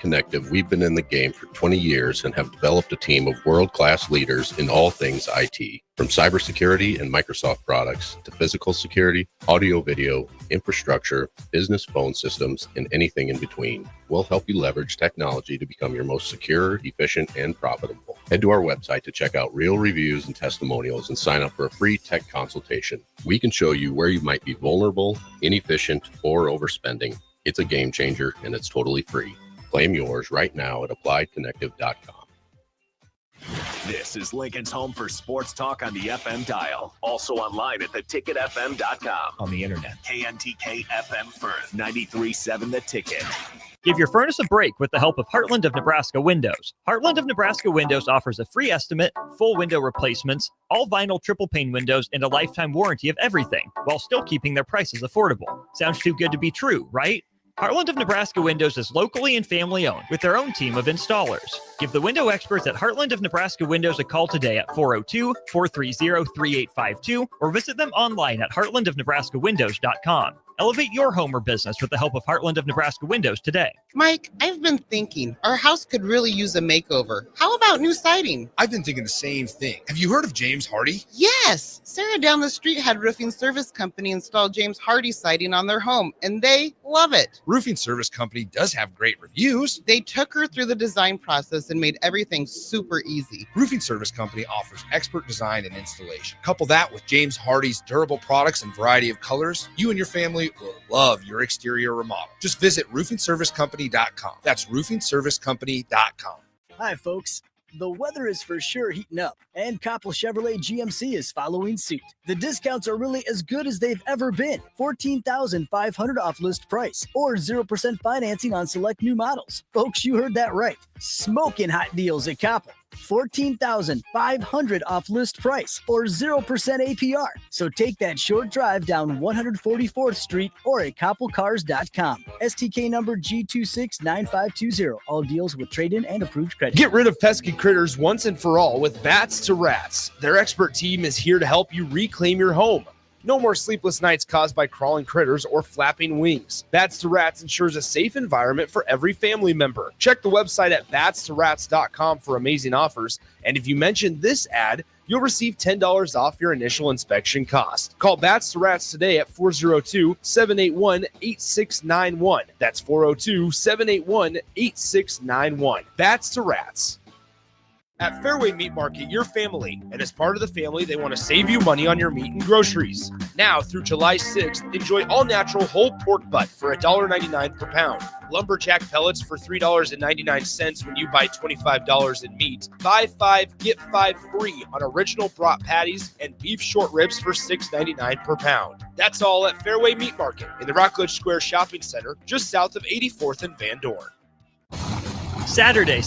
Connective, we've been in the game for 20 years and have developed a team of world-class leaders in all things IT. From cybersecurity and Microsoft products to physical security, audio-video, infrastructure, business phone systems, and anything in between. We'll help you leverage technology to become your most secure, efficient, and profitable. Head to our website to check out real reviews and testimonials and sign up for a free tech consultation. We can show you where you might be vulnerable, inefficient, or overspending. It's a game changer, and it's totally free. Claim yours right now at appliedconnective.com. This is Lincoln's home for sports talk on the FM dial. Also online at theticketfm.com. On the internet. KNTK FM Firth, 93.7 The Ticket. Give your furnace a break with the help of Heartland of Nebraska Windows. Heartland of Nebraska Windows offers a free estimate, full window replacements, all vinyl triple pane windows, and a lifetime warranty of everything, while still keeping their prices affordable. Sounds too good to be true, right? Heartland of Nebraska Windows is locally and family owned with their own team of installers. Give the window experts at Heartland of Nebraska Windows a call today at 402-430-3852 or visit them online at heartlandofnebraskawindows.com. Elevate your home or business with the help of Heartland of Nebraska Windows today. Mike, I've been thinking our house could really use a makeover. How about new siding? I've been thinking the same thing. Have you heard of James Hardy? Yes. Sarah down the street had Roofing Service Company install James Hardy siding on their home, and they love it. Roofing Service Company does have great reviews. They took her through the design process and made everything super easy. Roofing Service Company offers expert design and installation. Couple that with James Hardy's durable products and variety of colors, you and your family will love your exterior remodel. Just visit roofingservicecompany.com. That's roofingservicecompany.com. Hi, folks. The weather is for sure heating up, and Koppel Chevrolet GMC is following suit. The discounts are really as good as they've ever been. $14,500 off list price, or 0% financing on select new models. Folks, you heard that right. Smoking hot deals at Koppel. $14,500 off list price, or 0% APR. So take that short drive down 144th Street or at koppelcars.com. STK number G269520. All deals with trade-in and approved credit. Get rid of pesky critters once and for all with Bats to Rats. Their expert team is here to help you reclaim your home. No more sleepless nights caused by crawling critters or flapping wings. Bats to Rats ensures a safe environment for every family member. Check the website at batstorats.com for amazing offers. And if you mention this ad, you'll receive $10 off your initial inspection cost. Call Bats to Rats today at 402-781-8691. That's 402-781-8691. Bats to Rats. At Fairway Meat Market, your family, and as part of the family, they want to save you money on your meat and groceries. Now through July 6th, enjoy all-natural whole pork butt for $1.99 per pound. Lumberjack pellets for $3.99 when you buy $25 in meat. Buy 5, get 5 free on original brat patties and beef short ribs for $6.99 per pound. That's all at Fairway Meat Market in the Rockledge Square Shopping Center, just south of 84th and Van Dorn. Saturday.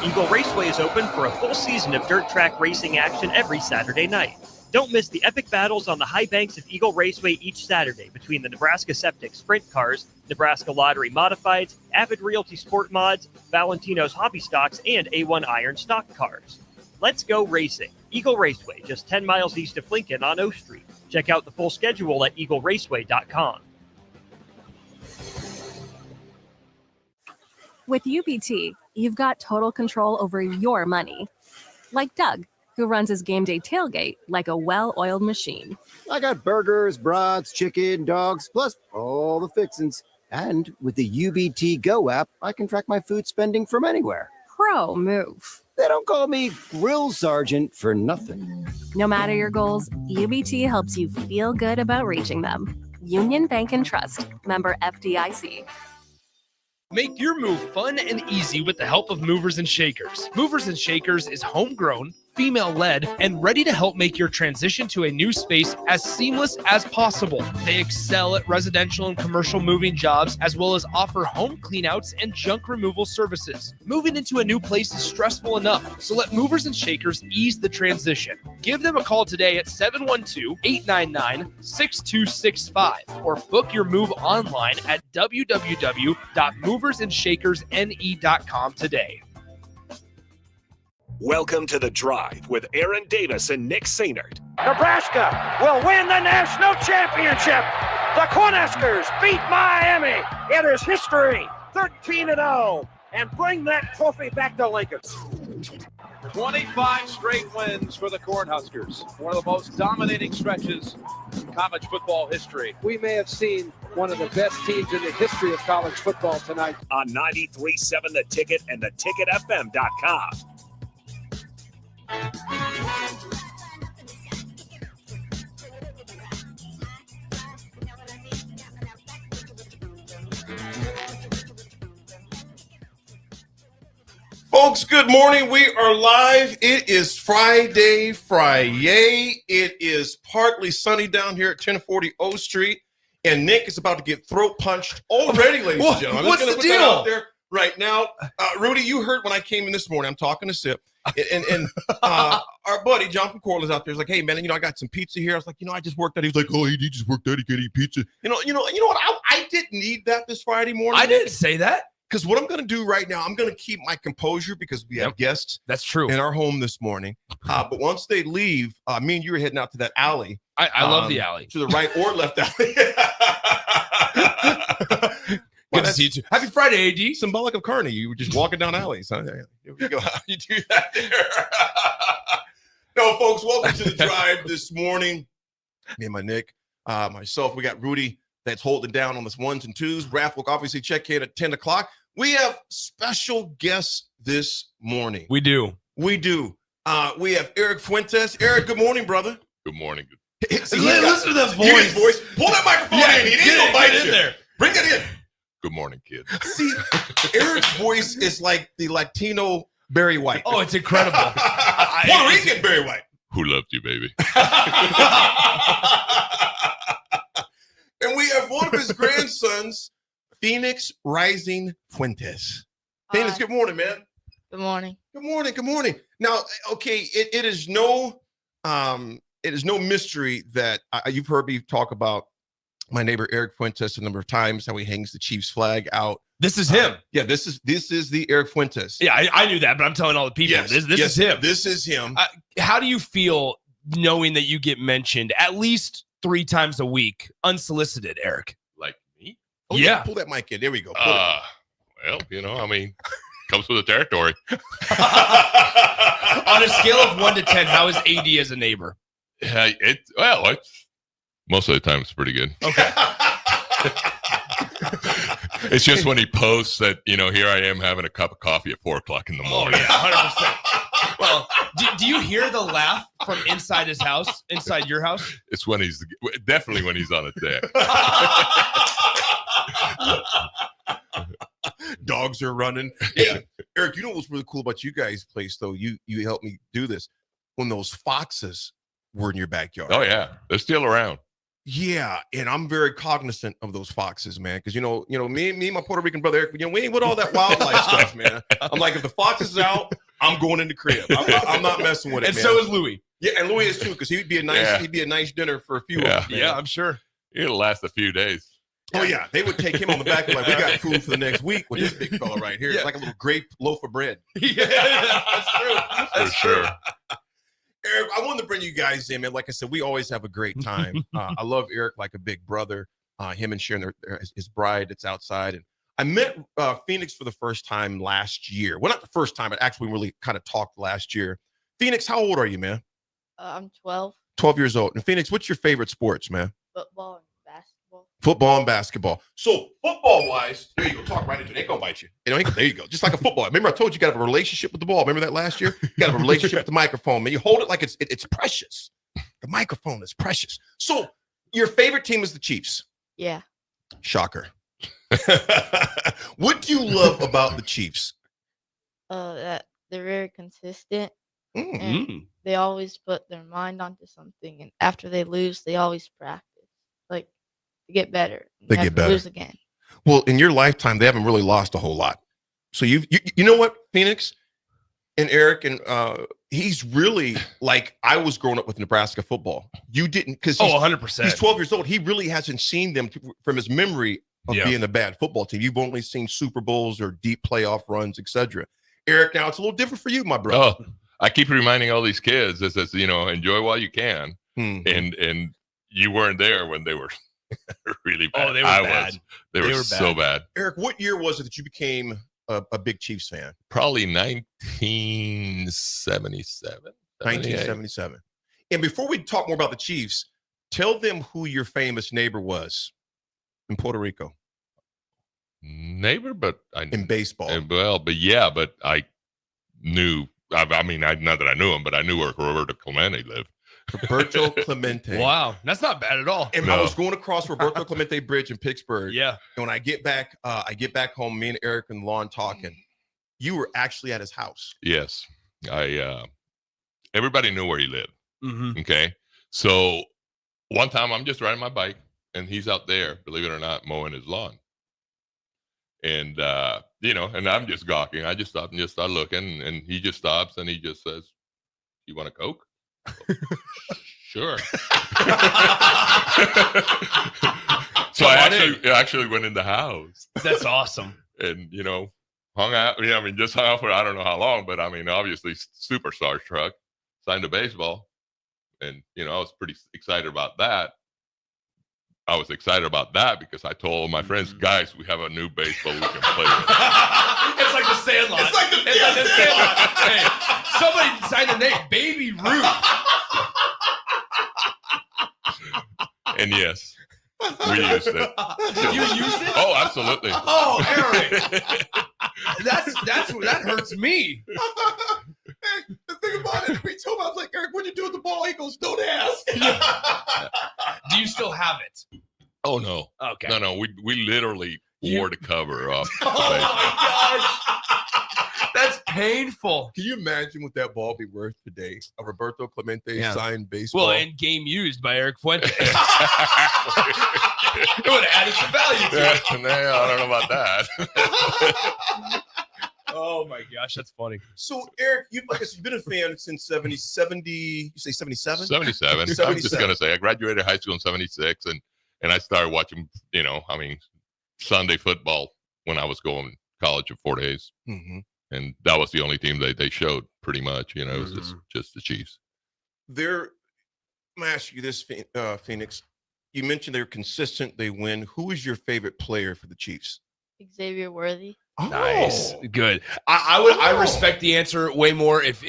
Eagle Raceway is open for a full season of dirt track racing action every Saturday night. Don't miss the epic battles on the high banks of Eagle Raceway each Saturday between the Nebraska Septic Sprint Cars, Nebraska Lottery Modifieds, Avid Realty Sport Mods, Valentino's Hobby Stocks, and A1 Iron Stock Cars. Let's go racing. Eagle Raceway, just 10 miles east of Lincoln on O Street. Check out the full schedule at eagleraceway.com. With UBT, you've got total control over your money. Like Doug, who runs his game day tailgate like a well-oiled machine. I got burgers, brats, chicken, dogs, plus all the fixins. And with the UBT Go app, I can track my food spending from anywhere. Pro move. They don't call me Grill Sergeant for nothing. No matter your goals, UBT helps you feel good about reaching them. Union Bank and Trust. Member FDIC. Make your move fun and easy with the help of Movers and Shakers. Movers and Shakers is homegrown, female-led, and ready to help make your transition to a new space as seamless as possible. They excel at residential and commercial moving jobs, as well as offer home cleanouts and junk removal services. Moving into a new place is stressful enough, so let Movers and Shakers ease the transition. Give them a call today at 712-899-6265 or book your move online at www.moversandShakersNE.com today. Welcome to The Drive with Aaron Davis and Nick Sainert. Nebraska will win the national championship. The Cornhuskers beat Miami. It is history. 13-0, and bring that trophy back to Lincoln. 25 straight wins for the Cornhuskers. One of the most dominating stretches in college football history. We may have seen one of the best teams in the history of college football tonight. On 93.7 The Ticket and theticketfm.com. Folks, good morning. We are live. It is Friday. It is partly sunny down here at 1040 O Street, and Nick is about to get throat punched already, ladies and gentlemen. What's the deal? Out there right now. Rudy, you heard when I came in this morning, I'm talking to Sip, and our buddy, John from Corliss out there is like, hey, man, I got some pizza here. I was like, I just worked out. He's like, oh, he just worked out. He can't eat pizza. You know what? I didn't need that this Friday morning. I didn't say that. Because what I'm going to do right now, I'm going to keep my composure because we have guests. That's true. In our home this morning. But once they leave, me and you are heading out to that alley. I love the alley. To the right or left alley. Good to see you too. Happy Friday, AD. Symbolic of Kearney. You were just walking down alleys. Huh? Here we go. How you do that there? No, folks, welcome to the drive this morning. Me and my Nick, myself, we got Rudy that's holding down on this ones and twos. Raph will obviously check in at 10 o'clock. We have special guests this morning. We do. We have Eric Fuentes. Eric, good morning, brother. Good morning. Listen to that voice. Pull that microphone in. He ain't gonna bite you. There. Bring it in. Good morning, kid. See, Eric's voice is like the Latino Barry White. Oh, it's incredible. Puerto Rican Barry White. Who loved you, baby? And we have one of his grandsons, Phoenix Rising Fuentes. Phoenix, good morning, man. Good morning. Good morning. Now, okay, it is no mystery that you've heard me talk about my neighbor Eric Fuentes a number of times, how he hangs the Chiefs flag out. This is him. Yeah, this is the Eric Fuentes. Yeah, I knew that, but I'm telling all the people. Yes, this is him. This is him. How do you feel knowing that you get mentioned at least 3 times a week, unsolicited, Eric? Like me? Oh, yeah. Pull that mic in. There we go. Well, comes with the territory. On a scale of 1 to 10, how is AD as a neighbor? It's most of the time it's pretty good. Okay. It's just when he posts that, here I am having a cup of coffee at 4 o'clock in the morning. Oh, yeah, 100%. Well, do you hear the laugh from inside his house, inside your house? It's definitely when he's on a deck. Dogs are running. Hey, Eric, you know what's really cool about you guys' place, though? You helped me do this. When those foxes were in your backyard. Oh, yeah. They're still around. Yeah, and I'm very cognizant of those foxes, man. Because me and my Puerto Rican brother Eric, we ain't with all that wildlife stuff, man. I'm like, if the fox is out, I'm going in the crib. I'm not messing with it. And man. so is Louis. Yeah, and Louis is too, because he'd be a nice dinner for a few of us. Yeah, I'm sure. It'll last a few days. Oh yeah, they would take him on the back and like, we got food for the next week with this big fella right here. It's like a little grape loaf of bread. Yeah, that's true. That's true. Eric, I wanted to bring you guys in, man. Like I said, we always have a great time. I love Eric like a big brother. Him and Sharon, his bride, that's outside. And I met Phoenix for the first time last year. Well, not the first time, but actually really kind of talked last year. Phoenix, how old are you, man? I'm 12. 12 years old. And Phoenix, what's your favorite sports, man? Football and basketball. Football and basketball. So football-wise, there you go. Talk right into it. They ain't gonna bite you. There you go. Just like a football. Remember, I told you got to have a relationship with the ball. Remember that last year? You got to have a relationship with the microphone, man. You hold it like it's precious. The microphone is precious. So your favorite team is the Chiefs. Yeah. Shocker. What do you love about the Chiefs? That they're very consistent. Mm-hmm. And they always put their mind onto something, and after they lose, they always practice, like to get better. They get better. Lose again. Well, in your lifetime, they haven't really lost a whole lot. So you know what, Phoenix and Eric, and he's really like I was growing up with Nebraska football. You didn't, because 100%. He's 12 years old. He really hasn't seen them from his memory of being a bad football team. You've only seen Super Bowls or deep playoff runs, etc. Eric, now it's a little different for you, my brother. Oh, I keep reminding all these kids, enjoy while you can, and you weren't there when they were really bad. Oh, they were bad. They were so bad. Eric, what year was it that you became a big Chiefs fan? Probably 1977. 1977. And before we talk more about the Chiefs, tell them who your famous neighbor was in Puerto Rico. Neighbor, but in baseball. But I knew. I mean, not that I knew him, but I knew where Roberto Clemente lived. Roberto Clemente. Wow, that's not bad at all. And I was going across Roberto Clemente Bridge in Pittsburgh. Yeah. And when I get back home, me and Eric and Lon talking. You were actually at his house. Yes, everybody knew where he lived. Mm-hmm. Okay, so one time I'm just riding my bike, and he's out there, believe it or not, mowing his lawn. And and I'm just gawking. I just stop and just start looking, and he just stops and he just says, "You want a Coke?" Sure. So I actually went in the house. That's awesome. And hung out. Just hung out for I don't know how long, but obviously super starstruck. Signed a baseball, and I was pretty excited about that. I was excited about that because I told my friends, guys, we have a new baseball we can play with. It's like the Sandlot. It's like the Sandlot. Hey, somebody signed the name Baby Ruth. And yes, we used it. You used it? Oh, absolutely. Oh, Eric. That hurts me. Hey, the thing about it, we told him, I was like, Eric, what'd you do with the ball? He goes, don't ask. Do you still have it? Oh, no. Okay. No. We literally wore the cover off. Oh, my gosh. That's painful. Can you imagine what that ball be worth today? A Roberto Clemente signed baseball. Well, and game used by Eric Fuentes. It would have added some value to it. I don't know about that. Oh my gosh, that's funny. So, Eric, you've been a fan since 70, you say 77? 77. I'm just going to say I graduated high school in 76, and I started watching, Sunday football when I was going to college for 4 days. Mm-hmm. And that was the only team they showed pretty much, it was just the Chiefs. I'm going to ask you this, Phoenix. You mentioned they're consistent, they win. Who is your favorite player for the Chiefs? Xavier Worthy. Oh. Nice, good. I respect the answer way more if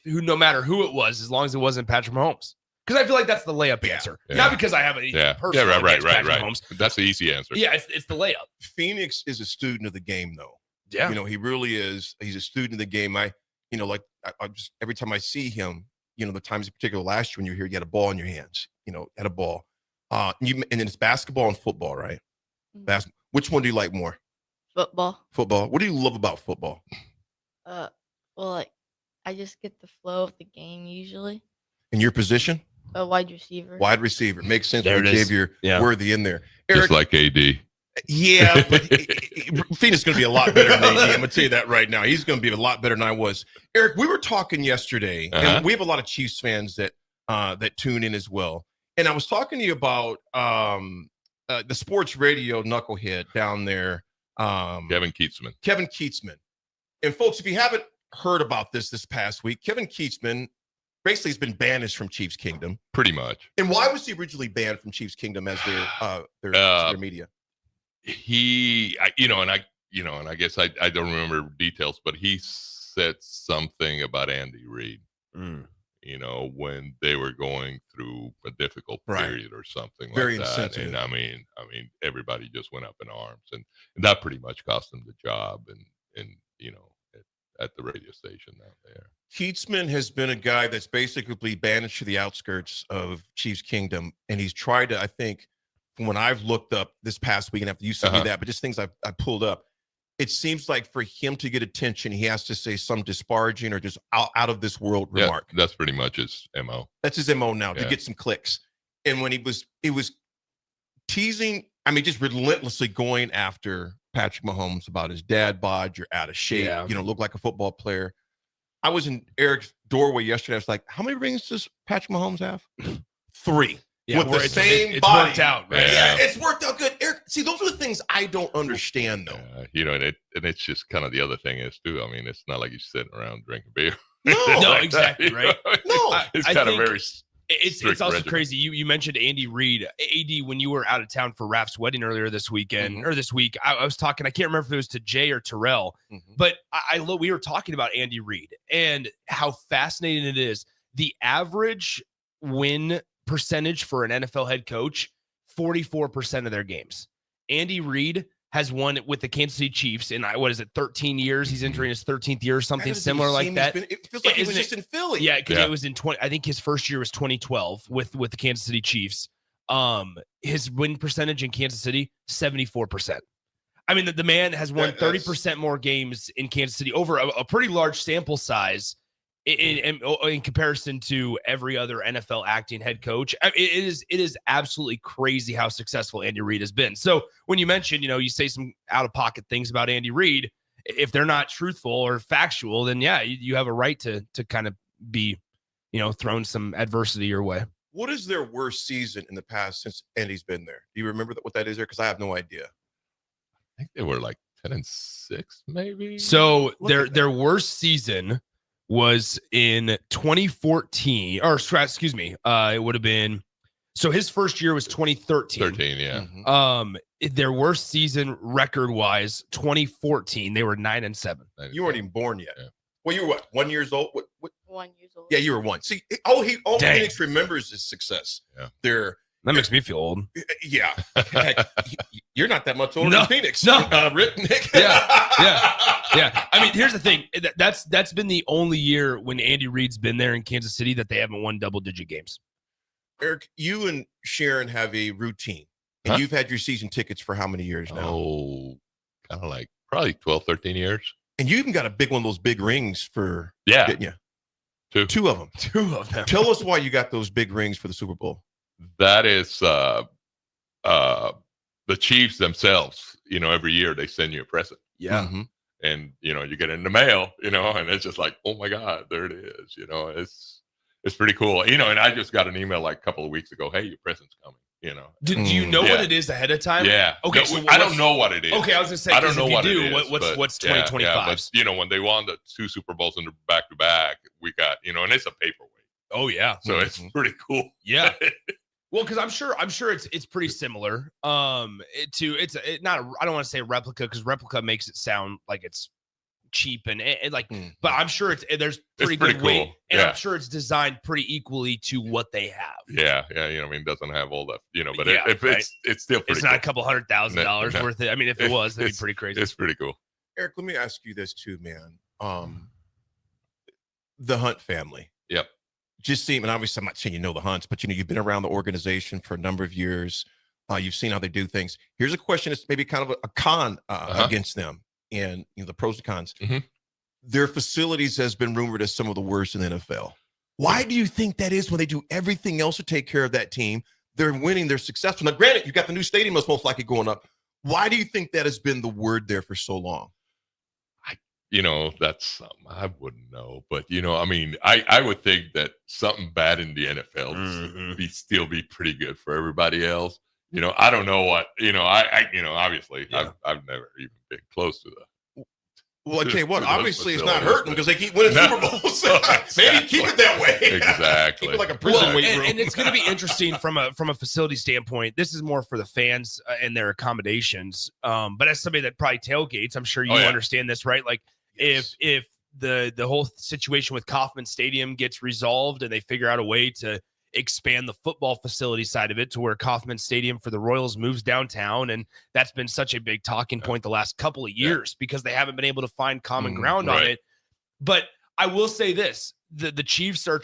no matter who it was, as long as it wasn't Patrick Mahomes, because I feel like that's the layup answer. Yeah. Not because I have any personal right. Mahomes. That's the easy answer. Yeah, it's the layup. Phoenix is a student of the game, though. Yeah, he really is. He's a student of the game. I just every time I see him, the times in particular last year when you were here, you had a ball in your hands. Had a ball. And it's basketball and football, right? Mm-hmm. Which one do you like more? Football. Football. What do you love about football? I just get the flow of the game usually. In your position? A wide receiver. Wide receiver. Makes sense there for Xavier Worthy in there. Eric, just like AD. Yeah, but Phoenix is going to be a lot better than AD. I'm going to tell you that right now. He's going to be a lot better than I was. Eric, we were talking yesterday, and we have a lot of Chiefs fans that tune in as well. And I was talking to you about the sports radio knucklehead down there. Kevin Keetzman. And folks, if you haven't heard about this past week, Kevin Keetzman basically has been banished from Chiefs Kingdom. Pretty much. And why was he originally banned from Chiefs Kingdom as their media? I guess I don't remember details, but he said something about Andy Reid. When they were going through a difficult period or something Very like that. Insensitive. And I mean, everybody just went up in arms, and that pretty much cost him the job and at the radio station out there. Keetzman has been a guy that's basically banished to the outskirts of Chiefs Kingdom, and he's tried to, I think, from when I've looked up this past weekend after you sent me that, but just things I pulled up, it seems like for him to get attention, he has to say some disparaging or just out of this world remark. That's pretty much his MO. That's his MO now to get some clicks. And when he was teasing, just relentlessly going after Patrick Mahomes about his dad bod, you're out of shape, look like a football player. I was in Eric's doorway yesterday. I was like, how many rings does Patrick Mahomes have? 3. Yeah, with the same it's body. worked out, right? Yeah, it's worked out good. Eric, see, those are the things I don't understand, though. And it's just kind of the other thing is too. It's not like you're sitting around drinking beer. No, exactly, right? No, it's kind of very It's also crazy. You mentioned Andy Reid. AD, when you were out of town for Raf's wedding earlier this weekend or this week, I was talking, I can't remember if it was to Jay or Terrell, but we were talking about Andy Reid and how fascinating it is. The average win percentage for an NFL head coach, 44% of their games. Andy Reid has won with the Kansas City Chiefs in, 13 years? He's entering his 13th year, something similar like that. It feels like he was just in Philly. Yeah, because it was in I think his first year was 2012 with the Kansas City Chiefs. His win percentage in Kansas City, 74%. I mean, the man has won 30% more games in Kansas City over a pretty large sample size in comparison to every other NFL acting head coach. I mean, it is absolutely crazy how successful Andy Reid has been. So when you mention, you say some out of pocket things about Andy Reid, if they're not truthful or factual, then yeah, you have a right to kind of be, thrown some adversity your way. What is their worst season in the past since Andy's been there? Do you remember what that is there? Because I have no idea. I think they were like 10-6, maybe. So their worst season was in 2014, or excuse me, it would have been. So his first year was 2013. 13, yeah. Their worst season record wise, 2014. They were 9-7. You weren't even born yet. Yeah. Well, you were what? 1 year old. What? 1 year old. Yeah, you were one. See, all Phoenix remembers is success. Yeah. That makes me feel old. Yeah. Heck, you're not that much older than Phoenix. No. Rick, Nick. Yeah. I mean, here's the thing. That's been the only year when Andy Reid's been there in Kansas City that they haven't won double-digit games. Eric, you and Sharon have a routine. And you've had your season tickets for how many years now? Oh, kind of like probably 12, 13 years. And you even got a big one of those big rings for, didn't you? Two of them. Tell us why you got those big rings for the Super Bowl. That is the Chiefs themselves. Every year they send you a present. Yeah. Mm-hmm. And you get it in the mail. And it's just like, oh my God, there it is. It's pretty cool. And I just got an email like a couple of weeks ago. Hey, your present's coming. Do you know what it is ahead of time? Yeah. Okay. No, So I don't know what it is. Okay, I was gonna say I don't know what it is. What's 2025? Yeah, but when they won the 2 Super Bowls in the back to back, we got and it's a paperweight. Oh yeah. So it's pretty cool. Yeah. Well, because I'm sure it's pretty similar. I don't want to say replica because replica makes it sound like it's cheap and like, but I'm sure there's pretty good cool. weight, and I'm sure it's designed pretty equally to what they have. Yeah. it doesn't have all the but it's still pretty. It's not a couple $100,000 worth it. I mean, if it was, that'd be pretty crazy. It's pretty cool. Eric, let me ask you this too, man. The Hunt family. Yep. Just seem, and obviously I'm not saying the Hunts, but you've been around the organization for a number of years. You've seen how they do things. Here's a question that's maybe kind of a con against them, and the pros and cons. Mm-hmm. Their facilities has been rumored as some of the worst in the NFL. Why do you think that is when they do everything else to take care of that team? They're winning, they're successful. Now, granted, you got the new stadium that's most likely going up. Why do you think that has been the word there for so long? That's something I wouldn't know. But, I would think that something bad in the NFL still be pretty good for everybody else. I don't know what, obviously I've never even been close to that. Well, I tell you what, obviously it's not hurting because they keep winning Super Bowls. Maybe keep it that way. Exactly. Keep it like a prison weight room. And it's going to be interesting from a facility standpoint. This is more for the fans and their accommodations. But as somebody that probably tailgates, I'm sure you understand this, right? Like if the whole situation with Kauffman Stadium gets resolved and they figure out a way to expand the football facility side of it to where Kauffman Stadium for the Royals moves downtown. And that's been such a big talking point the last couple of years because they haven't been able to find common ground on it. But I will say this, the Chiefs are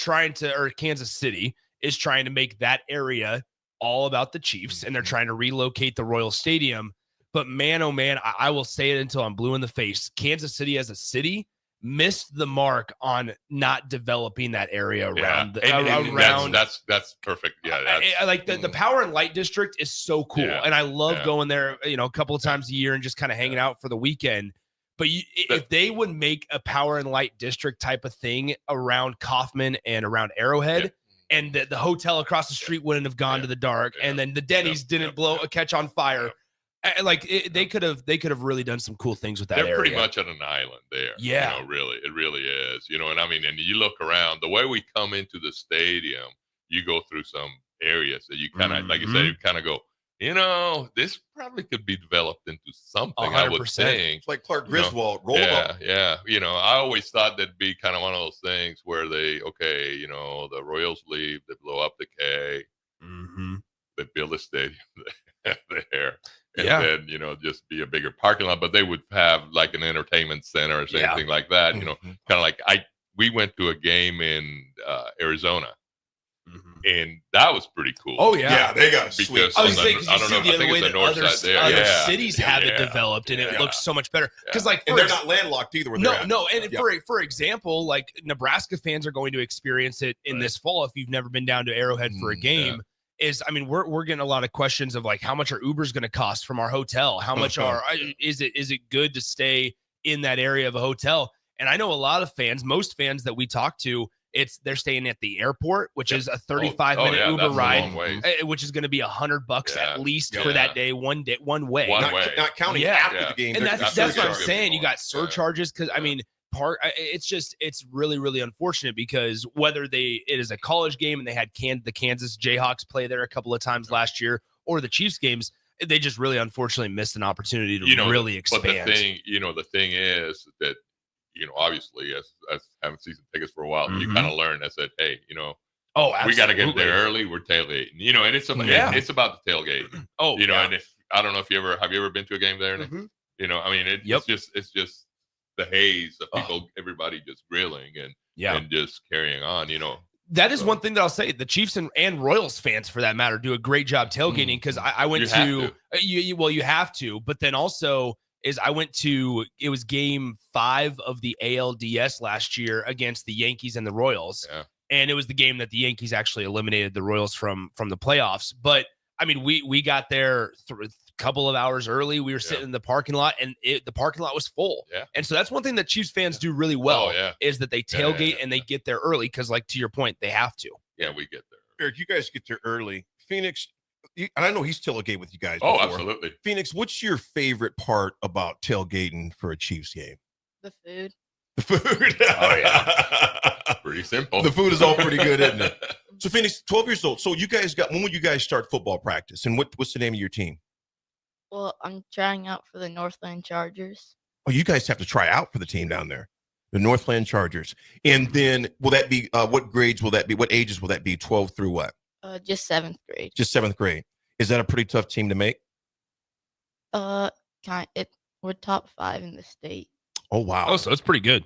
or Kansas City is trying to make that area all about the Chiefs, and they're trying to relocate the Royal Stadium. But man, oh man, I will say it until I'm blue in the face. Kansas City as a city missed the mark on not developing that area around. That's perfect. Yeah, the Power and Light District is so cool, and I love going there. A couple of times a year and just kind of hanging out for the weekend. But if they would make a Power and Light District type of thing around Kauffman and around Arrowhead, and the hotel across the street wouldn't have gone to the dark, and then the Denny's didn't catch on fire. They could have really done some cool things with that area. They're pretty much on an island there. Yeah. Really, it really is. And I mean, and you look around, the way we come into the stadium, you go through some areas that you kind of, like you said, you kind of go, this probably could be developed into something. 100%. I would think. It's like Clark Griswold. Roll them up. Yeah. I always thought that'd be kind of one of those things where the Royals leave, they blow up the K, they build a stadium there, and then just be a bigger parking lot. But they would have like an entertainment center or something like that. Kind of like we went to a game in Arizona. And that was pretty cool. Oh yeah, they got sweet. I was saying, because you see the way that other cities have it developed, and it looks so much better. Because and they're not landlocked either. No. And for example, like Nebraska fans are going to experience it in this fall. If you've never been down to Arrowhead for a game, we're getting a lot of questions of like, how much are Ubers going to cost from our hotel? How much is it good to stay in that area of a hotel? And I know a lot of fans, most fans that we talk to, they're staying at the airport, which is a 35-minute Uber ride, which is going to be $100 at least for that day, one way. Not counting after the game. And that's what I'm saying. You got surcharges because it's really, really unfortunate because whether it is a college game and they had the Kansas Jayhawks play there a couple of times last year, or the Chiefs games, they just really unfortunately missed an opportunity to really expand. But the thing is that, obviously, as having season tickets for a while, you kind of learn. I said, hey, we got to get there early. We're tailgating, and it's about the tailgate. And if I don't know if you ever been to a game there, it's just the haze of people, everybody just grilling and just carrying on, That is one thing that I'll say. The Chiefs and Royals fans, for that matter, do a great job tailgating because I went you have to, but then also. I went to, it was game 5 of the ALDS last year against the Yankees and the Royals. Yeah. And it was the game that the Yankees actually eliminated the Royals from the playoffs. But we got there a couple of hours early. We were sitting in the parking lot and the parking lot was full. Yeah. And so that's one thing that Chiefs fans do really well is that they tailgate and they get there early. Cause like, to your point, they have to. Yeah, we get there. Eric, you guys get there early. Phoenix, and I know he's tailgate with you guys. Oh, absolutely. Phoenix, what's your favorite part about tailgating for a Chiefs game? The food. The food. Oh, yeah. Pretty simple. The food is all pretty good, isn't it? So, Phoenix, 12 years old. So, when would you guys start football practice? And what's the name of your team? Well, I'm trying out for the Northland Chargers. Oh, you guys have to try out for the team down there. The Northland Chargers. And then, will that be, what grades will that be? What ages will that be? 12 through what? Just 7th grade. Just 7th grade. Is that a pretty tough team to make? We're top 5 in the state. Oh, wow. Oh, so it's pretty good.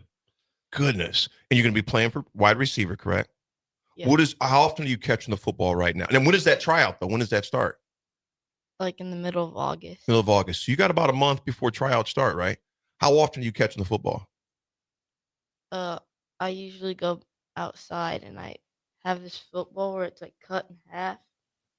Goodness. And you're going to be playing for wide receiver, correct? Yeah. How often are you catching the football right now? And then when does that tryout, though? When does that start? Like in the middle of August. Middle of August. So you got about a month before tryouts start, right? How often are you catching the football? I usually go outside and I have this football where it's like cut in half.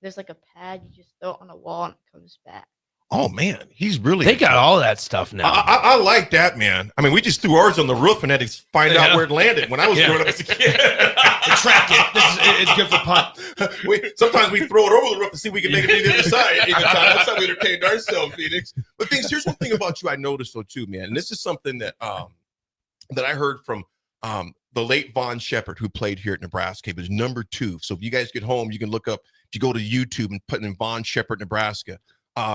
There's like a pad, you just throw it on a wall and it comes back. Oh man, he's really. They got all that stuff now. I like that, man. We just threw ours on the roof and had to find out where it landed when I was growing up as a kid. Track it. It's good for punt. Sometimes we throw it over the roof to see if we can make it to the other side. That's how we entertained ourselves, Phoenix. But here's one thing about you I noticed though too, man. And this is something that I heard from the late Vaughn Shepard, who played here at Nebraska. He was number 2. So if you guys get home, you can look up, if you go to YouTube and put in Vaughn Shepard, Nebraska.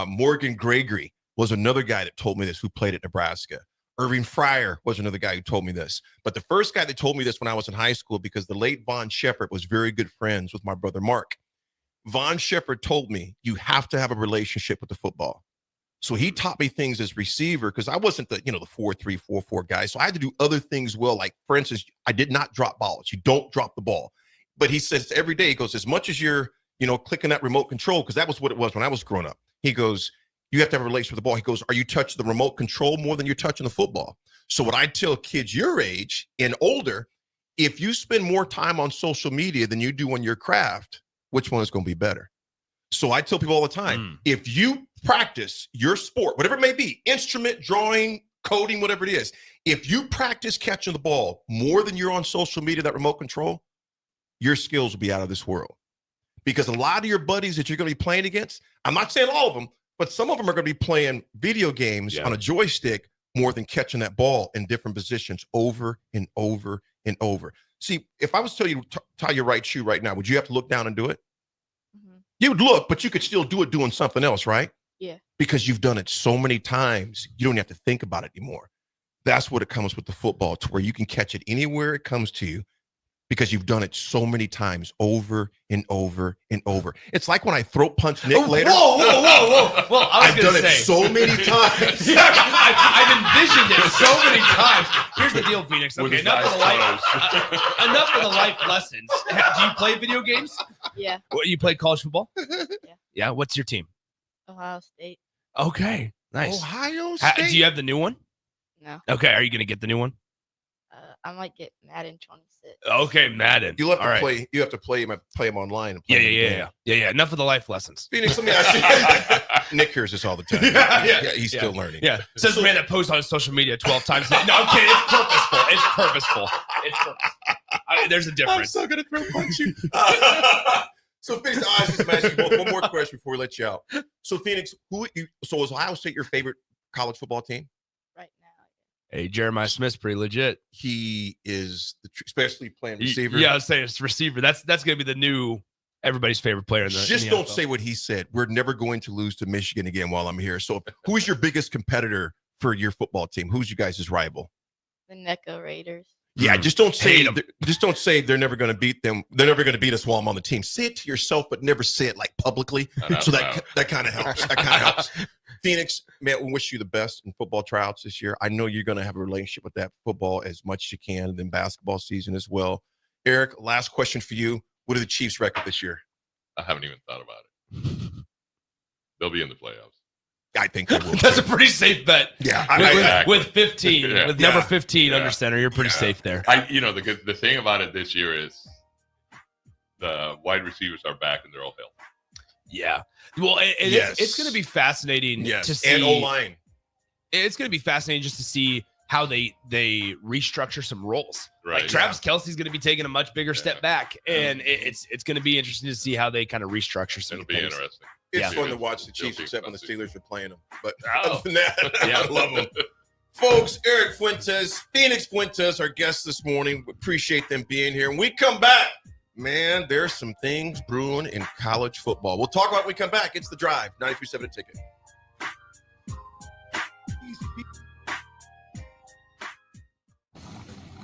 Morgan Gregory was another guy that told me this, who played at Nebraska. Irving Fryer was another guy who told me this. But the first guy that told me this when I was in high school, because the late Vaughn Shepard was very good friends with my brother Mark. Vaughn Shepard told me, you have to have a relationship with the football. So he taught me things as receiver because I wasn't the 4-3, 4-4 guy. So I had to do other things well. Like, for instance, I did not drop balls. You don't drop the ball. But he says every day, he goes, as much as you're, clicking that remote control, because that was what it was when I was growing up. He goes, you have to have a relationship with the ball. He goes, are you touching the remote control more than you're touching the football? So what I tell kids your age and older, if you spend more time on social media than you do on your craft, which one is going to be better? So I tell people all the time, if you practice your sport, whatever it may be, instrument, drawing, coding, whatever it is, if you practice catching the ball more than you're on social media, that remote control, your skills will be out of this world. Because a lot of your buddies that you're going to be playing against, I'm not saying all of them, but some of them are going to be playing video games on a joystick more than catching that ball in different positions over and over and over. See, if I was to tell you to tie your right shoe right now, would you have to look down and do it? You would look, but you could still do it doing something else, right? Yeah. Because you've done it so many times, you don't have to think about it anymore. That's what it comes with the football, to where you can catch it anywhere it comes to you because you've done it so many times over and over and over. It's like when I throat punch Nick later. Whoa. Well, I was I've going done to it say. so many times. I've envisioned it so many times. Here's the deal, Phoenix. With Okay, his enough of the eyes life, enough of the life lessons. Do you play video games? Yeah. What, you played college football? Yeah. Yeah. What's your team? Ohio State. Okay, nice. Ohio Do you have the new one? No. Okay, are you going to get the new one? I might get Madden 26. Okay, Madden. You'll have to All right. play. You have to play him online. And Yeah, play him again. yeah. Enough of the life lessons. Phoenix, let me ask you. Nick hears this all the time. Yeah. He's still learning. Yeah, says the man that posts on his social media 12 times. No, I'm kidding. It's purposeful. There's a difference. I'm so gonna throw punch you. So Phoenix, I was just asking you one more question before we let you out. So Phoenix, so is Ohio State your favorite college football team? Hey, Jeremiah Smith's pretty legit. He is, especially playing receiver. Yeah, I'd say it's receiver. That's going to be the new everybody's favorite player in the. Just in the don't NFL. say what he said. We're never going to lose to Michigan again while I'm here. So who is your biggest competitor for your football team? Who's you guys' rival? The NECA Raiders. Yeah, just don't say they're never going to beat them. They're never going to beat us while I'm on the team. Say it to yourself, but never say it like publicly. So that kind of helps. That kind of helps. Phoenix, man, we wish you the best in football tryouts this year. I know you're going to have a relationship with that football as much as you can, and then basketball season as well. Eric, last question for you. What are the Chiefs' record this year? I haven't even thought about it. They'll be in the playoffs. I think they will. That's a pretty safe bet. Yeah, with 15, Yeah. with number 15 under center, you're pretty safe there. The thing about it this year is the wide receivers are back and they're all healthy. Yeah. Well, it's going to be fascinating to see. And O-line. It's going to be fascinating just to see how they restructure some roles. Right. Like Travis Kelce's going to be taking a much bigger step back, and it's going to be interesting to see how they kind of restructure some It'll be things. interesting. It's fun to watch the Chiefs, except when the Steelers are playing them. But Oh. other than that, Yeah. I love them. Folks, Eric Fuentes, Phoenix Fuentes, our guests this morning. We appreciate them being here. When we come back, man, there's some things brewing in college football. We'll talk about it when we come back. It's The Drive, 93.7 The Ticket.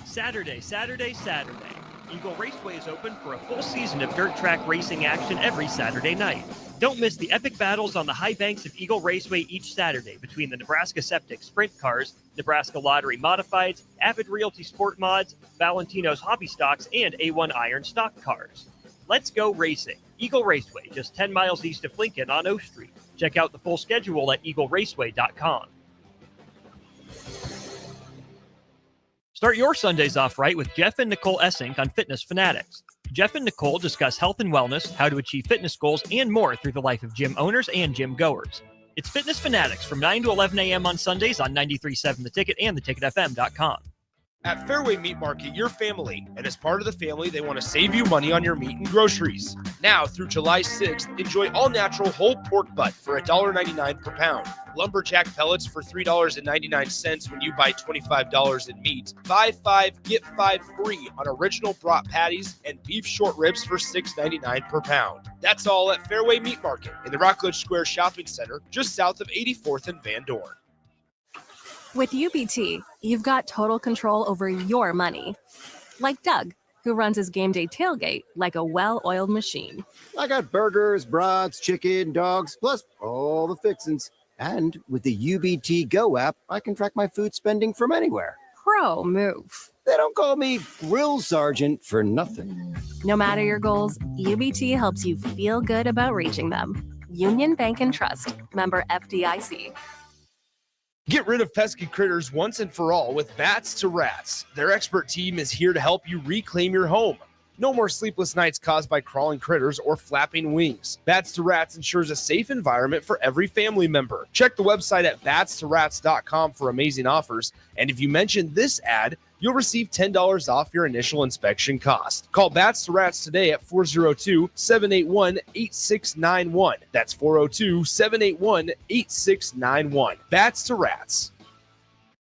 Saturday. Eagle Raceway is open for a full season of dirt track racing action every Saturday night. Don't miss the epic battles on the high banks of Eagle Raceway each Saturday between the Nebraska Septic Sprint Cars, Nebraska Lottery Modifieds, Avid Realty Sport Mods, Valentino's Hobby Stocks, and A1 Iron Stock Cars. Let's go racing. Eagle Raceway, just 10 miles east of Lincoln on O Street. Check out the full schedule at eagleraceway.com. Start your Sundays off right with Jeff and Nicole Essink on Fitness Fanatics. Jeff and Nicole discuss health and wellness, how to achieve fitness goals, and more through the life of gym owners and gym goers. It's Fitness Fanatics from 9 to 11 a.m. on Sundays on 93.7 The Ticket and theticketfm.com. At Fairway Meat Market, your family, and as part of the family, they want to save you money on your meat and groceries. Now through July 6th, enjoy all-natural whole pork butt for $1.99 per pound. Lumberjack pellets for $3.99 when you buy $25 in meat. Buy 5, get 5 free on original brat patties and beef short ribs for $6.99 per pound. That's all at Fairway Meat Market in the Rockledge Square Shopping Center, just south of 84th and Van Dorn. With UBT, you've got total control over your money. Like Doug, who runs his game day tailgate like a well-oiled machine. I got burgers, brats, chicken, dogs, plus all the fixins. And with the UBT Go app, I can track my food spending from anywhere. Pro move. They don't call me Grill Sergeant for nothing. No matter your goals, UBT helps you feel good about reaching them. Union Bank and Trust. Member FDIC. Get rid of pesky critters once and for all with Bats to Rats. Their expert team is here to help you reclaim your home. No more sleepless nights caused by crawling critters or flapping wings. Bats to Rats ensures a safe environment for every family member. Check the website at batstorats.com for amazing offers. And if you mention this ad, you'll receive $10 off your initial inspection cost. Call Bats to Rats today at 402-781-8691. That's 402-781-8691. Bats to Rats.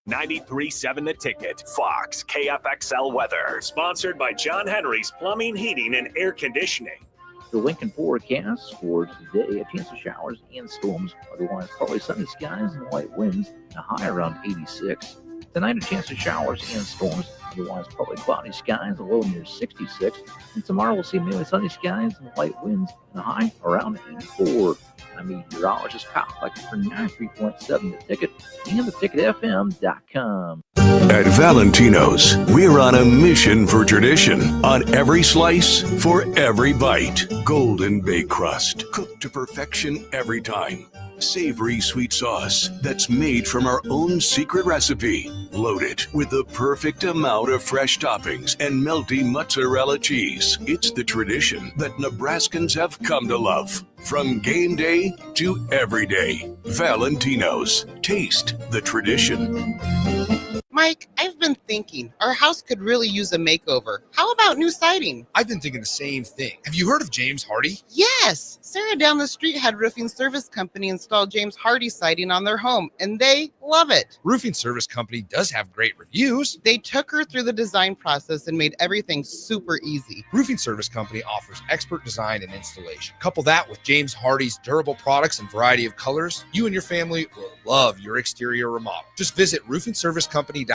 93.7 The Ticket, Fox, KFXL weather. Sponsored by John Henry's Plumbing, Heating, and Air Conditioning. The Lincoln forecast for today, a chance of showers and storms. Otherwise, partly sunny skies and light winds, a high around 86. Tonight, a chance of showers and storms. Otherwise, partly cloudy skies, a low near 66. And tomorrow, we'll see mainly sunny skies and light winds, and a high around 84. I'm meteorologist Kyle Fleck for 93.7 The Ticket and theticketfm.com. At Valentino's, we're on a mission for tradition. On every slice, for every bite. Golden baked crust, cooked to perfection every time. Savory sweet sauce that's made from our own secret recipe. Loaded with the perfect amount of fresh toppings and melty mozzarella cheese. It's the tradition that Nebraskans have come to love. From game day to every day. Valentino's. Taste the tradition. Mike, I've been thinking our house could really use a makeover. How about new siding? I've been thinking the same thing. Have you heard of James Hardy? Yes. Sarah down the street had Roofing Service Company install James Hardy siding on their home, and they love it. Roofing Service Company does have great reviews. They took her through the design process and made everything super easy. Roofing Service Company offers expert design and installation. Couple that with James Hardy's durable products and variety of colors, you and your family will love your exterior remodel. Just visit roofingservicecompany.com.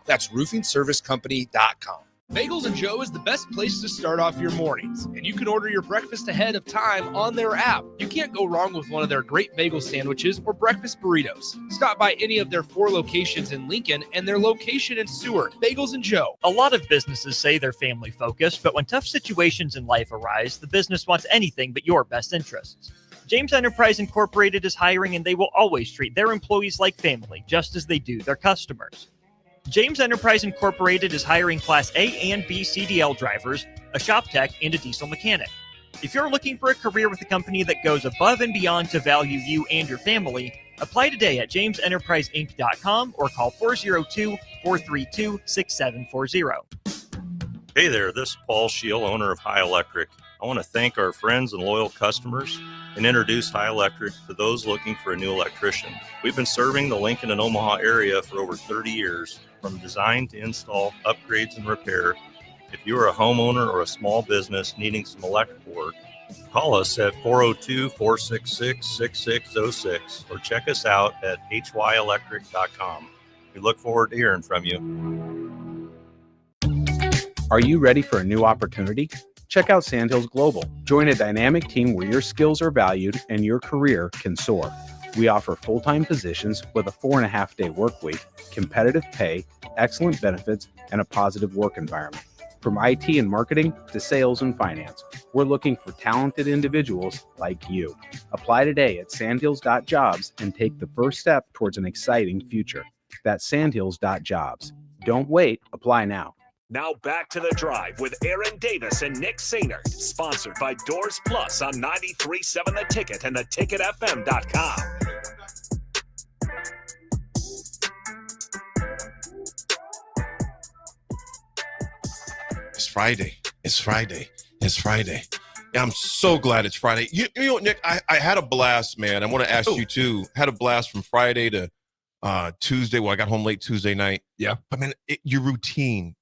That's roofingservicecompany.com. Bagels and Joe is the best place to start off your mornings, and you can order your breakfast ahead of time on their app. You can't go wrong with one of their great bagel sandwiches or breakfast burritos. Stop by any of their 4 locations in Lincoln and their location in Seward. Bagels and Joe. A lot of businesses say they're family focused, but when tough situations in life arise, the business wants anything but your best interests. James Enterprise Incorporated is hiring, and they will always treat their employees like family, just as they do their customers. James Enterprise Incorporated is hiring Class A and B CDL drivers, a shop tech, and a diesel mechanic. If you're looking for a career with a company that goes above and beyond to value you and your family, apply today at jamesenterpriseinc.com or call 402-432-6740. Hey there, this is Paul Scheel, owner of High Electric. I want to thank our friends and loyal customers and introduce High Electric to those looking for a new electrician. We've been serving the Lincoln and Omaha area for over 30 years, from design to install, upgrades, and repair. If you are a homeowner or a small business needing some electrical work, call us at 402-466-6606 or check us out at hyelectric.com. We look forward to hearing from you. Are you ready for a new opportunity? Check out Sandhills Global. Join a dynamic team where your skills are valued and your career can soar. We offer full-time positions with a 4.5-day work week, competitive pay, excellent benefits, and a positive work environment. From IT and marketing to sales and finance, we're looking for talented individuals like you. Apply today at sandhills.jobs and take the first step towards an exciting future. That's sandhills.jobs. Don't wait. Apply now. Now back to The Drive with Aaron Davis and Nick Sainert. Sponsored by Doors Plus on 93.7 The Ticket and theticketfm.com. It's Friday. It's Friday. It's Friday. Yeah, I'm so glad it's Friday. You know, Nick, I had a blast, man. I want to ask you too. Had a blast from Friday to Tuesday. Well, I got home late Tuesday night. Yeah. But man, your routine.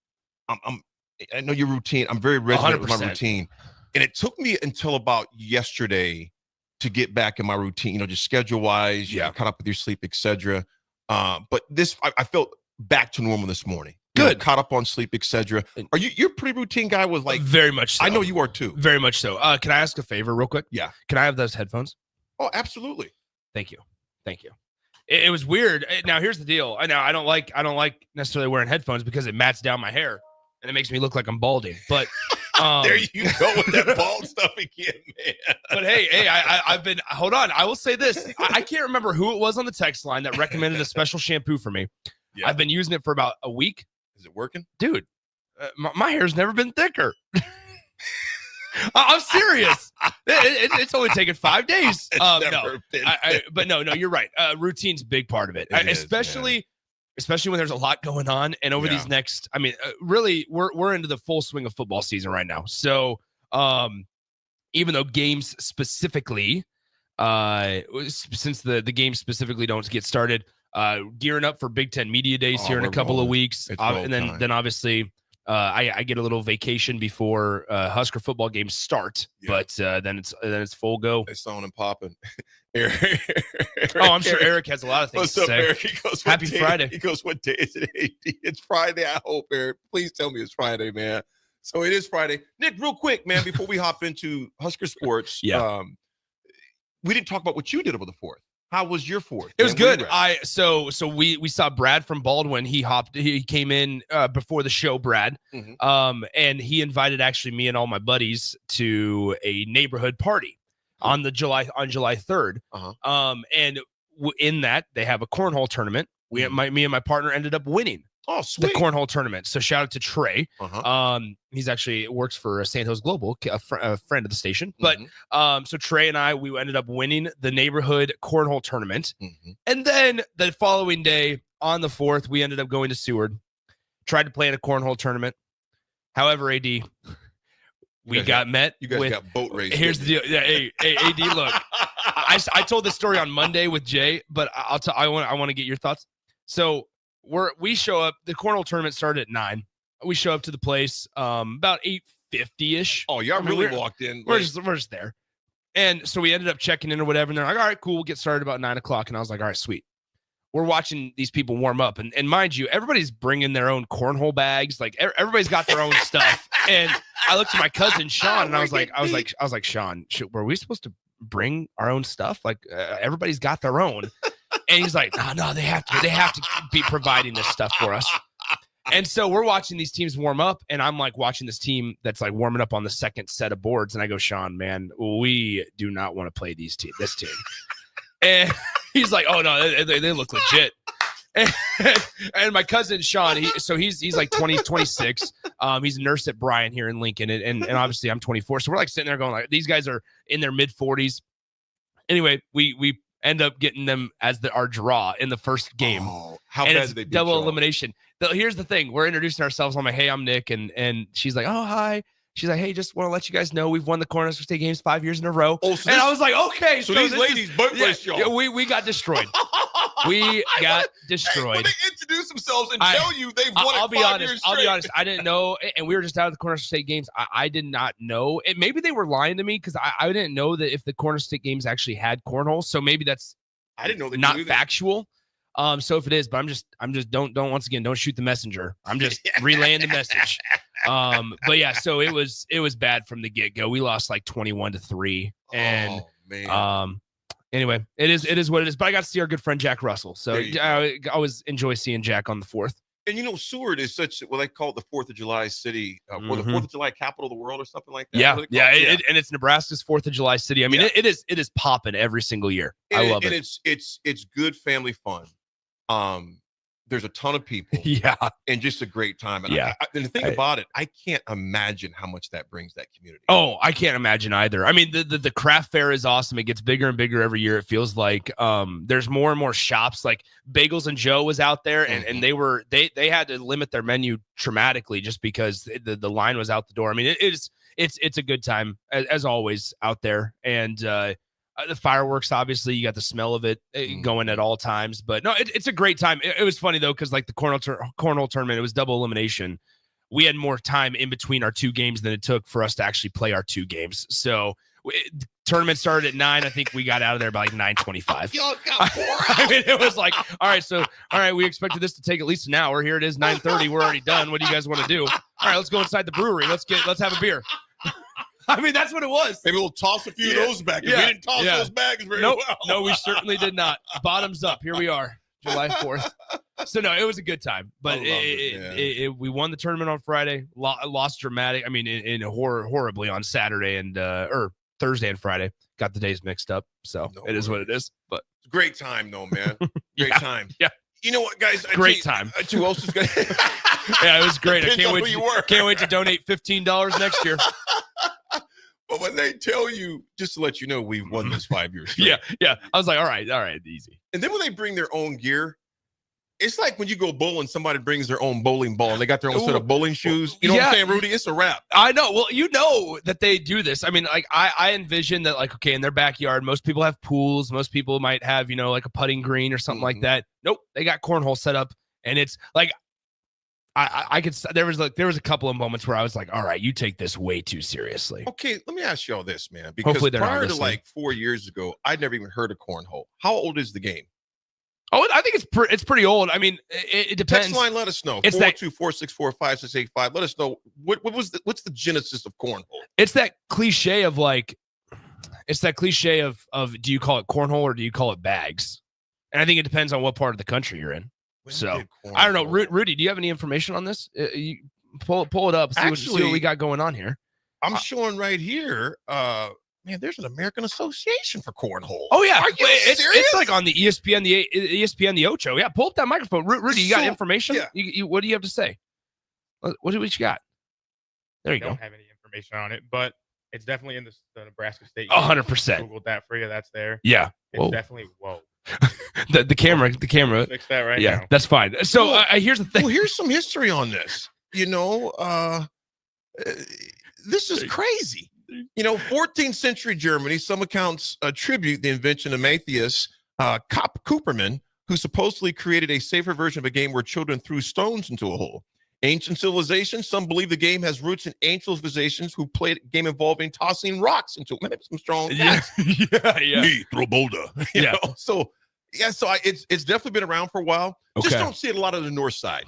I know your routine. I'm very resonant with my 100%. routine. And it took me until about yesterday to get back in my routine, you know, just schedule wise, you know, caught up with your sleep, etc. But this, I felt back to normal this morning. Good. Caught up on sleep, etc. Are you're a pretty routine guy with like very much so. I know you are too. Very much so. Can I ask a favor real quick? Yeah. Can I have those headphones? Oh, absolutely. Thank you. Thank you. It was weird. Now here's the deal. Now I don't like necessarily wearing headphones because it mats down my hair and it makes me look like I'm balding. But there you go with that bald stuff again, man. But hey, I've been. Hold on. I will say this. I can't remember who it was on the text line that recommended a special shampoo for me. Yeah. I've been using it for about a week. Is it working, dude? My hair's never been thicker. I'm serious. It's only taken 5 days. No, you're right. Routine's a big part of it, especially when there's a lot going on. And over these next, really, we're into the full swing of football season right now. So, even though games specifically, since the games specifically don't get started gearing up for Big Ten Media Days Oh, here in a we're couple of rolling. weeks. It's And roll then time. then obviously I get a little vacation before Husker football games start, but then it's full go. It's on and popping. Eric, Oh, I'm sure Eric has a lot of things What's to up, say. Eric? He goes, Happy "What day-" Friday. He goes, "What day is it? AD? It's Friday. I hope, Eric. Please tell me it's Friday, man." So it is Friday. Nick, real quick, man, before we hop into Husker sports, we didn't talk about what you did over the 4th. How was your 4th? It was man? Where good. you at? So we saw Brad from Baldwin. He came in before the show, Brad. Mhm. And he invited actually me and all my buddies to a neighborhood party on July 3rd. And in that they have a cornhole tournament. Me and my partner ended up winning Oh, the sweet. cornhole tournament. So shout out to Trey. Uh-huh. He's actually works for Santos Global, a friend of the station. But so Trey and we ended up winning the neighborhood cornhole tournament. And then the following day on the 4th, we ended up going to Seward, tried to play in a cornhole tournament. However, AD, we got met. You guys with, got boat race. Here's the deal. Yeah, hey, AD, look, I told this story on Monday with Jay, but I want to get your thoughts. So we show up. The cornhole tournament started at 9. We show up to the place about 8:50ish. Oh, y'all really walked in. We're just there, and so we ended up checking in or whatever. And they're like, "All right, cool. We'll get started about 9 o'clock." And I was like, "All right, sweet." We're watching these people warm up, and mind you, everybody's bringing their own cornhole bags. Like everybody's got their own stuff. And I looked at my cousin Sean, and I was like, Sean, were we supposed to bring our own stuff? Like everybody's got their own. And he's like, no, they have to be providing this stuff for us. And so we're watching these teams warm up, and I'm like watching this team that's like warming up on the second set of boards. And I go, Sean, man, we do not want to play this team. And he's like, oh no, they look legit. And my cousin Sean, he's like 26. He's a nurse at Bryan here in Lincoln, and obviously I'm 24. So we're like sitting there going, like, these guys are in their mid 40s. Anyway, we end up getting them as our draw in the first game. Oh, how and bad it's did they beat double y'all? elimination. Here's the thing: we're introducing ourselves. I'm like, hey, I'm Nick, and she's like, oh, hi. She's like, hey, just want to let you guys know we've won the Cornhusker State games 5 years in a row. Oh, so and I was like, okay, so these ladies boat raced y'all. Yeah, we got destroyed. We got destroyed. When they introduce themselves and tell you they've won I'll it be 5 honest. years I'll be straight. honest. I didn't know, and we were just out of the Cornhusker State games. I did not know. Maybe they were lying to me because I didn't know that if the Cornhusker State games actually had cornhole. So maybe that's I didn't know they not did either. factual. So if it is, but I'm just don't once again don't shoot the messenger. I'm just relaying the message. But yeah, so it was bad from the get-go. We lost like 21-3. And Oh, man. anyway, it is what it is. But I got to see our good friend Jack Russell. So There you I always enjoy seeing Jack on the 4th. And you know, Seward is such what they call it the 4th of July city, or the Mhm. 4th of July capital of the world, or something like that. Yeah, What do they call yeah, it? and it's Nebraska's 4th of July city. I mean, Yeah. it is popping every single year. I love and it. it's good family fun. There's a ton of people. Yeah. And just a great time. And Yeah. and the thing about it, I can't imagine how much that brings that community. Oh, I can't imagine either. I mean, the craft fair is awesome. It gets bigger and bigger every year. It feels like there's more and more shops. Like Bagels and Joe was out there, and they had to limit their menu dramatically just because the line was out the door. I mean, it's a good time as always out there, and the fireworks, obviously, you got the smell of it going at all times. But no, it's a great time. It was funny though, because like the cornhole tournament, it was double elimination. We had more time in between our two games than it took for us to actually play our two games. So the tournament started at 9. I think we got out of there by like 9:25. Y'all got 4 I mean, it was like, all right, we expected this to take at least an hour. Here it is, 9:30. We're already done. What do you guys want to do? All right, let's go inside the brewery. Let's have a beer. I mean, that's what it was. Maybe we'll toss a few of those back. 'Cause we didn't toss those bags very well. No, we certainly did not. Bottoms up. Here we are, July 4th. So no, it was a good time. But we won the tournament on Friday. Lost dramatic. I mean, in horribly on Saturday and or Thursday and Friday. Got the days mixed up. So it is what it is. But Great time though, man. Great time. Yeah. You know what, guys? Great time. Who else is going? Yeah, it was great. I Depends can't on wait. who you were. Can't wait to donate $15 next year. But when they tell you, just to let you know, we've won this 5 years straight. Yeah. I was like, all right, easy. And then when they bring their own gear, It's like when you go bowling, somebody brings their own bowling ball and they got their own set of bowling shoes. You know what I'm saying, Rudy? It's a wrap. I know. Well, you know that they do this. I mean, like I envision that, like, okay, in their backyard, most people have pools. Most people might have, you know, like a putting green or something like that. Nope, they got cornhole set up, and it's like I could. There was a couple of moments where I was like, all right, you take this way too seriously. Okay, let me ask y'all this, man. Because Hopefully they're not prior to listening. like 4 years ago, I'd never even heard of cornhole. How old is the game? Oh, I think it's pretty old. I mean, it depends. Text line, let us know. It's 424-645-685. Let us know what's the genesis of cornhole. It's that cliche of like, of do you call it cornhole or do you call it bags? And I think it depends on what part of the country you're in. So I don't know, Rudy. Do you have any information on this? You pull it up. See what we got going on here. I'm showing right here. Man, there's an American Association for cornhole. Oh yeah, are you serious? It's like on the ESPN, the Ocho. Yeah, pull up that microphone, Rudy. You got information? Yeah. You, what do you have to say? What you got? There you I don't go. have any information on it, but it's definitely in the Nebraska State. 100%. Googled that for you. That's there. Yeah. It's definitely the camera. Fix that right yeah, now. that's fine. So here's the thing. Well, here's some history on this. You know, this is crazy. You know, 14th century Germany, some accounts attribute the invention of Matthias Cooperman, who supposedly created a safer version of a game where children threw stones into a hole. Ancient civilizations, some believe the game has roots in ancient civilizations who played a game involving tossing rocks into it. Man, some strong facts. Yeah. Me, throw boulder. You know? So it's definitely been around for a while. Just Okay. don't see it a lot on the north side.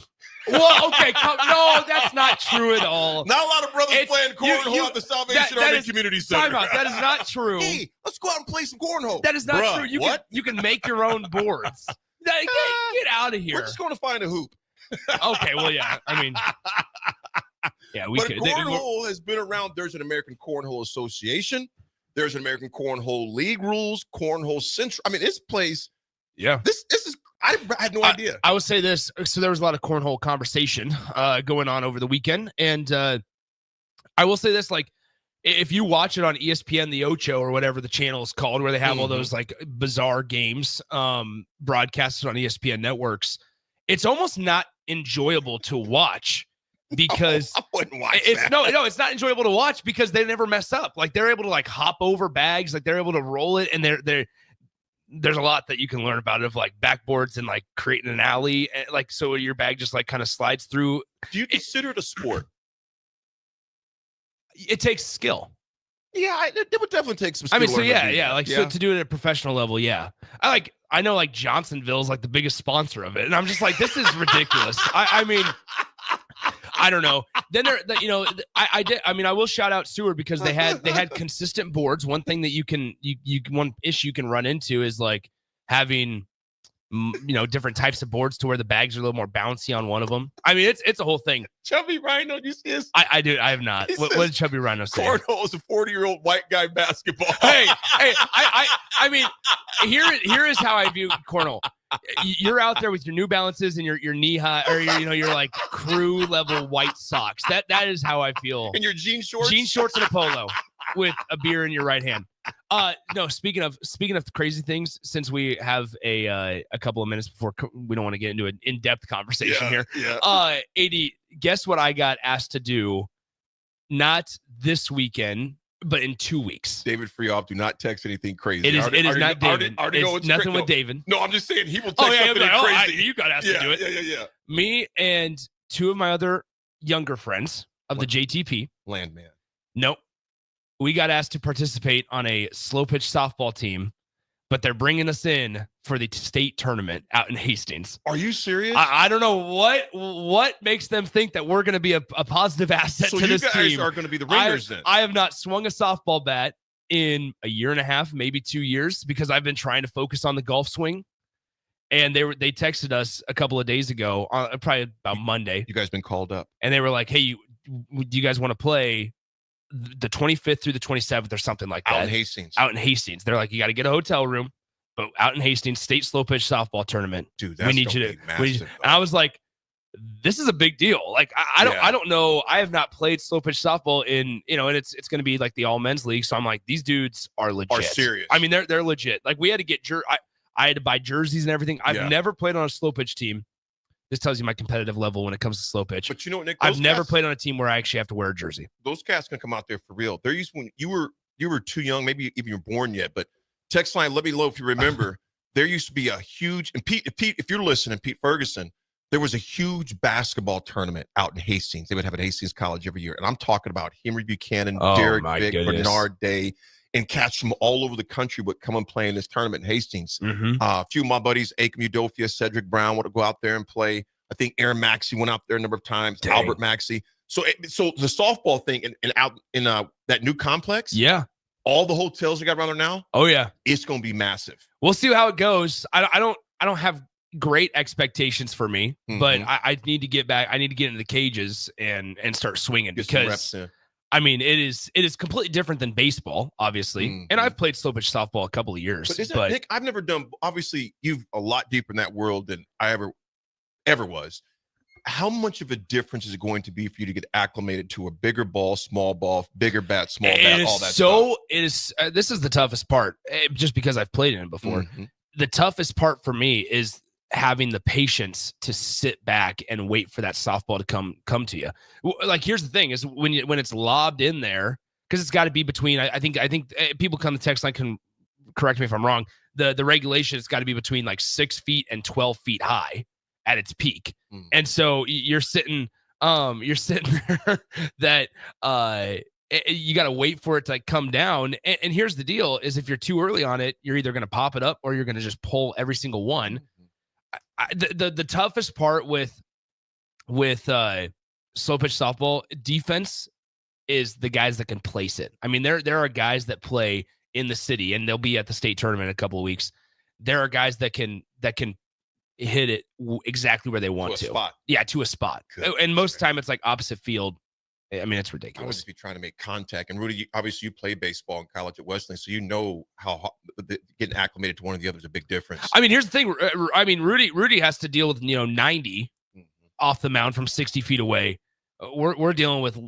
Well, okay, no, that's not true at all. Not a lot of brothers playing cornhole at the Salvation Army Community Center. Time out. That is not true. Hey, let's go out and play some cornhole. That is not Bruh, true. what? You can make your own boards. Get out of here. We're just going to find a hoop. Okay, well, yeah. I mean, yeah, we but could. cornhole has been around. There's an American Cornhole Association. There's an American Cornhole League rules. Cornhole Central. I mean, this place. Yeah. This is. I had no idea. I would say this. So there was a lot of cornhole conversation going on over the weekend, and I will say this: like, if you watch it on ESPN, the Ocho or whatever the channel is called, where they have all those like bizarre games broadcasted on ESPN networks, it's almost not enjoyable to watch because I wouldn't watch it's that. no, it's not enjoyable to watch because they never mess up. Like they're able to like hop over bags, like they're able to roll it, and there's a lot that you can learn about it, of like backboards and like creating an alley, and like so your bag just like kind of slides through. Do you consider it a sport? It takes skill. Yeah, it would definitely take some skill. I mean, so to learn how to do yeah, that. like so to do it at a professional level, yeah. I know like Johnsonville's like the biggest sponsor of it, and I'm just like, this is ridiculous. I mean, I don't know. Then I will shout out Seward because they had consistent boards. One thing that one issue you can run into is like having different types of boards to where the bags are a little more bouncy on one of them. I mean, it's a whole thing. Chubby Rhino, you see this? I do. I have not. What did Chubby Rhino say? Cornhole is a 40-year-old white guy basketball. Hey, I mean, here is how I view cornhole. You're out there with your New Balances and your knee high, or your like crew level white socks. That is how I feel. And your jean shorts, and a polo with a beer in your right hand. No. Speaking of crazy things, since we have a couple of minutes before we don't want to get into an in-depth conversation here. Yeah. AD, guess what I got asked to do? Not this weekend, but in 2 weeks. David Freoff, do not text anything crazy. It is not David. It's nothing with David. No, I'm just saying he will text something crazy. You got asked to do it. Yeah. Me and two of my other younger friends of the JTP. Landman. Nope. We got asked to participate on a slow pitch softball team, but they're bringing us in for the state tournament out in Hastings. Are you serious? I don't know what makes them think that we're going to be a positive asset to this team. So you guys are going to be the ringers then. I have not swung a softball bat in a year and a half, maybe 2 years, because I've been trying to focus on the golf swing. And they texted us a couple of days ago, probably about Monday. You guys been called up. And they were like, hey, do you guys want to play the 25th through the 27th or something like that? Out in Hastings. They're like, you got to get a hotel room, but out in Hastings, state slow pitch softball tournament. Dude, we need you to. And I was like, this is a big deal. Like, I don't know. I have not played slow pitch softball in, and it's going to be like the all men's league. So I'm like, these dudes are legit. Are serious. I mean, they're legit. Like we had to get I had to buy jerseys and everything. I've never played on a slow pitch team. This tells you my competitive level when it comes to slow pitch. But you know what, Nick? I've never played on a team where I actually have to wear a jersey. Those cats can come out there for real. There used when you were too young, maybe even you were born yet, but text line, let me know if you remember. There used to be a huge, and Pete, if you're listening, Pete Ferguson, there was a huge basketball tournament out in Hastings. They would have at Hastings College every year. And I'm talking about Henry Buchanan, Derek Vick, Bernard Day, and cats from all over the country would come and play in this tournament in Hastings. A few of my buddies, Akam Udofia, Cedric Brown, would go out there and play. I think Aaron Maxey went out there a number of times, Albert Maxey. So the softball thing and out in that new complex. Yeah. All the hotels you got around there now. Oh yeah. It's going to be massive. We'll see how it goes. I don't have great expectations for me, but I need to get back. I need to get into the cages and start swinging because I mean it is completely different than baseball, obviously. And I've played slow pitch softball a couple of years. But Nick, I've never done. Obviously, you've a lot deeper in that world than I ever was. How much of a difference is it going to be for you to get acclimated to a bigger ball, small ball, bigger bat, small bat, all that stuff? It is. This is the toughest part, just because I've played in it before. The toughest part for me is having the patience to sit back and wait for that softball to come to you. Like, here's the thing: is when it's lobbed in there, because it's got to be between. I think people come to text line can correct me if I'm wrong. The regulation has got to be between like 6 feet and 12 feet high at its peak. And so you're sitting there that you got to wait for it to like come down. And here's the deal is if you're too early on it, you're either going to pop it up or you're going to just pull every single one. The toughest part with slow pitch softball defense is the guys that can place it. I mean, there are guys that play in the city and they'll be at the state tournament in a couple of weeks. There are guys that can hit it exactly where they want to. Spot. Yeah, to a spot. And most of the time it's like opposite field. I mean, it's ridiculous. I would just be trying to make contact. And Rudy, obviously you played baseball in college at Wesleyan, so you know how getting acclimated to one or the other is a big difference. I mean, here's the thing. I mean, Rudy has to deal with 90 off the mound from 60 feet away. We're dealing with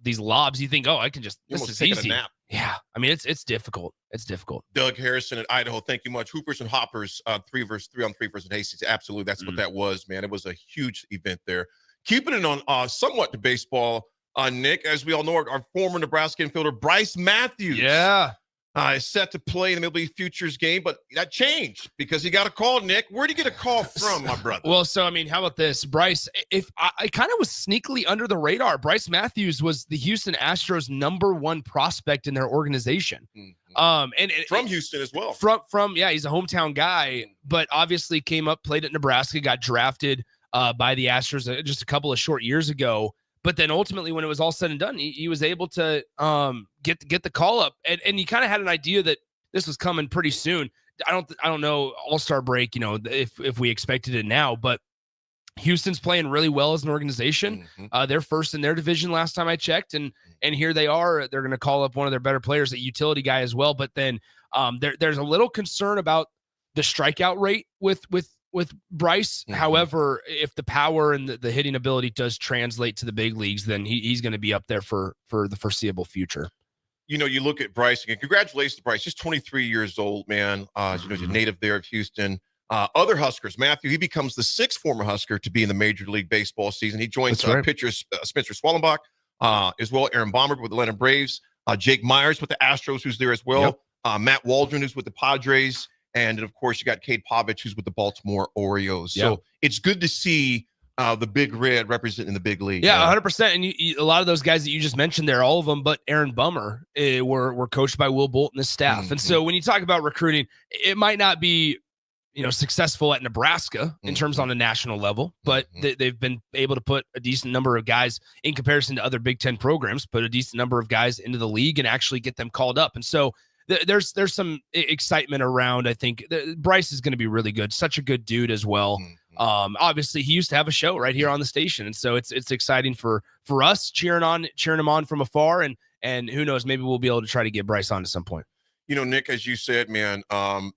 these lobs. You think, I can just this is easy. A nap. Yeah, I mean it's difficult. It's difficult. Doug Harrison at Idaho, thank you much. Hoopers and Hoppers, 3-on-3 versus Hastings. Absolutely, that's what that was, man. It was a huge event there. Keeping it on somewhat to baseball, Nick, as we all know, our former Nebraska infielder Bryce Matthews. Yeah. Is set to play in the Middle East Futures game, but that changed because he got a call, Nick. Where'd you get a call from, my brother? Well, so, I mean, how about this? Bryce, if I kind of was sneakily under the radar. Bryce Matthews was the Houston Astros' #1 prospect in their organization. And from Houston as well. Yeah, he's a hometown guy, but obviously came up, played at Nebraska, got drafted by the Astros just a couple of short years ago. But then ultimately, when it was all said and done, he was able to get the call up, and he kind of had an idea that this was coming pretty soon. I don't know All-Star break, if we expected it now, but Houston's playing really well as an organization. They're first in their division last time I checked, and here they are. They're going to call up one of their better players, a utility guy as well. But then there's a little concern about the strikeout rate with Bryce. However, if the power and the hitting ability does translate to the big leagues, then he's going to be up there for the foreseeable future. You look at Bryce again. Congratulations to Bryce. Just 23 years old, man. He's a native there of Houston. Other Huskers, Matthew, he becomes the 6th former Husker to be in the Major League Baseball season. He joins pitcher Spencer Swallenbach, as well. Aaron Bomber with the Atlanta Braves. Jake Myers with the Astros, who's there as well. Matt Waldron, who's with the Padres. And then, of course, you got Cade Povich, who's with the Baltimore Orioles. So it's good to see the Big Red representing the big league. Yeah, 100%. And a lot of those guys that you just mentioned there, all of them but Aaron Bummer, were coached by Will Bolt and his staff. And so when you talk about recruiting, it might not be successful at Nebraska in terms on a national level, but they've been able to put a decent number of guys in comparison to other Big Ten programs, put a decent number of guys into the league and actually get them called up. And so there's some excitement around. I think Bryce is going to be really good. Such a good dude as well. Obviously he used to have a show right here on the station. And so it's exciting for us cheering him on from afar. And who knows, maybe we'll be able to try to get Bryce on at some point. Nick, as you said, man,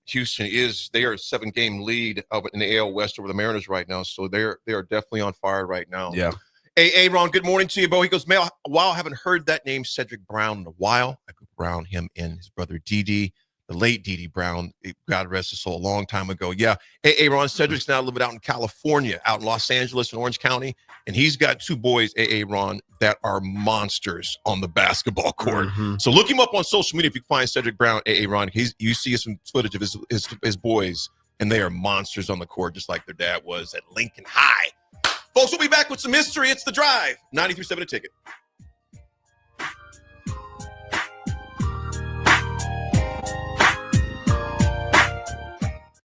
Houston they are a 7-game lead in the AL West over the Mariners right now. So they are definitely on fire right now. Yeah. Hey, Aaron, good morning to you, Bo. He goes, wow, I haven't heard that name, Cedric Brown, in a while. I could Brown, him and his brother, Didi. the late Dee Dee Brown, God rest his soul, a long time ago. Yeah, Aaron Cedric's now living out in California, out in Los Angeles and Orange County, and he's got two boys, Aaron, that are monsters on the basketball court. So look him up on social media if you can find Cedric Brown, Aaron. You see some footage of his boys, and they are monsters on the court, just like their dad was at Lincoln High. Folks, we'll be back with some mystery. It's The Drive, 93.7 The Ticket.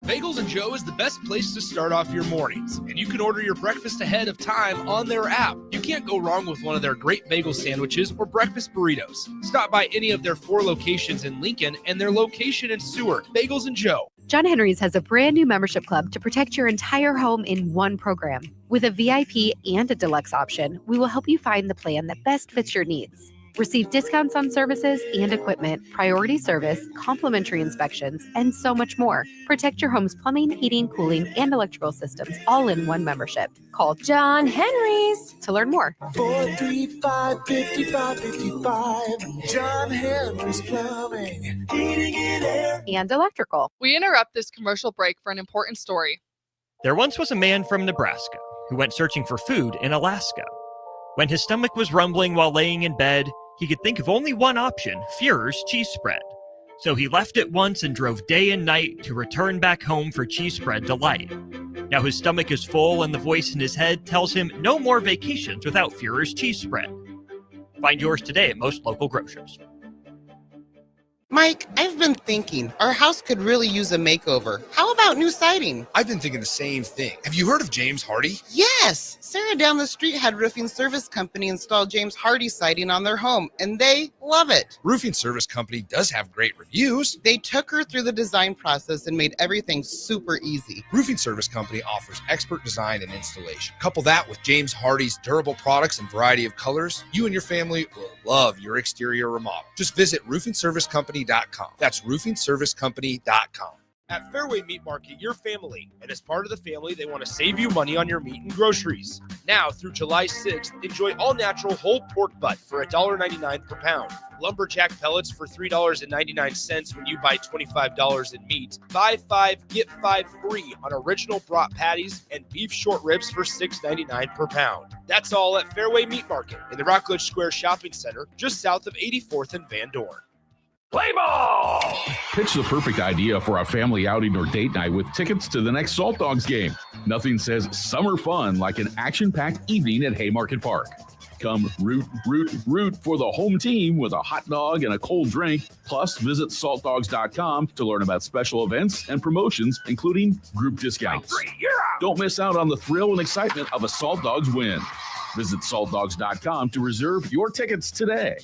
Bagels & Joe is the best place to start off your mornings, and you can order your breakfast ahead of time on their app. You can't go wrong with one of their great bagel sandwiches or breakfast burritos. Stop by any of their 4 locations in Lincoln and their location in Seward. Bagels & Joe. John Henry's has a brand new membership club to protect your entire home in one program. With a VIP and a deluxe option, we will help you find the plan that best fits your needs. Receive discounts on services and equipment, priority service, complimentary inspections, and so much more. Protect your home's plumbing, heating, cooling, and electrical systems all in one membership. Call John Henry's to learn more. 435-5555. John Henry's Plumbing, Heating and Air. And electrical. We interrupt this commercial break for an important story. There once was a man from Nebraska who went searching for food in Alaska. When his stomach was rumbling while laying in bed, he could think of only one option, Fuhrer's cheese spread. So he left it once and drove day and night to return back home for cheese spread delight. Now his stomach is full and the voice in his head tells him no more vacations without Fuhrer's cheese spread. Find yours today at most local grocers. Mike, I've been thinking our house could really use a makeover. How about new siding? I've been thinking the same thing. Have you heard of James Hardy? Yes! Sarah down the street had Roofing Service Company install James Hardy siding on their home, and they love it. Roofing Service Company does have great reviews. They took her through the design process and made everything super easy. Roofing Service Company offers expert design and installation. Couple that with James Hardy's durable products and variety of colors, you and your family will love your exterior remodel. Just visit roofingservicecompany.com. That's roofingservicecompany.com. At Fairway Meat Market, your family, and as part of the family, they want to save you money on your meat and groceries. Now through July 6th, enjoy all natural whole pork butt for $1.99 per pound. Lumberjack pellets for $3.99 when you buy $25 in meat. Buy 5, get 5 free on original brat patties and beef short ribs for $6.99 per pound. That's all at Fairway Meat Market in the Rockledge Square Shopping Center, just south of 84th and Van Dorn. Play ball! Pitch the perfect idea for a family outing or date night with tickets to the next Salt Dogs game. Nothing says summer fun like an action-packed evening at Haymarket Park. Come root for the home team with a hot dog and a cold drink. Plus, visit saltdogs.com to learn about special events and promotions, including group discounts. Don't miss out on the thrill and excitement of a Salt Dogs win. Visit saltdogs.com to reserve your tickets today.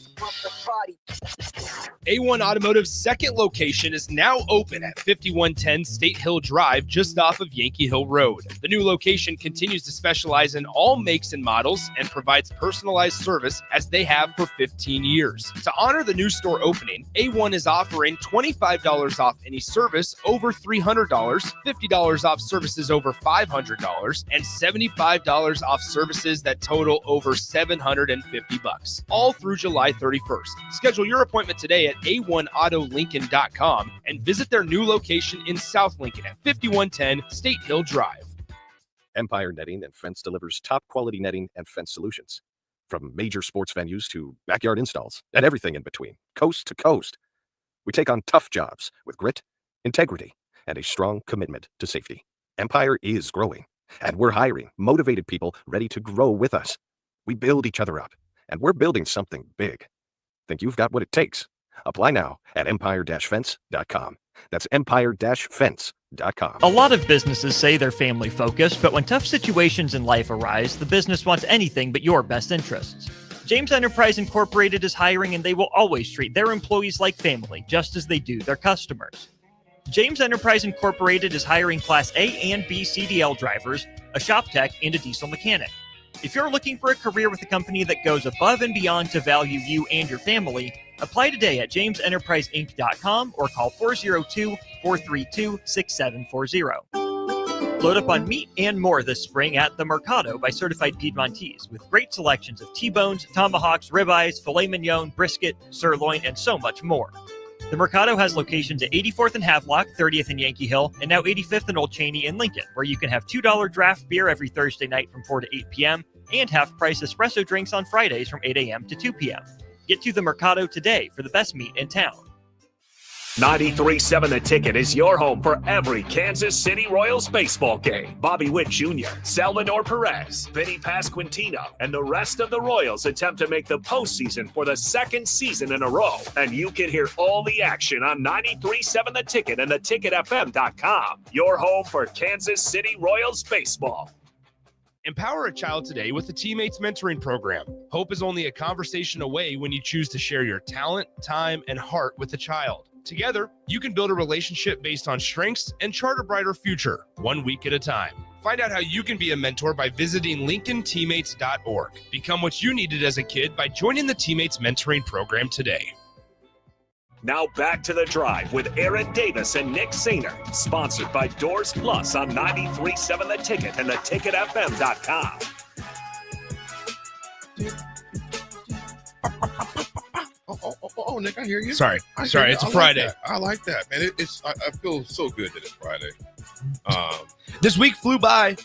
A1 Automotive's second location is now open at 5110 State Hill Drive, just off of Yankee Hill Road. The new location continues to specialize in all makes and models and provides personalized service as they have for 15 years. To honor the new store opening, A1 is offering $25 off any service over $300, $50 off services over $500, and $75 off services that total over $750, all through July 31st. Schedule your appointment today at a1autolincoln.com and visit their new location in South Lincoln at 5110 State Hill Drive. Empire Netting and Fence delivers top quality netting and fence solutions. From major sports venues to backyard installs and everything in between, coast to coast. We take on tough jobs with grit, integrity, and a strong commitment to safety. Empire is growing, and we're hiring motivated people ready to grow with us. We build each other up, and we're building something big. Think you've got what it takes? Apply now at empire-fence.com. That's empire-fence.com. A lot of businesses say they're family focused, but when tough situations in life arise, the business wants anything but your best interests. James Enterprise Incorporated is hiring, and they will always treat their employees like family, just as they do their customers. James Enterprise Incorporated is hiring Class A and B CDL drivers, a shop tech, and a diesel mechanic. If you're looking for a career with a company that goes above and beyond to value you and your family, apply today at jamesenterpriseinc.com or call 402-432-6740. Load up on meat and more this spring at The Mercado by Certified Piedmontese, with great selections of T-bones, tomahawks, ribeyes, filet mignon, brisket, sirloin, and so much more. The Mercado has locations at 84th and Havelock, 30th and Yankee Hill, and now 85th and Old Cheney in Lincoln, where you can have $2 draft beer every Thursday night from 4 to 8 p.m. and half-price espresso drinks on Fridays from 8 a.m. to 2 p.m. Get to the Mercado today for the best meat in town. 93.7 The Ticket is your home for every Kansas City Royals baseball game. Bobby Witt Jr., Salvador Perez, Vinny Pasquantino, and the rest of the Royals attempt to make the postseason for the second season in a row. And you can hear all the action on 93.7 The Ticket and theticketfm.com. Your home for Kansas City Royals baseball. Empower a child today with the Teammates Mentoring Program. Hope is only a conversation away when you choose to share your talent, time, and heart with the child. Together, you can build a relationship based on strengths and chart a brighter future, 1 week at a time. Find out how you can be a mentor by visiting LincolnTeammates.org. Become what you needed as a kid by joining the Teammates Mentoring Program today. Now back to The Drive with Aaron Davis and Nick Sainer. Sponsored by Doors Plus on 93.7 The Ticket and theticketfm.com. Oh, Nick, I hear you. Sorry, I hear you. it's a I Friday. Like I like that, man. I feel so good that it's Friday. This week flew by.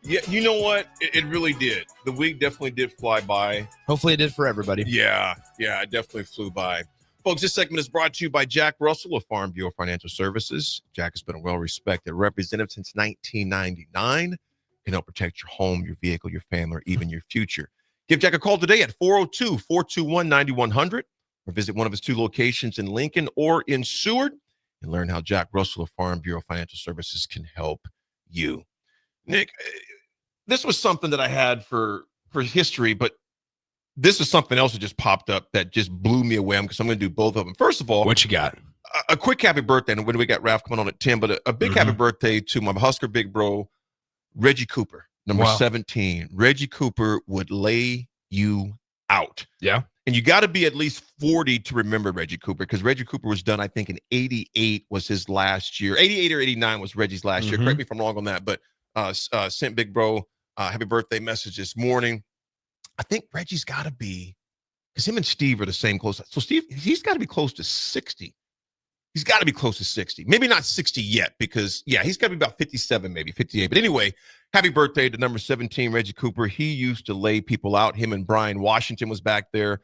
Yeah, you know what? It really did. The week definitely did fly by. Hopefully it did for everybody. Yeah, it definitely flew by. Folks, this segment is brought to you by Jack Russell of Farm Bureau Financial Services. Jack has been a well-respected representative since 1999. Can help protect your home, your vehicle, your family, or even your future. Give Jack a call today at 402-421-9100 or visit one of his 2 locations in Lincoln or in Seward and learn how Jack Russell of Farm Bureau Financial Services can help you. Nick, this was something that I had for history, but this is something else that just popped up that just blew me away because I'm going to do both of them. First of all, what you got? A quick happy birthday, and when we got Ralph coming on at 10, but a big happy birthday to my Husker big bro, Reggie Cooper. Number 17, Reggie Cooper would lay you out. Yeah. And you got to be at least 40 to remember Reggie Cooper because Reggie Cooper was done, I think, in 88 was his last year. 88 or 89 was Reggie's last year. Correct me if I'm wrong on that, but sent big bro happy birthday message this morning. I think Reggie's got to be, because him and Steve are the same close. So Steve, he's got to be close to 60. He's got to be close to 60. Maybe not 60 yet because, he's got to be about 57, maybe 58. But anyway, happy birthday to number 17, Reggie Cooper. He used to lay people out. Him and Brian Washington was back there.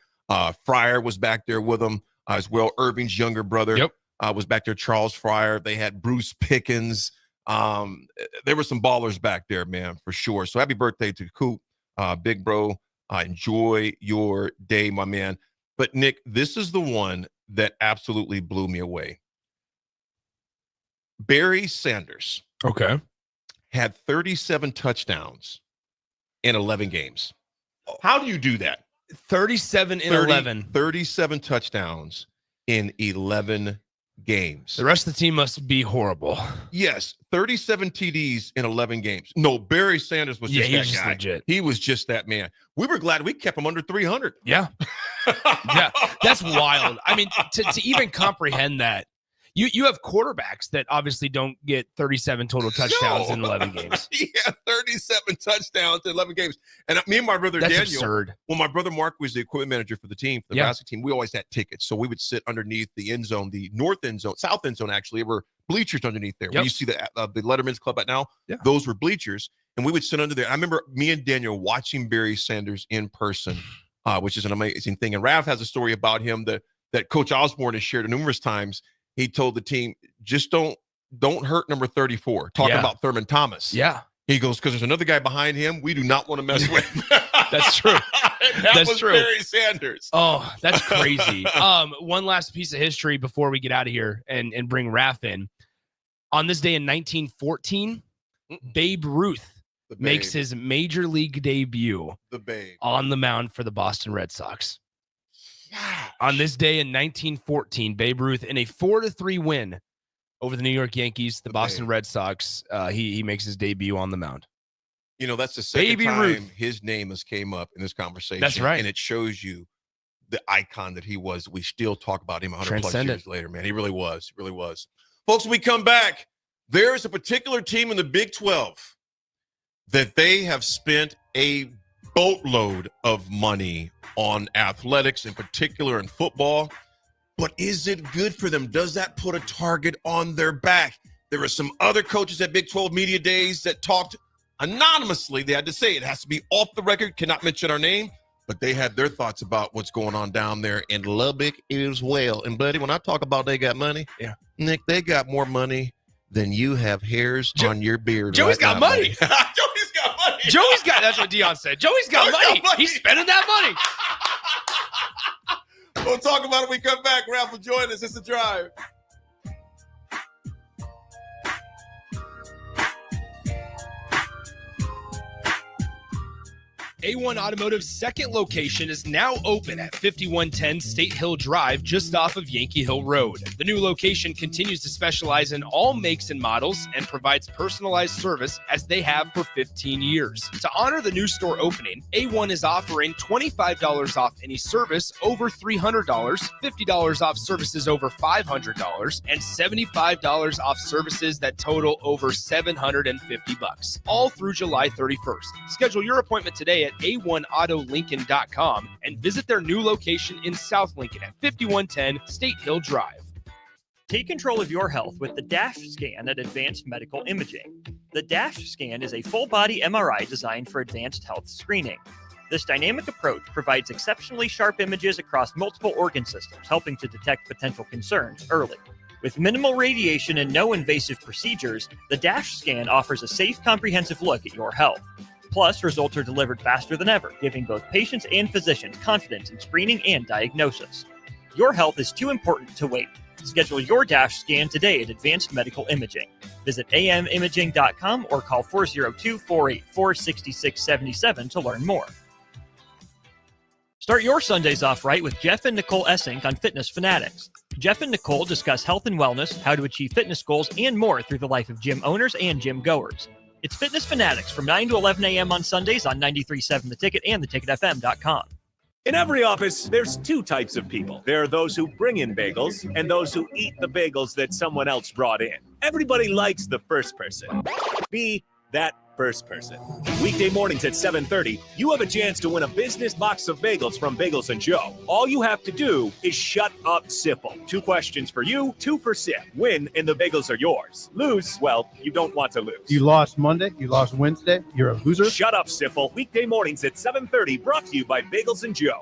Fryer was back there with him as well. Irving's younger brother was back there, Charles Fryer. They had Bruce Pickens. There were some ballers back there, man, for sure. So happy birthday to Coop, big bro. Enjoy your day, my man. But, Nick, this is the one that absolutely blew me away. Barry Sanders. Okay. Had 37 touchdowns in 11 games. How do you do that? 37 in 11. 37 touchdowns in 11 games. The rest of the team must be horrible. Yes, 37 TDs in 11 games. No, Barry Sanders was just that guy. Legit. He was just that man. We were glad we kept him under 300. Yeah. Yeah, that's wild. I mean, to even comprehend that, you have quarterbacks that obviously don't get 37 total touchdowns in 11 games. Yeah, 37 touchdowns in 11 games. And me and my brother That's Daniel, absurd. Well, my brother Mark was the equipment manager for the team, for the basketball team. We always had tickets. So we would sit underneath the end zone, the north end zone, south end zone, actually. There were bleachers underneath there. When you see the Letterman's Club right now, those were bleachers. And we would sit under there. I remember me and Daniel watching Barry Sanders in person, which is an amazing thing. And Rav has a story about him that Coach Osborne has shared numerous times. He told the team, just don't hurt number 34. Talking about Thurman Thomas. Yeah. He goes, because there's another guy behind him we do not want to mess with. That's true. That was true. Barry Sanders. Oh, that's crazy. One last piece of history before we get out of here and bring Raph in. On this day in 1914, Babe Ruth makes his major league debut on the mound for the Boston Red Sox. On this day in 1914, Babe Ruth, in a 4-3 win over the New York Yankees, the Boston Red Sox, he makes his debut on the mound. You know, that's the second time his name has came up in this conversation. That's right. And it shows you the icon that he was. We still talk about him 100 plus years later, man. He really was. Really was. Folks, when we come back, there is a particular team in the Big 12 that they have spent a boatload of money on athletics, in particular in football. but is it good for them? Does that put a target on their back? There were some other coaches at Big 12 Media Days that talked anonymously. They had to say it has to be off the record, cannot mention our name, but they had their thoughts about what's going on down there in Lubbock as well. And, buddy, when I talk about they got money, Nick, they got more money than you have hairs on your beard. Joey's right got now, money. buddy. Joey's got money. Joey's got, that's what Dion said. Joey's got money. He's spending that money. We'll talk about it when we come back. Ralph will join us. It's The Drive. A1 Automotive's second location is now open at 5110 State Hill Drive, just off of Yankee Hill Road. The new location continues to specialize in all makes and models and provides personalized service as they have for 15 years. To honor the new store opening, A1 is offering $25 off any service over $300, $50 off services over $500, and $75 off services that total over $750, all through July 31st. Schedule your appointment today at A1AutoLincoln.com and visit their new location in South Lincoln at 5110 State Hill Drive. Take control of your health with the DASH scan at Advanced Medical Imaging. The DASH scan is a full-body MRI designed for advanced health screening. This dynamic approach provides exceptionally sharp images across multiple organ systems, helping to detect potential concerns early. With minimal radiation and no invasive procedures, the DASH scan offers a safe, comprehensive look at your health. Plus, results are delivered faster than ever, giving both patients and physicians confidence in screening and diagnosis. Your health is too important to wait. Schedule your DASH scan today at Advanced Medical Imaging. Visit amimaging.com or call 402-484-6677 to learn more. Start your Sundays off right with Jeff and Nicole Essink on Fitness Fanatics. Jeff and Nicole discuss health and wellness, how to achieve fitness goals, and more through the life of gym owners and gym goers. It's Fitness Fanatics from 9 to 11 a.m. on Sundays on 93.7 The Ticket and theticketfm.com. In every office, there's two types of people. There are those who bring in bagels and those who eat the bagels that someone else brought in. Everybody likes the first person. Be that first person. Weekday mornings at 7:30, you have a chance to win a business box of bagels from Bagels & Joe. All you have to do is shut up, Sipple. 2 questions for you, 2 for Sip. Win and the bagels are yours. Lose, well, you don't want to lose. You lost Monday, you lost Wednesday, you're a loser. Shut up, Sipple. Weekday mornings at 7:30, brought to you by Bagels & Joe.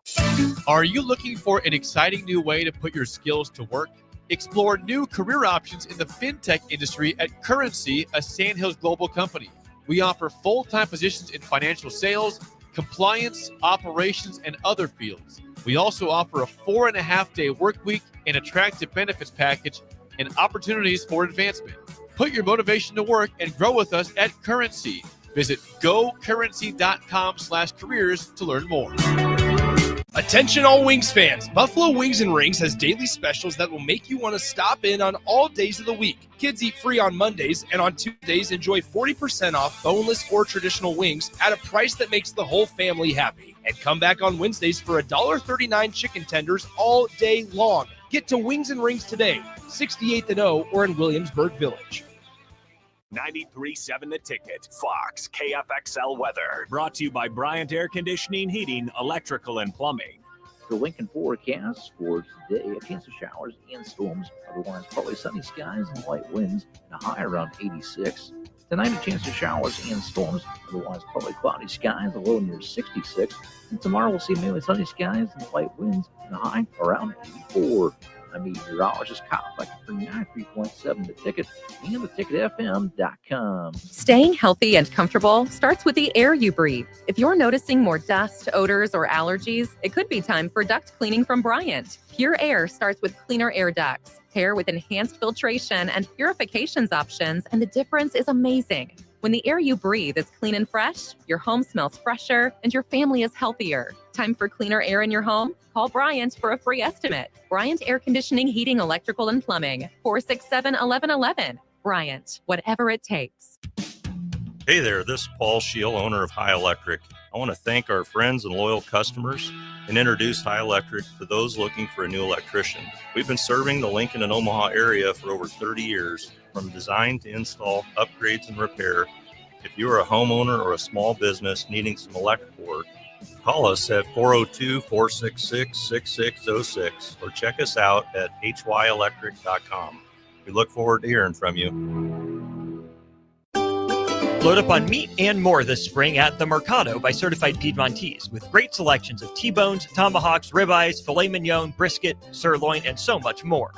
Are you looking for an exciting new way to put your skills to work? Explore new career options in the fintech industry at Currency, a Sandhills Global company. We offer full-time positions in financial sales, compliance, operations, and other fields. We also offer a 4.5-day work week, an attractive benefits package, and opportunities for advancement. Put your motivation to work and grow with us at Currency. Visit gocurrency.com/careers to learn more. Attention all Wings fans. Buffalo Wings and Rings has daily specials that will make you want to stop in on all days of the week. Kids eat free on Mondays, and on Tuesdays, enjoy 40% off boneless or traditional wings at a price that makes the whole family happy. And come back on Wednesdays for $1.39 chicken tenders all day long. Get to Wings and Rings today, 68th and O, or in Williamsburg Village. 93.7 The Ticket, Fox, KFXL weather. Brought to you by Bryant Air Conditioning, Heating, Electrical, and Plumbing. The Lincoln forecast for today, a chance of showers and storms. Otherwise, partly sunny skies and light winds, and a high around 86. Tonight, a chance of showers and storms. Otherwise, partly cloudy skies, a low near 66. And tomorrow, we'll see mainly sunny skies and light winds, and a high around 84. I'm meteorologist Kyle Becker for 93.7 The Ticket and theticketfm.com. Staying healthy and comfortable starts with the air you breathe. If you're noticing more dust, odors, or allergies, it could be time for duct cleaning from Bryant. Pure Air starts with cleaner air ducts, pair with enhanced filtration and purifications options, and the difference is amazing. When the air you breathe is clean and fresh, your home smells fresher, and your family is healthier. Time for cleaner air in your home? Call Bryant for a free estimate. Bryant Air Conditioning, Heating, Electrical, and Plumbing. 467-1111. Bryant, whatever it takes. Hey there, this is Paul Scheel, owner of High Electric. I want to thank our friends and loyal customers and introduce High Electric to those looking for a new electrician. We've been serving the Lincoln and Omaha area for over 30 years, from design to install, upgrades, and repair. If you are a homeowner or a small business needing some electrical work, Call us at 402-466-6606 or check us out at hyelectric.com. We look forward to hearing from you. Load up on meat and more this spring at The Mercado by Certified Piedmontese with great selections of T-bones, tomahawks, ribeyes, filet mignon, brisket, sirloin, and so much more.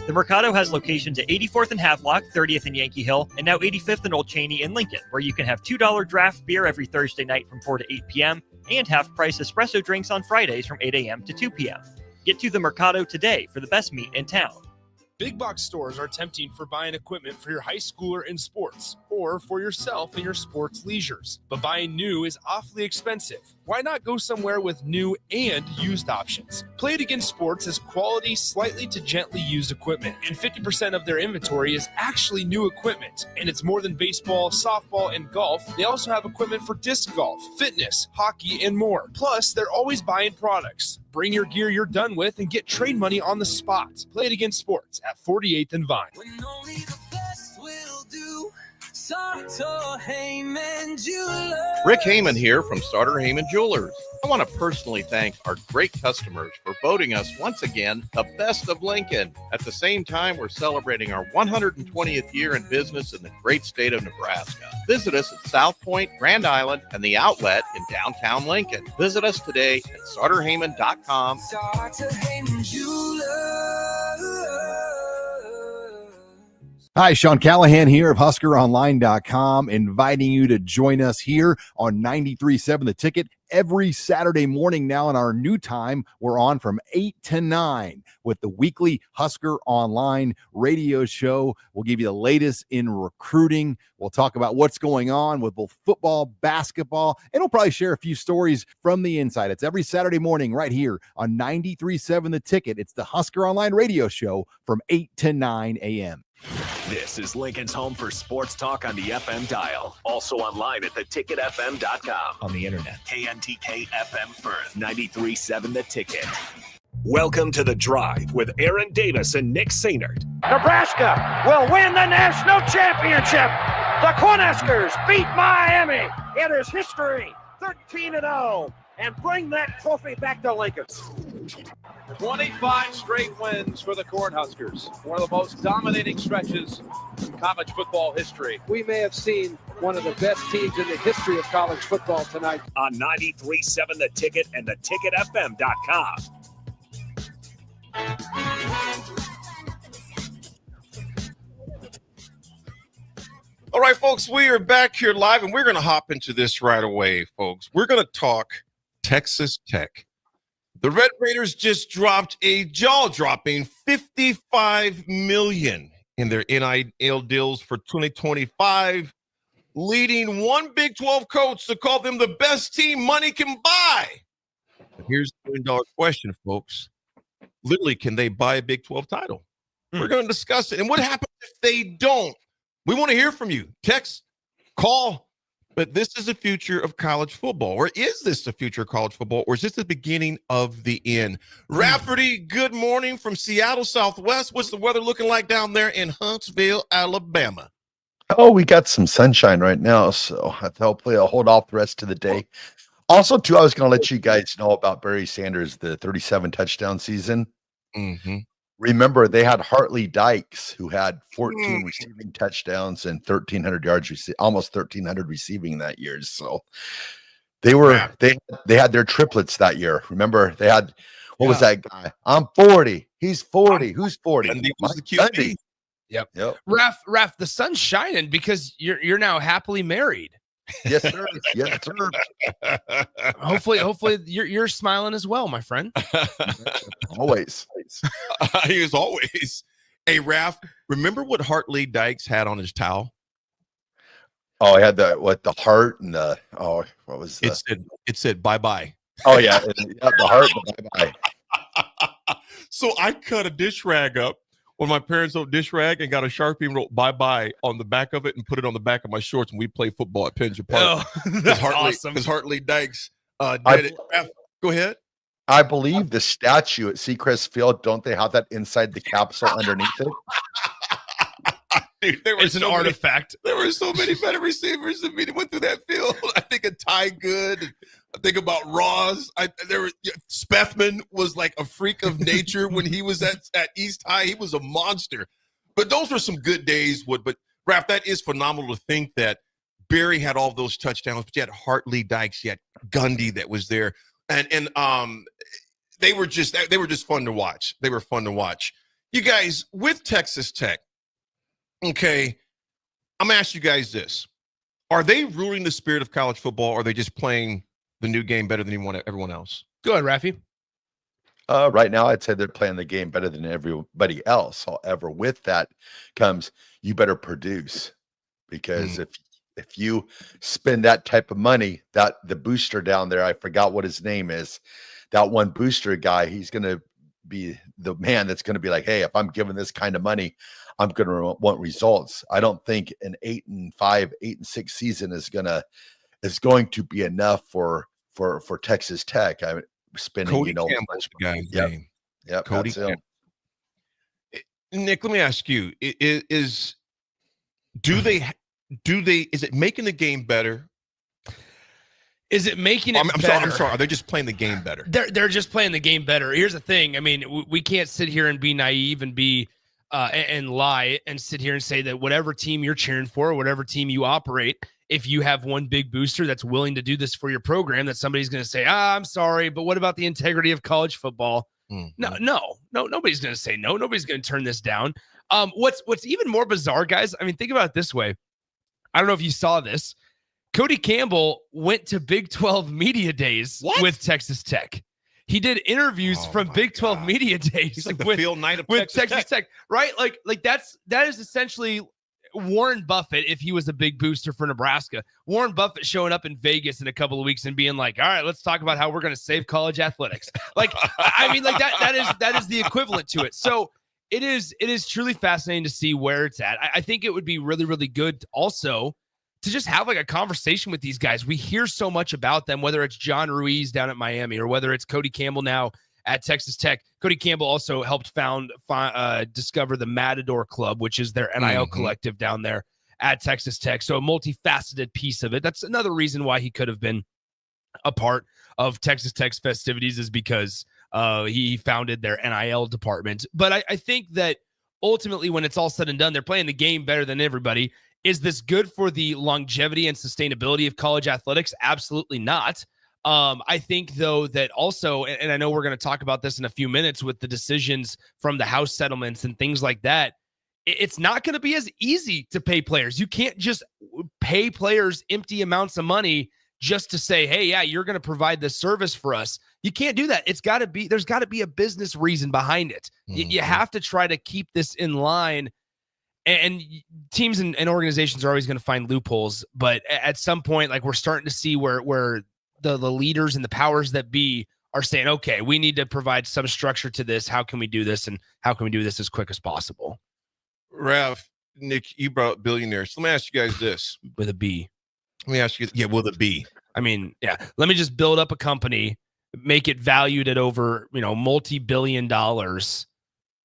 The Mercado has locations at 84th and Havelock, 30th and Yankee Hill, and now 85th and Old Cheney in Lincoln, where you can have $2 draft beer every Thursday night from 4 to 8 p.m. and half-price espresso drinks on Fridays from 8 a.m. to 2 p.m. Get to The Mercado today for the best meat in town. Big box stores are tempting for buying equipment for your high schooler in sports or for yourself in your sports leisures. But buying new is awfully expensive. Why not go somewhere with new and used options? Play It Again Sports has quality, slightly to gently used equipment, and 50% of their inventory is actually new equipment. And it's more than baseball, softball, and golf. They also have equipment for disc golf, fitness, hockey, and more. Plus, they're always buying products. Bring your gear you're done with and get trade money on the spot. Play It Again Sports at 48th and Vine. Rick Heyman here from Starter Heyman Jewelers. I want to personally thank our great customers for voting us once again the best of Lincoln. At the same time, we're celebrating our 120th year in business in the great state of Nebraska. Visit us at South Point, Grand Island, and the Outlet in downtown Lincoln. Visit us today at starterheyman.com. Hi, Sean Callahan here of HuskerOnline.com, inviting you to join us here on 93.7 The Ticket every Saturday morning. Now in our new time, we're on from 8 to 9 with the weekly Husker Online radio show. We'll give you the latest in recruiting. We'll talk about what's going on with both football, basketball, and we'll probably share a few stories from the inside. It's every Saturday morning right here on 93.7 The Ticket. It's the Husker Online radio show from 8 to 9 a.m. This is Lincoln's home for sports talk on the FM dial. Also online at theticketfm.com. On the internet. KNTK FM Firth, 93.7 The Ticket. Welcome to The Drive with Aaron Davis and Nick Sainert. Nebraska will win the national championship. The Cornhuskers beat Miami. It is history, 13-0, and bring that trophy back to Lincoln. 25 straight wins for the Cornhuskers. One of the most dominating stretches in college football history. We may have seen one of the best teams in the history of college football tonight. On 93.7 The Ticket and theticketfm.com. All right, folks, we are back here live, and we're going to hop into this right away, folks. We're going to talk Texas Tech. The Red Raiders just dropped a jaw-dropping $55 million in their NIL deals for 2025, leading one Big 12 coach to call them the best team money can buy. But here's the $1 million question, folks. Literally, can they buy a Big 12 title? We're going to discuss it. And what happens if they don't? We want to hear from you. Text, call. But this is the future of college football. Or is this the future of college football? Or is this the beginning of the end? Rafferty, good morning from Seattle Southwest. What's the weather looking like down there in Huntsville, Alabama? Oh, we got some sunshine right now, so hopefully I'll hold off the rest of the day. Also, too, I was going to let you guys know about Barry Sanders, the 37 touchdown season. Mm-hmm. Remember, they had Hartley Dykes, who had 14 receiving touchdowns and 1,300 yards, almost 1,300 receiving that year. So they were they had their triplets that year. Remember, they had what was that guy? I'm 40. He's 40. Who's 40? Gundy. Yep. Raf, the sun's shining because you're now happily married. Yes, sir. Yes, sir. Hopefully you're smiling as well, my friend. Always. He is always. Hey, Raf, remember what Hartley Dykes had on his towel? Oh, I had the heart and the what was the... It said bye-bye. Oh yeah, the heart and bye-bye. So I cut a dish rag up on my parents' old dish rag and got a Sharpie and wrote bye-bye on the back of it and put it on the back of my shorts when we play football at Penja Park. Oh, that's awesome. Because Hartley Dykes did it. Go ahead. I believe the statue at Seacrest Field, don't they have that inside the capsule underneath it? Dude, it's an artifact. There were so many better receivers than me that went through that field. I think of Ty Good, I think about Ross. Spethman was like a freak of nature when he was at East High. He was a monster. But those were some good days. But Raph, that is phenomenal to think that Barry had all those touchdowns, but you had Hartley Dykes, you had Gundy that was there, and they were just fun to watch. They were fun to watch. You guys with Texas Tech. Okay, I'm gonna ask you guys this: are they ruling the spirit of college football, or are they just playing the new game better than everyone else? Go ahead, Rafi. Right now, I'd say they're playing the game better than everybody else. However, with that comes you better produce, because if you spend that type of money, that the booster down there, I forgot what his name is, that one booster guy, he's going to be the man that's going to be like, hey, if I'm giving this kind of money, I'm going to want results. I don't think an 8-5, 8-6 season is going to be enough for Texas Tech. I mean, spending, Cody Campbell's the guy's name. Yep, Cody that's him. Nick, let me ask you: is it making the game better? Is it making it I'm better? sorry. Are they just playing the game better? They're just playing the game better. Here's the thing. I mean, we can't sit here and be naive and be and lie and sit here and say that whatever team you're cheering for, or whatever team you operate, if you have one big booster that's willing to do this for your program, that somebody's going to say, I'm sorry, but what about the integrity of college football? No, nobody's going to say no. Nobody's going to turn this down. What's even more bizarre, guys, I mean, think about it this way. I don't know if you saw this. Cody Campbell went to Big 12 Media Days with Texas Tech. He did interviews from Big 12 Media Days. He's like the field night of with Texas Tech, right? Like that is essentially Warren Buffett if he was a big booster for Nebraska. Warren Buffett showing up in Vegas in a couple of weeks and being like, all right, let's talk about how we're going to save college athletics. Like, I mean, like that is the equivalent to it. So it is truly fascinating to see where it's at. I think it would be really, really good also to just have like a conversation with these guys. We hear so much about them, whether it's John Ruiz down at Miami or whether it's Cody Campbell now at Texas Tech. Cody Campbell also helped discover the Matador Club, which is their NIL collective down there at Texas Tech. So a multifaceted piece of it. That's another reason why he could have been a part of Texas Tech's festivities, is because he founded their NIL department. But I think that ultimately, when it's all said and done, they're playing the game better than everybody. Is this good for the longevity and sustainability of college athletics? Absolutely not. I think, though, that also, and I know we're going to talk about this in a few minutes with the decisions from the House settlements and things like that, it's not going to be as easy to pay players. You can't just pay players empty amounts of money just to say, hey, yeah, you're going to provide this service for us. You can't do that. There's got to be a business reason behind it. You have to try to keep this in line. And teams and organizations are always going to find loopholes. But at some point, like, we're starting to see where the leaders and the powers that be are saying, okay, we need to provide some structure to this. How can we do this? And how can we do this as quick as possible? Ralph, Nick, you brought up billionaires. Let me ask you guys this. With a B. Let me ask you, with a B. I mean, yeah. Let me just build up a company, make it valued at over, multi-billion dollars,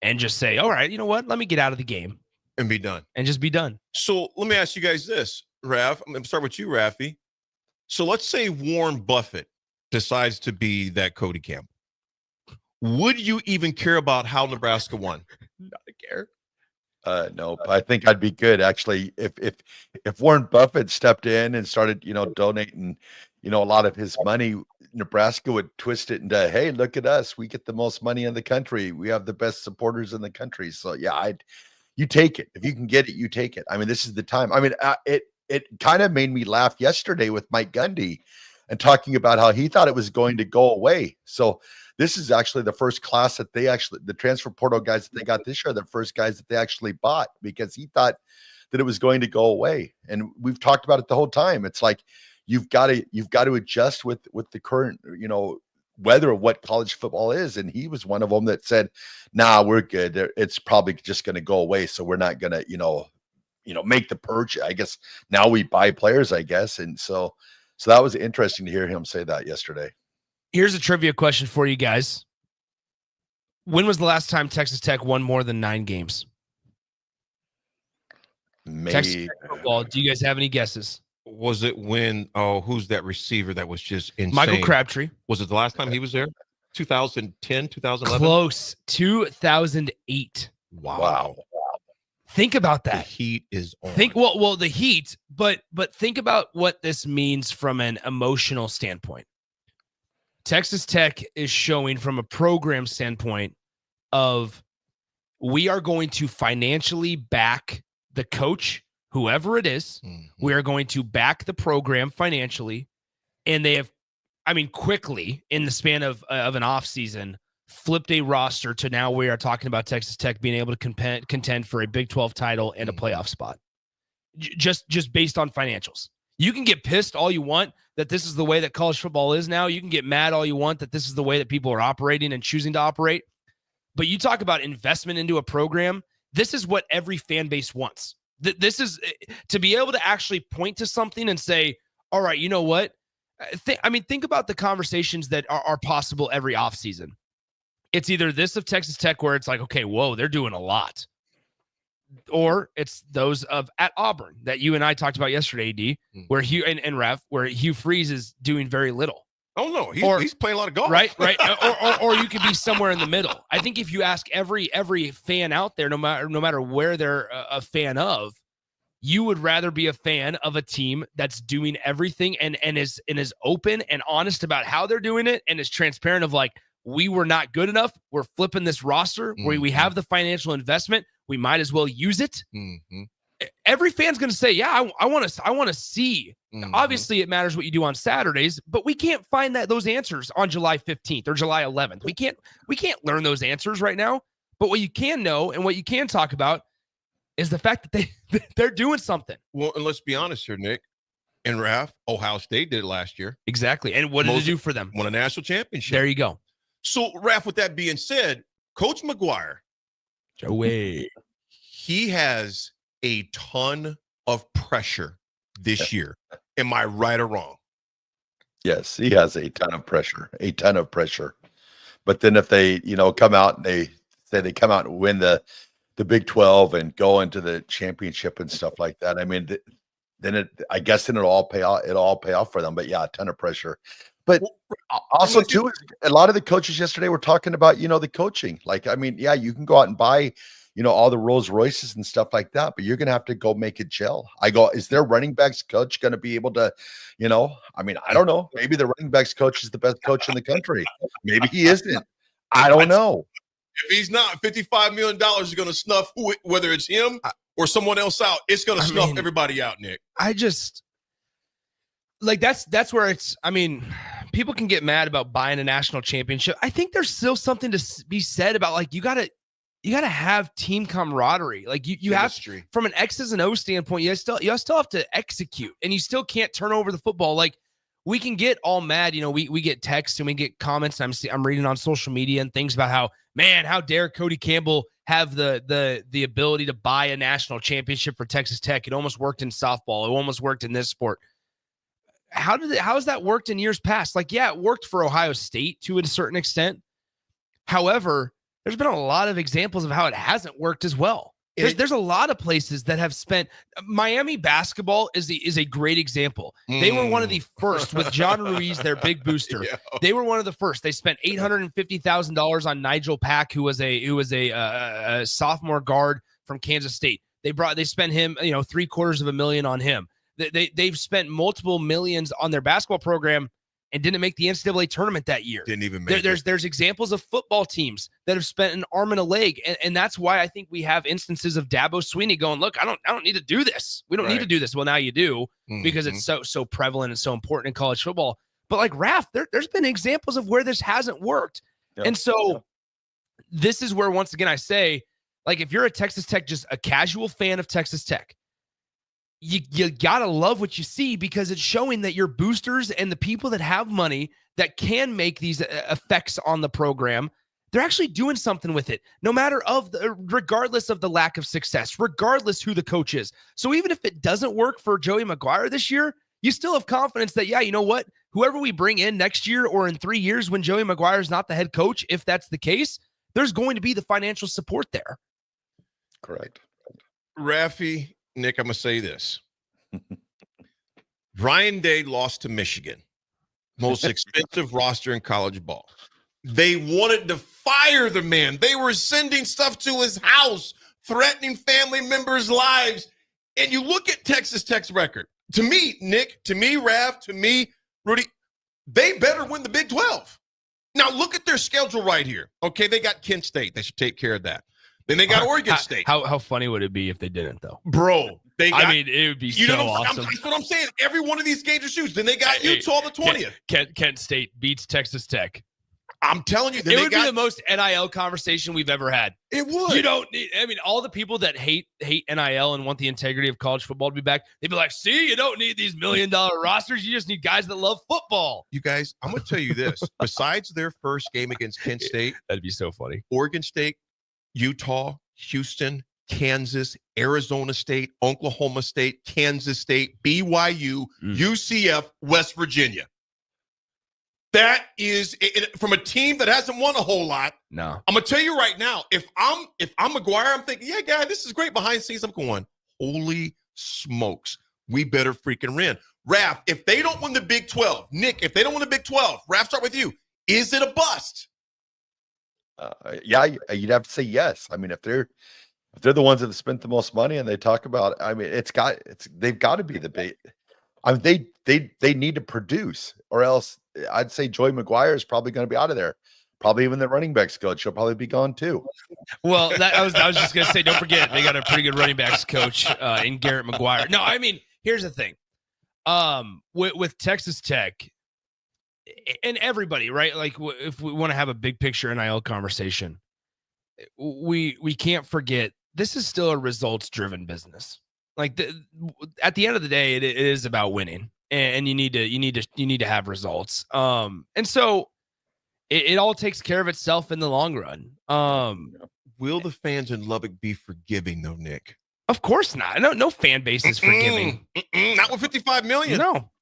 and just say, all right, you know what? Let me get out of the game. And be done. And just be done. So let me ask you guys this, Raph. I'm going to start with you, Raffy. So let's say Warren Buffett decides to be that Cody Campbell. Would you even care about how Nebraska won? Not care. No, I think I'd be good actually if Warren Buffett stepped in and started, donating, a lot of his money. Nebraska would twist it into, hey, look at us, we get the most money in the country, we have the best supporters in the country. So yeah, you take it if you can get it, you take it. I mean, this is the time. I mean, it kind of made me laugh yesterday with Mike Gundy and talking about how he thought it was going to go away. So this is actually the first class that the transfer portal guys that they got this year, the first guys that they actually bought, because he thought that it was going to go away. And we've talked about it the whole time. It's like, you've got to adjust with the current, weather of what college football is. And he was one of them that said, nah, we're good. It's probably just going to go away. So we're not going to, make the purchase. I guess now we buy players, I guess. And so that was interesting to hear him say that yesterday. Here's a trivia question for you guys. When was the last time Texas Tech won more than 9 games? Maybe. Texas Tech football. Do you guys have any guesses? Was it when, who's that receiver that was just insane? Michael Crabtree. Was it the last time he was there? 2010, 2011? Close. 2008. Wow. Think about that. The heat is on. The heat, but think about what this means from an emotional standpoint. Texas Tech is showing from a program standpoint of we are going to financially back the coach, whoever it is. We are going to back the program financially. And they have, quickly in the span of an offseason, flipped a roster to now we are talking about Texas Tech being able to contend for a Big 12 title and a playoff spot. Just based on financials. You can get pissed all you want that this is the way that college football is now. You can get mad all you want that this is the way that people are operating and choosing to operate. But you talk about investment into a program. This is what every fan base wants. This is to be able to actually point to something and say, all right, you know what? Think about the conversations that are possible every offseason. It's either this of Texas Tech where it's like, okay, whoa, they're doing a lot. Or it's those of at Auburn that you and I talked about yesterday, AD, where Hugh and Rev, where Hugh Freeze is doing very little. Oh no, he's playing a lot of golf. Right. or you could be somewhere in the middle. I think if you ask every fan out there, no matter where they're a fan of, you would rather be a fan of a team that's doing everything and is open and honest about how they're doing it and is transparent of like, we were not good enough. We're flipping this roster where we have the financial investment. We might as well use it. Every fan's going to say, yeah, I want to see. Obviously, it matters what you do on Saturdays, but we can't find those answers on July 15th or July 11th. We can't learn those answers right now. But what you can know and what you can talk about is the fact that they're doing something. Well, and let's be honest here, Nick and Raph. Ohio State did it last year. Exactly. And what did it do for them? Won a national championship. There you go. So, Raph, with that being said, Coach McGuire, Joey, he has a ton of pressure this year. Am I right or wrong? Yes, he has a ton of pressure. But then if they, come out and they say they come out and win the Big 12 and go into the championship and stuff like that, then it'll all pay off. It'll all pay off for them. But yeah, a ton of pressure. But also too, a lot of the coaches yesterday were talking about, the coaching. Like, you can go out and buy, all the Rolls Royces and stuff like that, but you're going to have to go make it gel. Is their running backs coach going to be able to, I don't know. Maybe the running backs coach is the best coach in the country. Maybe he isn't. I don't know. If he's not, $55 million is going to snuff whether it's him or someone else out. It's going to snuff everybody out, Nick. I just like that's where it's. People can get mad about buying a national championship. I think there's still something to be said about like you gotta have team camaraderie. Like you have, from an X's and O's standpoint, you still have to execute, and you still can't turn over the football. Like we can get all mad, we get texts and we get comments. I'm reading on social media and things about how dare Cody Campbell have the ability to buy a national championship for Texas Tech. It almost worked in softball. It almost worked in this sport. How has that worked in years past? Like, yeah, it worked for Ohio State to a certain extent. However, there's been a lot of examples of how it hasn't worked as well. There's a lot of places that have spent. Miami basketball is a great example. They were one of the first with John Ruiz, their big booster. Yeah. They were one of the first. They spent $850,000 on Nigel Pack, who was a sophomore guard from Kansas State. They spent him, $750,000 on him. They've spent multiple millions on their basketball program and didn't make the NCAA tournament that year. Didn't even make it. There's examples of football teams that have spent an arm and a leg, and that's why I think we have instances of Dabo Swinney going, look, I don't need to do this. We don't need to do this. Well, now you do because it's so prevalent and so important in college football. But like Raph, there's been examples of where this hasn't worked, and so this is where once again I say, like, if you're a Texas Tech, just a casual fan of Texas Tech, you gotta love what you see because it's showing that your boosters and the people that have money that can make these effects on the program, they're actually doing something with it, regardless of the lack of success, regardless who the coach is. So even if it doesn't work for Joey McGuire this year, you still have confidence that, yeah, you know what? Whoever we bring in next year or in 3 years when Joey McGuire is not the head coach, if that's the case, there's going to be the financial support there. Correct. Raffy, Nick, I'm going to say this. Ryan Day lost to Michigan, most expensive roster in college ball. They wanted to fire the man. They were sending stuff to his house, threatening family members' lives. And you look at Texas Tech's record. To me, Nick, to me, Rav, to me, Rudy, they better win the Big 12. Now, look at their schedule right here. Okay, they got Kent State. They should take care of that. Then they got Oregon State. How funny would it be if they didn't, though? Bro, it would be so awesome. That's what I'm saying. Every one of these games are huge. Then they got Utah the 20th. Kent State beats Texas Tech. I'm telling you. It would be the most NIL conversation we've ever had. It would. You don't need, all the people that hate NIL and want the integrity of college football to be back, they'd be like, see, you don't need these $1 million rosters. You just need guys that love football. You guys, I'm going to tell you this. Besides their first game against Kent State. That'd be so funny. Oregon State, Utah, Houston, Kansas, Arizona State, Oklahoma State, Kansas State, BYU, UCF, West Virginia. That is from a team that hasn't won a whole lot. No. I'm gonna tell you right now, if I'm McGuire, I'm thinking, yeah, guy, this is great. Behind the scenes, I'm going, holy smokes, we better freaking win. Raph, if they don't win the Big 12, Nick, if they don't win the Big 12, Raph, start with you. Is it a bust? Yeah, you'd have to say yes. I mean, if they're the ones that have spent the most money and they talk about, I mean, they've got to be the big. I mean, they need to produce, or else I'd say Joey McGuire is probably going to be out of there. Probably even the running backs coach. She'll probably be gone too. Well, I was just going to say, don't forget, they got a pretty good running backs coach in Garrett McGuire. No, I mean, here's the thing. With Texas Tech and everybody, right? Like if we want to have a big picture NIL conversation, we can't forget this is still a results driven business. Like at the end of the day, it is about winning, and you need to have results. And so it all takes care of itself in the long run. Will the fans in Lubbock be forgiving though, Nick? Of course not. No fan base is forgiving. Not with 55 million.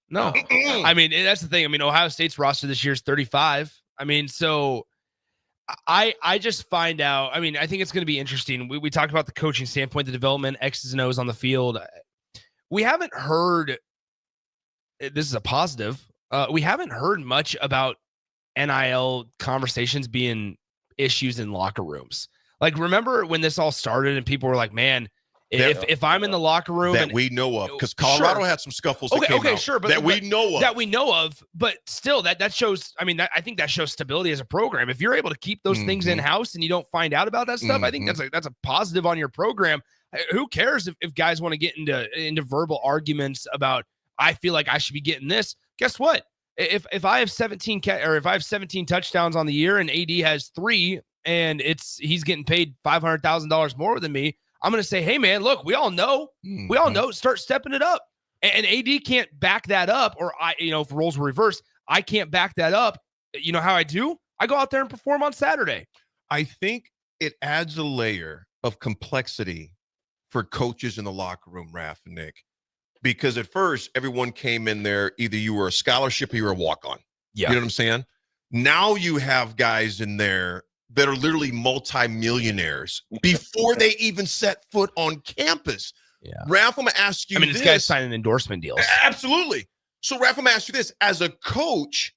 No. I mean, that's the thing. I mean, Ohio State's roster this year is 35. I mean, so I just find out. I mean, I think it's going to be interesting. We talked about the coaching standpoint, the development, X's and O's on the field. We haven't heard. This is a positive. We haven't heard much about NIL conversations being issues in locker rooms. Like, remember when this all started and people were like, "Man, if I'm in the locker room that we know of," because Colorado had some scuffles. Sure, but we know of, but still, that shows. I mean, I think that shows stability as a program. If you're able to keep those things in house and you don't find out about that stuff, I think that's a positive on your program. Who cares if guys want to get into verbal arguments about, I feel like I should be getting this? Guess what? If I have 17 touchdowns on the year and AD has 3 and he's getting paid $500,000 more than me, I'm going to say, hey, man, look, we all know, start stepping it up. And AD can't back that up, or if roles were reversed, I can't back that up. You know how I do? I go out there and perform on Saturday. I think it adds a layer of complexity for coaches in the locker room, Raph and Nick, because at first everyone came in there, either you were a scholarship or you were a walk-on. Yeah. You know what I'm saying? Now you have guys in there that are literally multimillionaires before they even set foot on campus. Yeah. Raph, I'm going to ask you this guy's signing endorsement deals. Absolutely. So, Raph, I'm going to ask you this. As a coach,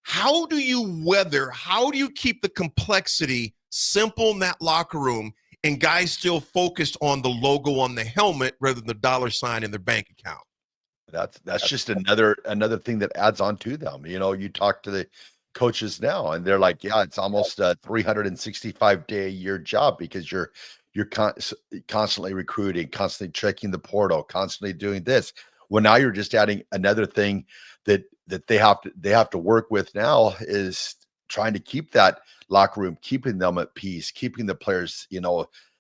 how do you keep the complexity simple in that locker room and guys still focused on the logo on the helmet rather than the dollar sign in their bank account? That's just another thing that adds on to them. You know, you talk to the coaches now and they're like, yeah, it's almost a 365-day a year job because you're constantly recruiting, constantly checking the portal, constantly doing this. Well, now you're just adding another thing that they have to work with now is trying to keep that locker room, keeping them at peace, keeping the players,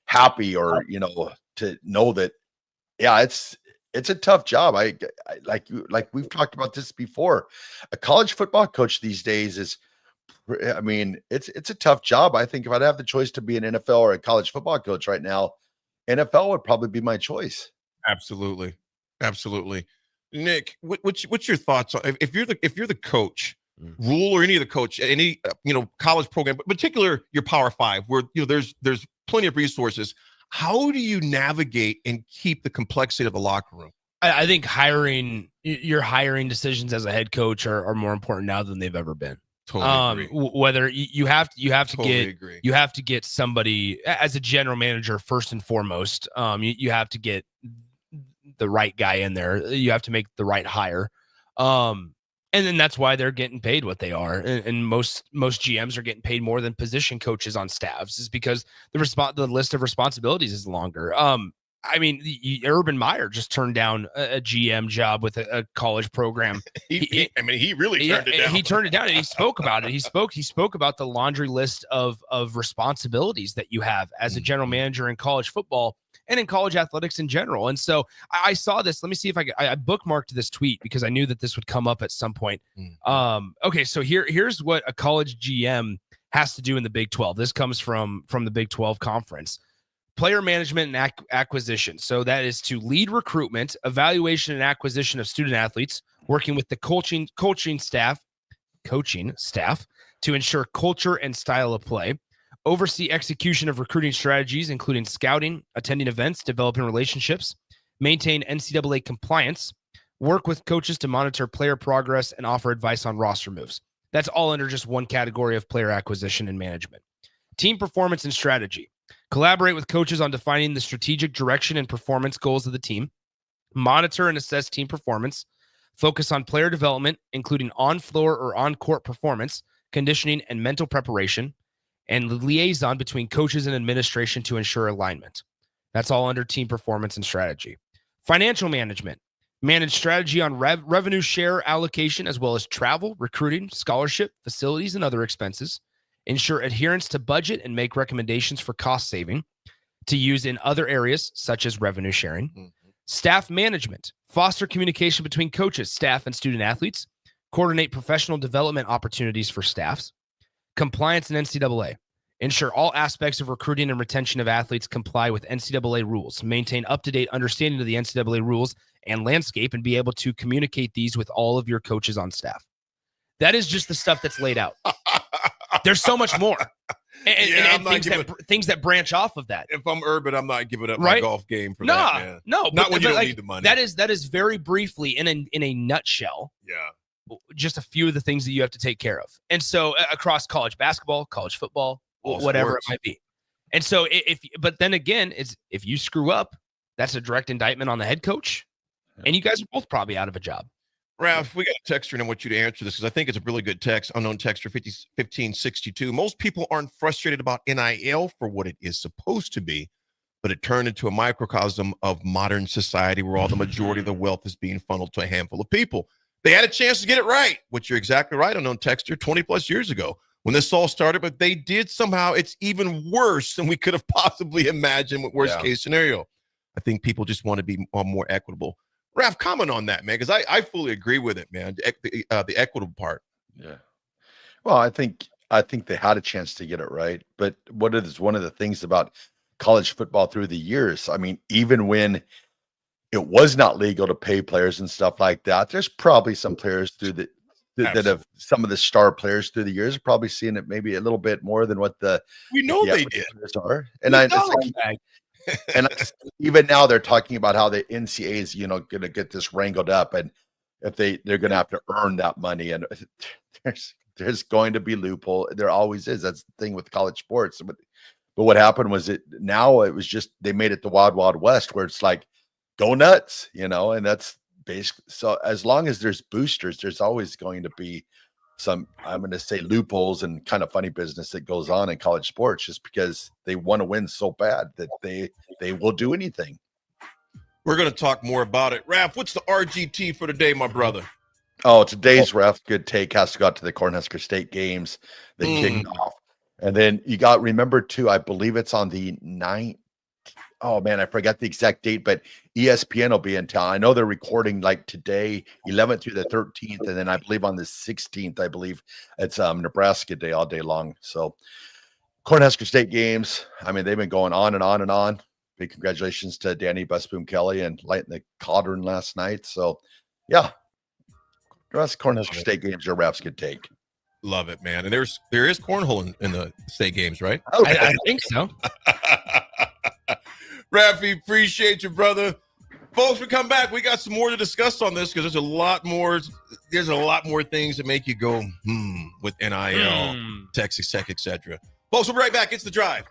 happy, or, to know that, yeah, it's a tough job. I like we've talked about this before. A college football coach these days it's a tough job. I think if I'd have the choice to be an NFL or a college football coach right now, NFL would probably be my choice. Absolutely. Nick, what's your thoughts on if you're the coach, Rule or any of the coach, any college program, but particular your Power 5, where there's plenty of resources. How do you navigate and keep the complexity of the locker room? I think hiring your hiring decisions as a head coach are more important now than they've ever been. Totally agree. Whether you have Totally to agree. you have to get somebody as a general manager first and foremost. You have to get the right guy in there. You have to make the right hire. And then that's why they're getting paid what they are. And most GMs are getting paid more than position coaches on staffs, is because the list of responsibilities is longer. I mean, Urban Meyer just turned down a GM job with a college program. He really turned it down. He turned it down, and he spoke about it. He spoke about the laundry list of responsibilities that you have as a general manager in college football and in college athletics in general. And so I saw this. Let me see if I bookmarked this tweet because I knew that this would come up at some point. Okay, so here's what a college GM has to do in the Big 12. This comes from the Big 12 conference. Player management and acquisition. So that is to lead recruitment, evaluation, and acquisition of student athletes, working with the coaching staff to ensure culture and style of play, oversee execution of recruiting strategies, including scouting, attending events, developing relationships, maintain NCAA compliance, work with coaches to monitor player progress, and offer advice on roster moves. That's all under just one category of player acquisition and management. Team performance and strategy. Collaborate with coaches on defining the strategic direction and performance goals of the team. Monitor and assess team performance. Focus on player development, including on-floor or on-court performance, conditioning, and mental preparation. And the liaison between coaches and administration to ensure alignment. That's all under team performance and strategy. Financial management. Manage strategy on revenue share allocation, as well as travel, recruiting, scholarship, facilities, and other expenses. Ensure adherence to budget and make recommendations for cost saving to use in other areas, such as revenue sharing. Staff management. Foster communication between coaches, staff, and student athletes. Coordinate professional development opportunities for staffs. Compliance and NCAA. Ensure all aspects of recruiting and retention of athletes comply with NCAA rules. Maintain up-to-date understanding of the NCAA rules and landscape, and be able to communicate these with all of your coaches on staff. That is just the stuff that's laid out. There's so much more. And things that branch off of that. If I'm Urban, I'm not giving up my golf game for that, man. No, not when you don't need the money. That is very briefly in a nutshell. Yeah. Just a few of the things that you have to take care of. And so across college basketball, college football, all whatever sports. It might be. And so but then again, if you screw up, that's a direct indictment on the head coach. And you guys are both probably out of a job. Ralph, we got a texter and I want you to answer this because I think it's a really good text. Unknown texter 1562. Most people aren't frustrated about NIL for what it is supposed to be, but it turned into a microcosm of modern society where all the majority of the wealth is being funneled to a handful of people. They had a chance to get it right, which you're exactly right, Unknown texter, 20 plus years ago when this all started, but they did somehow. It's even worse than we could have possibly imagined with worst case scenario. I think people just want to be more equitable. Ralph, comment on that, man, because I fully agree with it, man. The equitable part. Yeah. Well, I think they had a chance to get it right, but what is one of the things about college football through the years? I mean, even when it was not legal to pay players and stuff like that, there's probably some players that have some of the star players through the years are probably seeing it maybe a little bit more than what the they did are. And even now they're talking about how the NCAA is, going to get this wrangled up, and if they're going to have to earn that money, and there's going to be loophole. There always is. That's the thing with college sports. But what happened was it was just they made it the wild, wild west where it's like go nuts, and that's basically. So as long as there's boosters, there's always going to be some, I'm going to say, loopholes and kind of funny business that goes on in college sports, just because they want to win so bad that they will do anything. We're going to talk more about it. Ralph, what's the RGT for today, my brother? Oh, today's Ralph's good take has to go out to the Cornhusker State games. They kicked off. And then you got, remember too, I believe it's on the 9th. Oh man, I forgot the exact date, but ESPN will be in town. I know they're recording like today, 11th through the 13th. And then I believe on the 16th, I believe it's Nebraska Day all day long. So Cornhusker State games, I mean, they've been going on and on and on. Big congratulations to Danny Busboom Kelly and lighting the cauldron last night. So yeah, the rest of Cornhusker State games are Ralph's good take. Love it, man. And there is cornhole in the state games, right? Okay. I think so. Raffy, appreciate you, brother. Folks, we come back. We got some more to discuss on this because there's a lot more. There's a lot more things that make you go with NIL, Texas Tech, etc. Folks, we'll be right back. It's The Drive.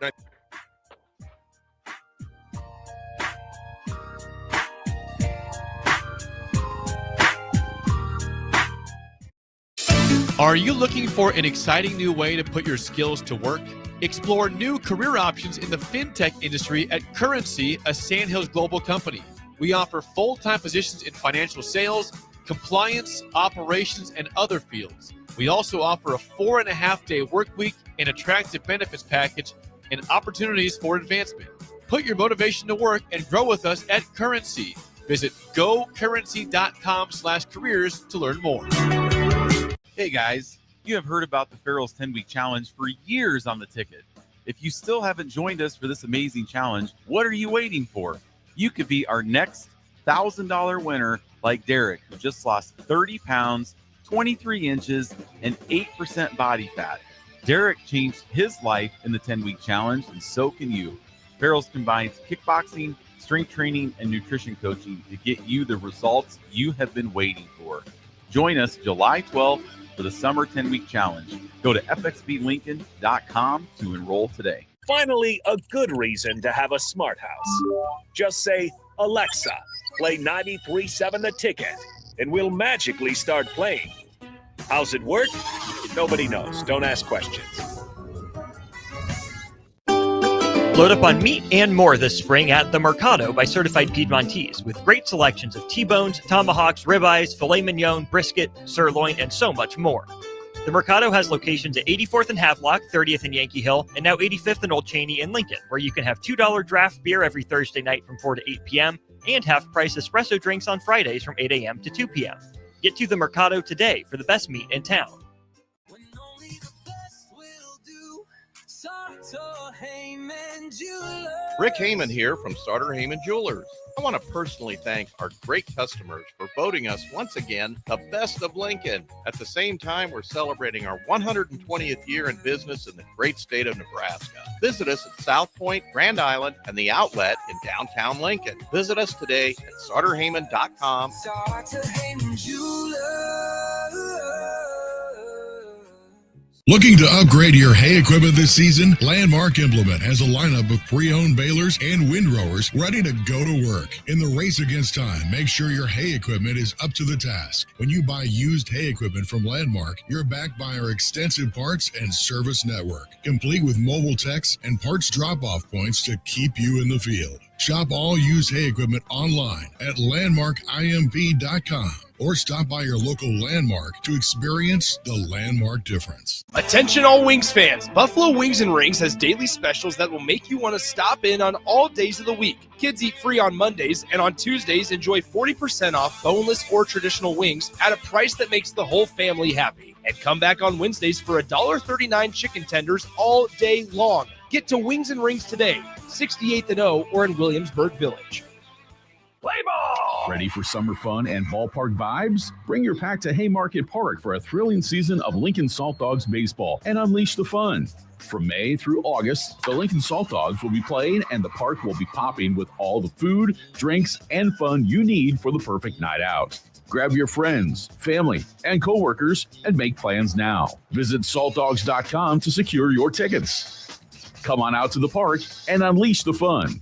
Are you looking for an exciting new way to put your skills to work? Explore new career options in the fintech industry at Currency, a Sandhills Global company. We offer full-time positions in financial sales, compliance, operations, and other fields. We also offer a 4.5-day work week, an attractive benefits package, and opportunities for advancement. Put your motivation to work and grow with us at Currency. Visit gocurrency.com/careers to learn more. Hey guys, you have heard about the Farrell's 10-week challenge for years on the ticket. If you still haven't joined us for this amazing challenge, what are you waiting for? You could be our next $1,000 winner like Derek, who just lost 30 pounds, 23 inches, and 8% body fat. Derek changed his life in the 10-week challenge, and so can you. Farrell's combines kickboxing, strength training, and nutrition coaching to get you the results you have been waiting for. Join us July 12th for the Summer 10-Week Challenge. Go to fxblincoln.com to enroll today. Finally, a good reason to have a smart house. Just say, Alexa, play 93.7 The Ticket, and we'll magically start playing. How's it work? Nobody knows. Don't ask questions. Load up on meat and more this spring at The Mercado by Certified Piedmontese, with great selections of T-bones, tomahawks, ribeyes, filet mignon, brisket, sirloin, and so much more. The Mercado has locations at 84th and Havelock, 30th and Yankee Hill, and now 85th and Old Cheney in Lincoln, where you can have $2 draft beer every Thursday night from 4 to 8 p.m. and half-price espresso drinks on Fridays from 8 a.m. to 2 p.m. Get to The Mercado today for the best meat in town. Rick Heyman here from Starter Heyman Jewelers. I want to personally thank our great customers for voting us once again the best of Lincoln. At the same time, we're celebrating our 120th year in business in the great state of Nebraska. Visit us at South Point, Grand Island, and the Outlet in downtown Lincoln. Visit us today at StarterHeyman.com. Starter Heyman Jewelers. Looking to upgrade your hay equipment this season? Landmark Implement has a lineup of pre-owned balers and windrowers ready to go to work. In the race against time, make sure your hay equipment is up to the task. When you buy used hay equipment from Landmark, you're backed by our extensive parts and service network, complete with mobile techs and parts drop-off points to keep you in the field. Shop all used hay equipment online at landmarkimp.com or stop by your local Landmark to experience the Landmark difference. Attention all Wings fans. Buffalo Wings and Rings has daily specials that will make you want to stop in on all days of the week. Kids eat free on Mondays, and on Tuesdays, enjoy 40% off boneless or traditional wings at a price that makes the whole family happy. And come back on Wednesdays for $1.39 chicken tenders all day long. Get to Wings and Rings today, 68th and O, or in Williamsburg Village. Play ball! Ready for summer fun and ballpark vibes? Bring your pack to Haymarket Park for a thrilling season of Lincoln Salt Dogs baseball and unleash the fun. From May through August, the Lincoln Salt Dogs will be playing and the park will be popping with all the food, drinks, and fun you need for the perfect night out. Grab your friends, family, and coworkers and make plans now. Visit saltdogs.com to secure your tickets. Come on out to the park and unleash the fun.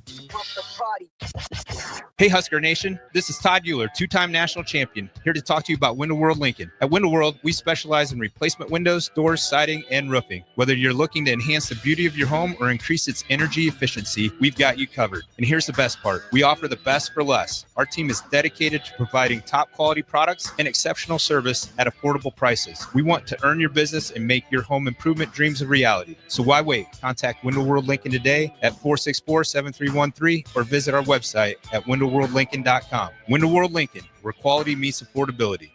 Hey Husker Nation, this is Todd Euler, two-time national champion, here to talk to you about Window World Lincoln. At Window World, we specialize in replacement windows, doors, siding, and roofing. Whether you're looking to enhance the beauty of your home or increase its energy efficiency, we've got you covered. And here's the best part. We offer the best for less. Our team is dedicated to providing top quality products and exceptional service at affordable prices. We want to earn your business and make your home improvement dreams a reality. So why wait? Contact Window World Lincoln today at 464-7313 or visit our website at windowworldlincoln.com. Window World Lincoln, where quality meets affordability.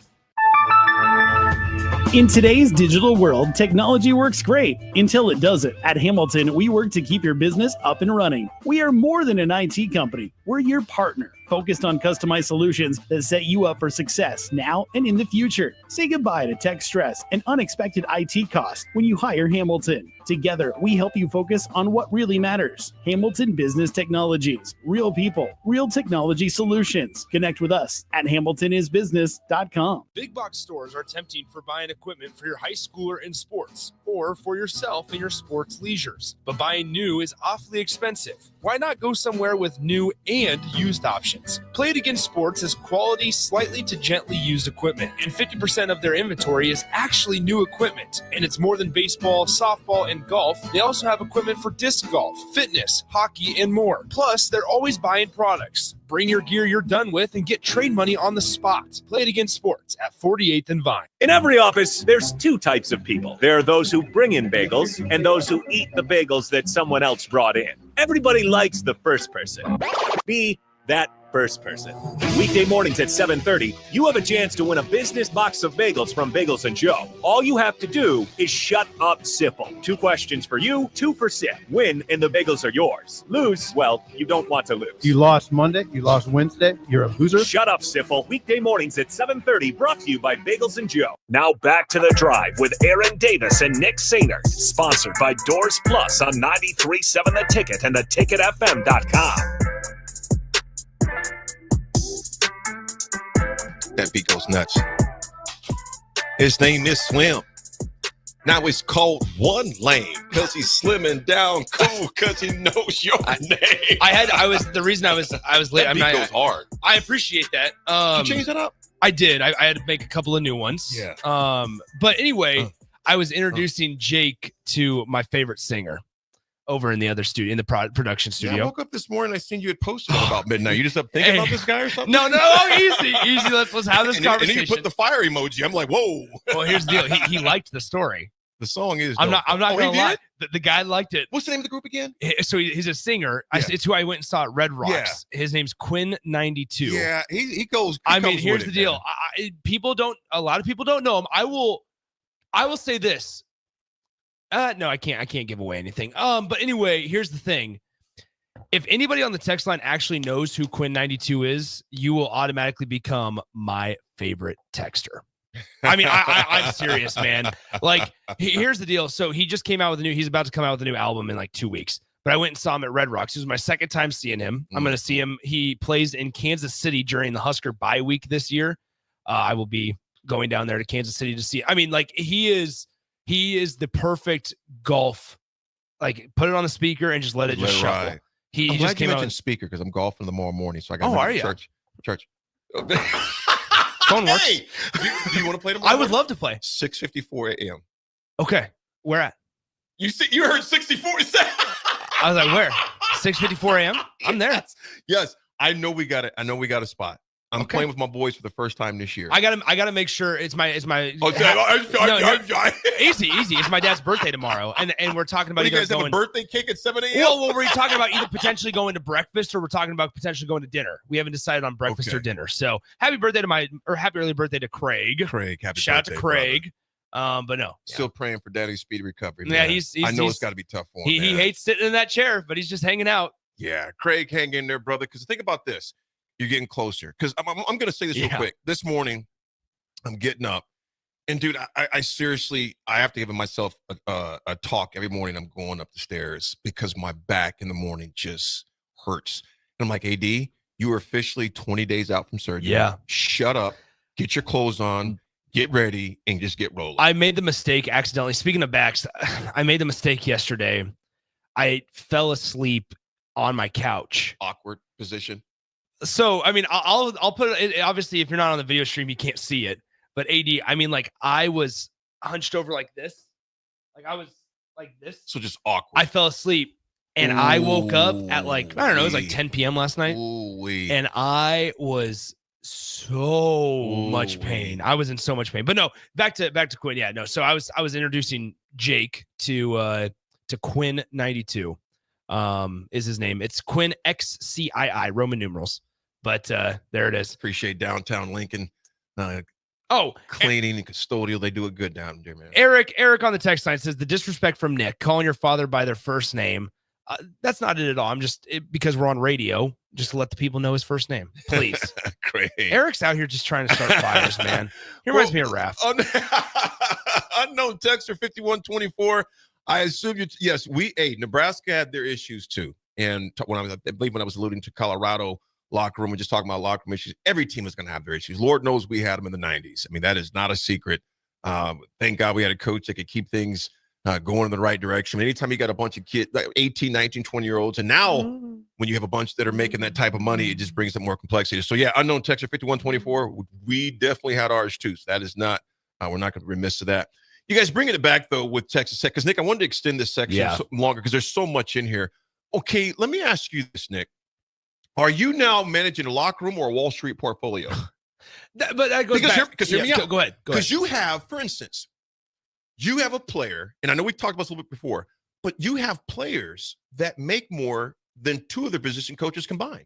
In today's digital world, technology works great until it doesn't. At Hamilton, we work to keep your business up and running. We are more than an IT company. We're your partner. focused on customized solutions that set you up for success now and in the future. Say goodbye to tech stress and unexpected IT costs when you hire Hamilton. Together, we help you focus on what really matters. Hamilton Business Technologies. Real people, real technology solutions. Connect with us at hamiltonisbusiness.com. Big box stores are tempting for buying equipment for your high schooler in sports or for yourself in your sports leisures. But buying new is awfully expensive. Why not go somewhere with new and used options? Play It Again Sports is quality, slightly to gently used equipment, and 50% of their inventory is actually new equipment. And it's more than baseball, softball, and golf. They also have equipment for disc golf, fitness, hockey, and more. Plus, they're always buying products. Bring your gear you're done with and get trade money on the spot. Play It Again Sports at 48th and Vine. In every office, there's two types of people. There are those who bring in bagels and those who eat the bagels that someone else brought in. Everybody likes the first person. Be that first person. Weekday mornings at 7:30, you have a chance to win a business box of bagels from Bagels and Joe. All you have to do is shut up, Sipple. 2 questions for you, 2 for Sip. Win, and the bagels are yours. Lose, well, you don't want to lose. You lost Monday, you lost Wednesday, you're a loser. Shut up, Sipple. Weekday mornings at 7:30, brought to you by Bagels and Joe. Now back to the drive with Aaron Davis and Nick Sainer. Sponsored by Doors Plus on 93.7 The Ticket and theticketfm.com. That beat goes nuts. His name is Slim. Now it's called One Lane because he's slimming down cool because he knows your name. The reason I was late. That beat goes hard. I appreciate that. Did you change that up? I did. I had to make a couple of new ones. Yeah. But anyway, I was introducing Jake to my favorite singer over in the other studio, in the production studio. Yeah, I woke up this morning. I seen you had posted it about midnight. You just up thinking about this guy or something? No, easy. Let's have this conversation. And then you put the fire emoji. I'm like, whoa. Well, here's the deal. He liked the story. The song is. I'm not gonna lie. Did? The guy liked it. What's the name of the group again? So he's a singer. Yeah. It's who I went and saw at Red Rocks. Yeah. His name's Quinn 92. Yeah, he goes. Here's the deal. A lot of people don't know him. I will say this. No, I can't give away anything. But anyway, here's the thing. If anybody on the text line actually knows who Quinn 92 is, you will automatically become my favorite texter. I mean, I'm serious, man. Like, here's the deal. So he just came out with he's about to come out with a new album in like 2 weeks. But I went and saw him at Red Rocks. This was my second time seeing him. I'm going to see him. He plays in Kansas City during the Husker bye week this year. I will be going down there to Kansas City to see. I mean, like, he is the perfect golf. Like, put it on the speaker and just let it shuffle. Right. He just came out. Speaker because I'm golfing tomorrow morning, so I got to are you? Church. Phone works. Hey, do you want to play tomorrow? I would love to play. 6:54 a.m. Okay, where at? You heard 64. I was like, where? 6:54 a.m. I'm there. Yes, I know we got it. I know we got a spot. I'm playing with my boys for the first time this year. I gotta make sure it's my. Easy. It's my dad's birthday tomorrow, and we're talking about you guys have a birthday cake at 7 a.m. Well, we're talking about either potentially going to breakfast or we're talking about potentially going to dinner. We haven't decided on breakfast or dinner. So happy early birthday to Craig. Happy shout out to birthday, Craig. But no, still praying for Daddy's speedy recovery. Yeah, man. I know it's got to be tough for him. He hates sitting in that chair, but he's just hanging out. Yeah, Craig, hang in there, brother. Because think about this. You're getting closer. Because I'm going to say this real quick. This morning, I'm getting up. And, dude, I seriously, I have to give myself a talk every morning. I'm going up the stairs because my back in the morning just hurts. And I'm like, AD, you are officially 20 days out from surgery. Yeah. Shut up. Get your clothes on. Get ready and just get rolling. I made the mistake accidentally. Speaking of backs, I made the mistake yesterday. I fell asleep on my couch. Awkward position. So, I mean, I'll put it, obviously, if you're not on the video stream, you can't see it. But AD, I mean, like, I was hunched over like this. Like, I was like this. So just awkward. I fell asleep and I woke up at like, I don't know, it was like 10 p.m. last night. And I was so much pain. I was in so much pain. But no, back to Quinn. Yeah, no. So I was introducing Jake to Quinn 92. Is his name. It's Quinn XCII, Roman numerals. But there it is. Appreciate downtown Lincoln. Cleaning and custodial. They do it good down there, man. Eric on the text line says the disrespect from Nick, calling your father by their first name. That's not it at all. I'm just because we're on radio. just to let the people know his first name, please. Great. Eric's out here just trying to start fires, man. He reminds me of Raph. Unknown texter 5124. I assume yes, Nebraska had their issues too. And I believe when I was alluding to Colorado locker room and just talking about locker room issues, every team is going to have their issues. Lord knows we had them in the 90s. I mean, that is not a secret. Thank God we had a coach that could keep things going in the right direction. I mean, anytime you got a bunch of kids, like 18, 19, 20-year-olds, and now when you have a bunch that are making that type of money, it just brings up more complexity. So yeah, unknown texture 5124, we definitely had ours too. So that is not, we're not going to be remiss to that. You guys bringing it back though with Texas Tech, because Nick, I wanted to extend this section longer because there's so much in here. Okay, let me ask you this, Nick. Are you now managing a locker room or a Wall Street portfolio? But that goes back. Hear me out. Go ahead. Because you have, for instance, you have a player, and I know we talked about this a little bit before, but you have players that make more than two of their position coaches combined.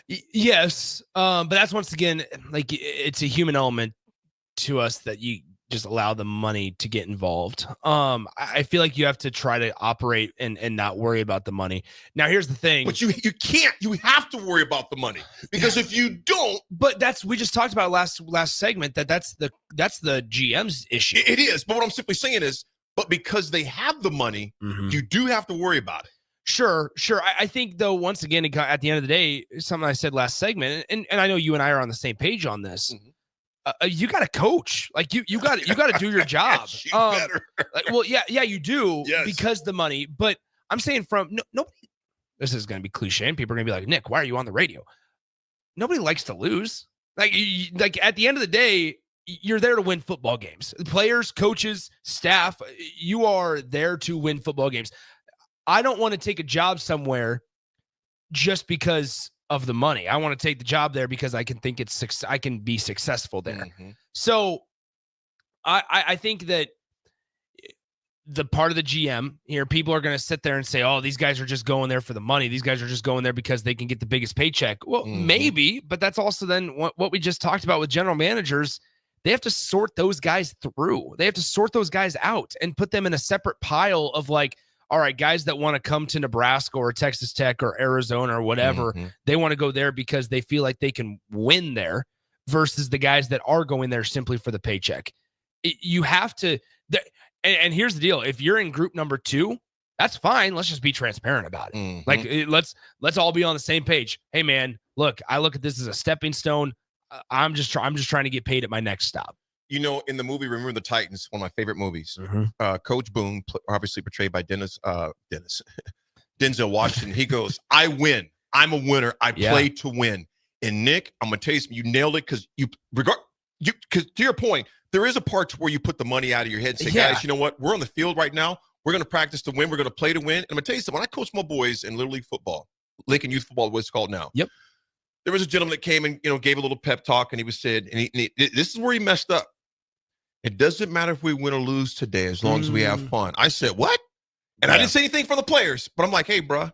Yes, but that's once again, like, it's a human element to us that you just allow the money to get involved. I feel like you have to try to operate and not worry about the money. Now, here's the thing. But you can't. You have to worry about the money, because if you don't. But we just talked about last segment that's the GM's issue. It is. But what I'm simply saying is, but because they have the money, you do have to worry about it. Sure. I think, though, once again, at the end of the day, something I said last segment, and I know you and I are on the same page on this. You got to coach. Like you got to do your job. You better. Well, yeah, you do. Yes. Because the money. But I'm saying nobody. This is going to be cliche, and people are going to be like, Nick, why are you on the radio? Nobody likes to lose. Like at the end of the day, you're there to win football games. Players, coaches, staff, you are there to win football games. I don't want to take a job somewhere just because of the money. I want to take the job there because I can think I can be successful there. So I think that the part of the GM here, people are going to sit there and say, oh, these guys are just going there for the money. These guys are just going there because they can get the biggest paycheck. Well, maybe, but that's also then what we just talked about with general managers. They have to sort those guys through. They have to sort those guys out and put them in a separate pile of, like, all right, guys that want to come to Nebraska or Texas Tech or Arizona or whatever, they want to go there because they feel like they can win there, versus the guys that are going there simply for the paycheck. You have to, and here's the deal. If you're in group number 2, that's fine. Let's just be transparent about it. Like, let's all be on the same page. Hey, man, look, I look at this as a stepping stone. I'm just trying to get paid at my next stop. You know, in the movie Remember the Titans, one of my favorite movies, Coach Boone, obviously portrayed by Denzel Washington, he goes, I win. I'm a winner. I play to win. And Nick, I'm going to tell you something. You nailed it, because because to your point, there is a part where you put the money out of your head and say, guys, you know what? We're on the field right now. We're going to practice to win. We're going to play to win. And I'm going to tell you something. When I coached my boys in Little League football, Lincoln Youth Football, what it's called now. Yep. There was a gentleman that came and, gave a little pep talk, and he was said, this is where he messed up. It doesn't matter if we win or lose today, as long as we have fun. I said, what? And I didn't say anything for the players, but I'm like, hey, bro,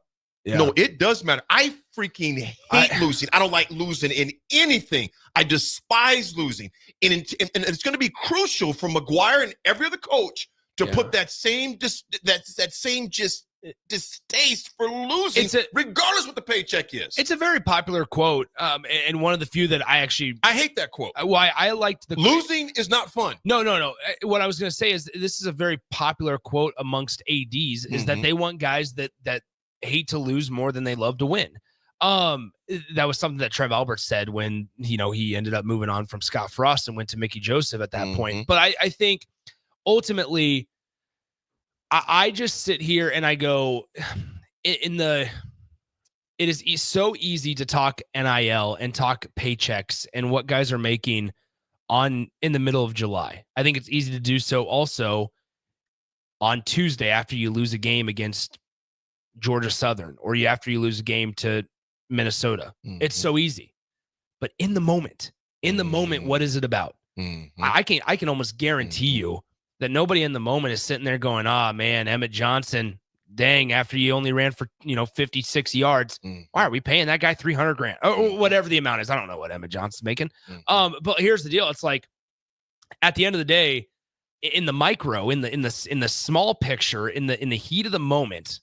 no, it does matter. I freaking hate losing. I don't like losing in anything. I despise losing. And it's going to be crucial for McGuire and every other coach to put that same distaste for losing, regardless what the paycheck is. It's a very popular quote, and one of the few that I hate that quote. Why I liked the losing is not fun. No. What I was going to say is this is a very popular quote amongst ADs, is that they want guys that hate to lose more than they love to win. That was something that Trev Albert said when he ended up moving on from Scott Frost and went to Mickey Joseph at that point. But I think ultimately, I just sit here and I go, it is so easy to talk NIL and talk paychecks and what guys are making in the middle of July. I think it's easy to do so also on Tuesday after you lose a game against Georgia Southern, or after you lose a game to Minnesota. It's so easy. But in the moment, what is it about? I can almost guarantee you that nobody in the moment is sitting there going, man, Emmett Johnson, dang, after you only ran for 56 yards, why are we paying that guy $300,000 or whatever the amount is? I don't know what Emmett Johnson's making. But here's the deal. It's like, at the end of the day, in the micro, in the small picture, in the heat of the moment,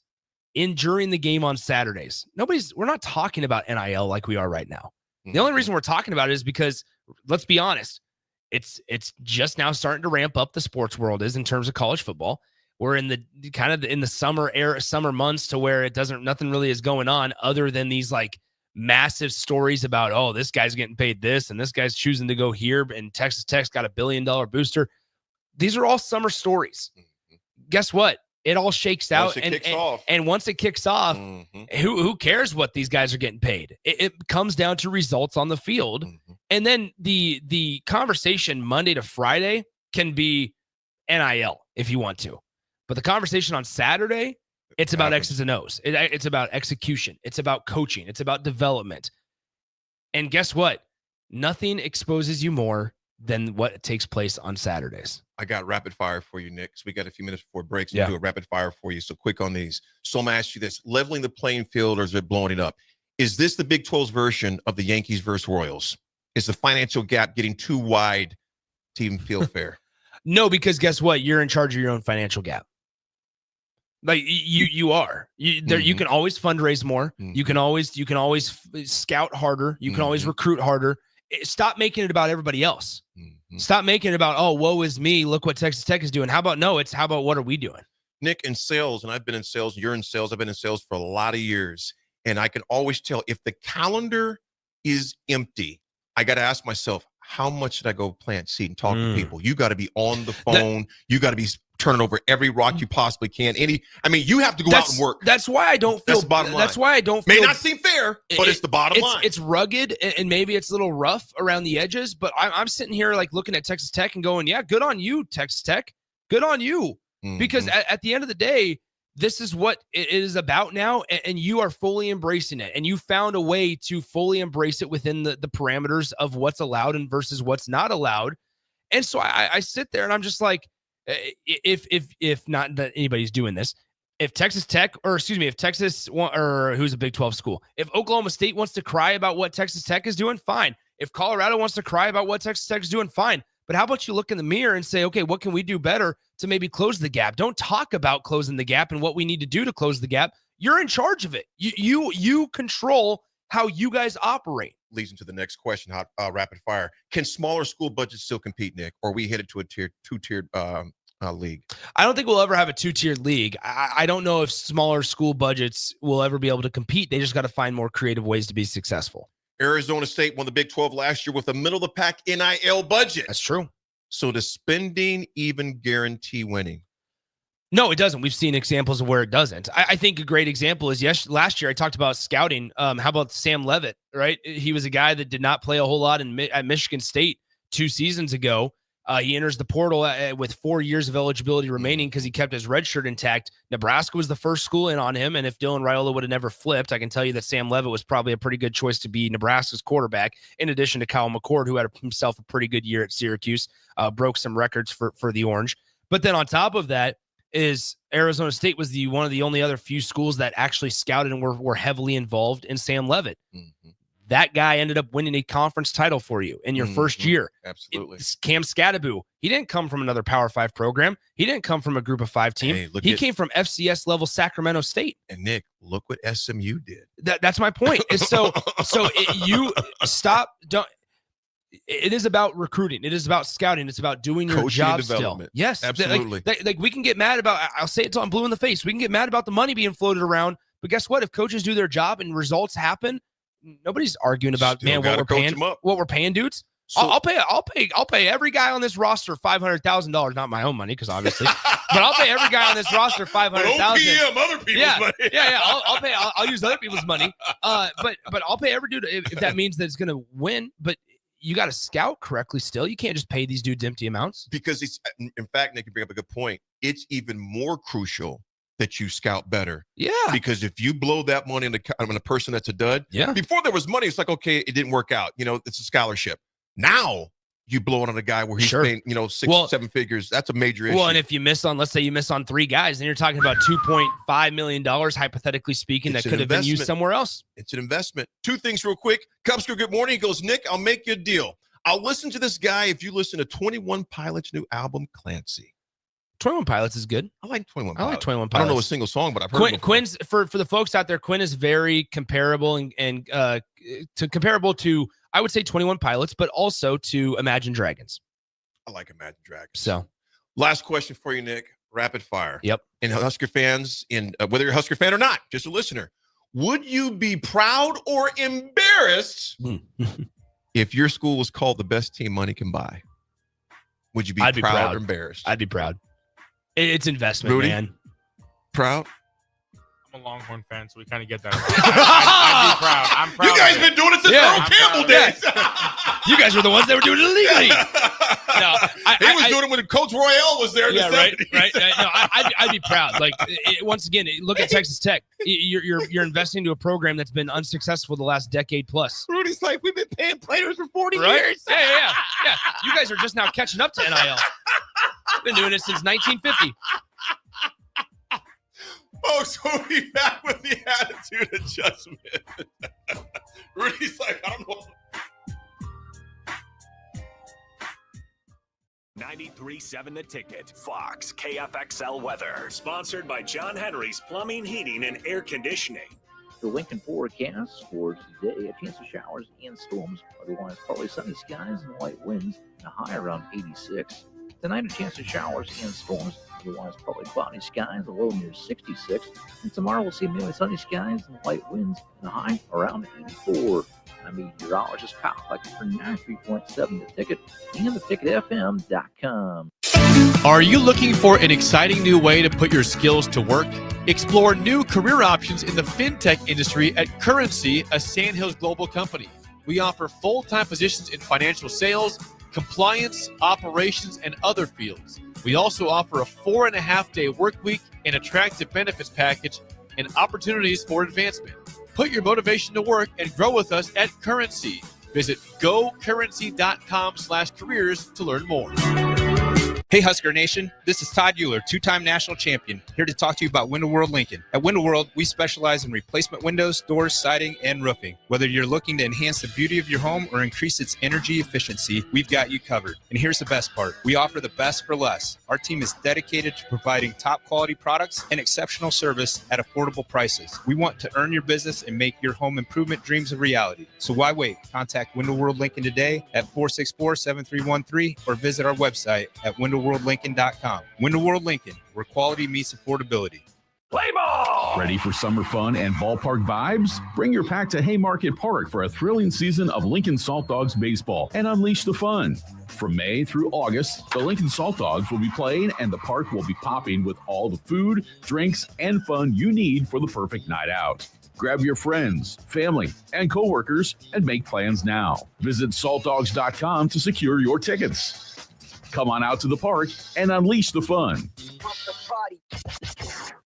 during the game on Saturdays. We're not talking about NIL like we are right now. The only reason we're talking about it is because, let's be honest, it's just now starting to ramp up. The sports world is in terms of college football. We're in the kind of in the summer months to where nothing really is going on other than these like massive stories about, oh, this guy's getting paid this and this guy's choosing to go here and Texas Tech's got $1 billion booster. These are all summer stories. Guess what? It all shakes out. And once it kicks off, who cares what these guys are getting paid? It comes down to results on the field. And then the conversation Monday to Friday can be NIL if you want to. But the conversation on Saturday, it's about X's and O's. It's about execution. It's about coaching. It's about development. And guess what? Nothing exposes you more than what takes place on Saturdays. I got rapid fire for you, Nick. So we got a few minutes before breaks to do a rapid fire for you. So quick on these. So I'm going to ask you this. Leveling the playing field, or is it blowing it up? Is this the Big 12's version of the Yankees versus Royals? Is the financial gap getting too wide to even feel fair? No, because guess what? You're in charge of your own financial gap. Like you are. You can always fundraise more. You can always scout harder. You can always recruit harder. Stop making it about everybody else. Stop making it about, oh, woe is me. Look what Texas Tech is doing. How about how about what are we doing? Nick, in sales, and I've been in sales, you're in sales. I've been in sales for a lot of years. And I can always tell if the calendar is empty, I got to ask myself, how much should I go plant seed and talk to people? You got to be on the phone. You got to be turning over every rock you possibly can. You have to go out and work. That's why I don't feel. That's the bottom line. That's why I don't feel. May not seem fair, but it's the bottom line. It's rugged and maybe it's a little rough around the edges. But I'm sitting here like looking at Texas Tech and going, yeah, good on you, Texas Tech. Good on you. Because at the end of the day, this is what it is about now, and you are fully embracing it, and you found a way to fully embrace it within the parameters of what's allowed and versus what's not allowed. And so I sit there and I'm just like, if not that anybody's doing this, if Texas Tech, if Texas or who's a Big 12 school, if Oklahoma State wants to cry about what Texas Tech is doing, fine. If Colorado wants to cry about what Texas Tech is doing, fine. But how about you look in the mirror and say, okay, what can we do better to maybe close the gap? Don't talk about closing the gap and what we need to do to close the gap. You're in charge of it. You control how you guys operate. Leads into the next question, rapid fire. Can smaller school budgets still compete, Nick? Or are we headed to a two-tiered league? I don't think we'll ever have a two-tiered league. I don't know if smaller school budgets will ever be able to compete. They just got to find more creative ways to be successful. Arizona State won the Big 12 last year with a middle-of-the-pack NIL budget. That's true. So does spending even guarantee winning? No, it doesn't. We've seen examples of where it doesn't. I think a great example is last year I talked about scouting. How about Sam Levitt, right? He was a guy that did not play a whole lot at Michigan State 2 seasons ago. He enters the portal with 4 years of eligibility remaining because he kept his red shirt intact. Nebraska was the first school in on him, and if Dylan Raiola would have never flipped, I can tell you that Sam Levitt was probably a pretty good choice to be Nebraska's quarterback, in addition to Kyle McCord, who had himself a pretty good year at Syracuse, broke some records for the Orange. But then on top of that is Arizona State was one of the only other few schools that actually scouted and were heavily involved in Sam Levitt. That guy ended up winning a conference title for you in your first year. Absolutely. Cam Scadaboo, he didn't come from another Power 5 program. He didn't come from a Group of 5 team. He came from FCS level Sacramento State. And Nick, look what SMU did. That's my point. You stop. Don't. It is about recruiting. It is about scouting. It's about doing your Coaching job and development. still. Yes, absolutely. Like we can get mad about. I'll say it till I'm blue in the face. We can get mad about the money being floated around. But guess what? If coaches do their job and results happen, nobody's arguing about what we're paying dudes. So, I'll pay every guy on this roster $500,000, not my own money, because obviously, but I'll pay every guy on this roster $500,000. other people's money. Yeah. I'll use other people's money. But I'll pay every dude if that means that it's going to win. But you got to scout correctly still. You can't just pay these dudes empty amounts. Because in fact, Nick, you bring up a good point. It's even more crucial that you scout better. Yeah. Because if you blow that money on a person that's a dud, before there was money, it's like, okay, it didn't work out. It's a scholarship. Now you blow it on a guy where he's paying, 6-7 figures. That's a major issue. Well, and if let's say you miss on 3 guys, then you're talking about $2.5 million, hypothetically speaking, that could have been used somewhere else. It's an investment. 2 things real quick. Cubsker, good morning. He goes, Nick, I'll make you a deal. I'll listen to this guy if you listen to 21 Pilots' new album, Clancy. 21 Pilots is good. I like 21 I Pilots. like 21 I Pilots. don't know a single song, but I've heard it. Quinn's for the folks out there. Quinn is very comparable and comparable to, I would say, 21 Pilots, but also to Imagine Dragons. I like Imagine Dragons. So, last question for you, Nick. Rapid fire. Yep. And Husker fans, whether you're a Husker fan or not, just a listener, would you be proud or embarrassed if your school was called the best team money can buy? Would you be proud or embarrassed? I'd be proud. It's investment, Rudy? man. Proud? I'm a Longhorn fan, so we kind of get that. I'd be proud. I'm proud. You guys been doing it since Earl Campbell days. You guys were the ones that were doing it illegally. No, he was doing it when Coach Royale was there. In the right. 70s. No, I'd be proud. Like once again, look at Texas Tech. You're investing into a program that's been unsuccessful the last decade plus. Rudy's like, we've been paying players for 40 Right? years. Yeah. You guys are just now catching up to NIL. Been doing it since 1950. Folks, we'll be back with the attitude adjustment. Rudy's like, I don't know. 93.7 The Ticket, Fox, KFXL weather. Sponsored by John Henry's Plumbing, Heating, and Air Conditioning. The Lincoln forecast for today, a chance of showers and storms. Otherwise, partly sunny skies and light winds, and a high around 86. Tonight, a chance of showers and storms. Otherwise, partly cloudy skies, a low near 66. And tomorrow, we'll see mainly sunny skies and light winds, and a high around 84. I'm meteorologist Kyle Fletcher for 93.7 The Ticket and theticketfm.com. Are you looking for an exciting new way to put your skills to work? Explore new career options in the fintech industry at Currency, a Sandhills global company. We offer full-time positions in financial sales, compliance, operations, and other fields. We also offer a 4.5-day work week, an attractive benefits package, and opportunities for advancement. Put your motivation to work and grow with us at Currency. Visit gocurrency.com/careers to learn more. Hey, Husker Nation. This is Todd Euler, two-time national champion, here to talk to you about Window World Lincoln. At Window World, we specialize in replacement windows, doors, siding, and roofing. Whether you're looking to enhance the beauty of your home or increase its energy efficiency, we've got you covered. And here's the best part. We offer the best for less. Our team is dedicated to providing top-quality products and exceptional service at affordable prices. We want to earn your business and make your home improvement dreams a reality. So why wait? Contact Window World Lincoln today at 464-7313 or visit our website at windowworldlincoln.com. Window World Lincoln, where quality meets affordability. Play ball! Ready for summer fun and ballpark vibes? Bring your pack to Haymarket Park for a thrilling season of Lincoln Salt Dogs baseball and unleash the fun. From May through August, the Lincoln Salt Dogs will be playing and the park will be popping with all the food, drinks, and fun you need for the perfect night out. Grab your friends, family, and coworkers and make plans now. Visit saltdogs.com to secure your tickets. Come on out to the park and unleash the fun.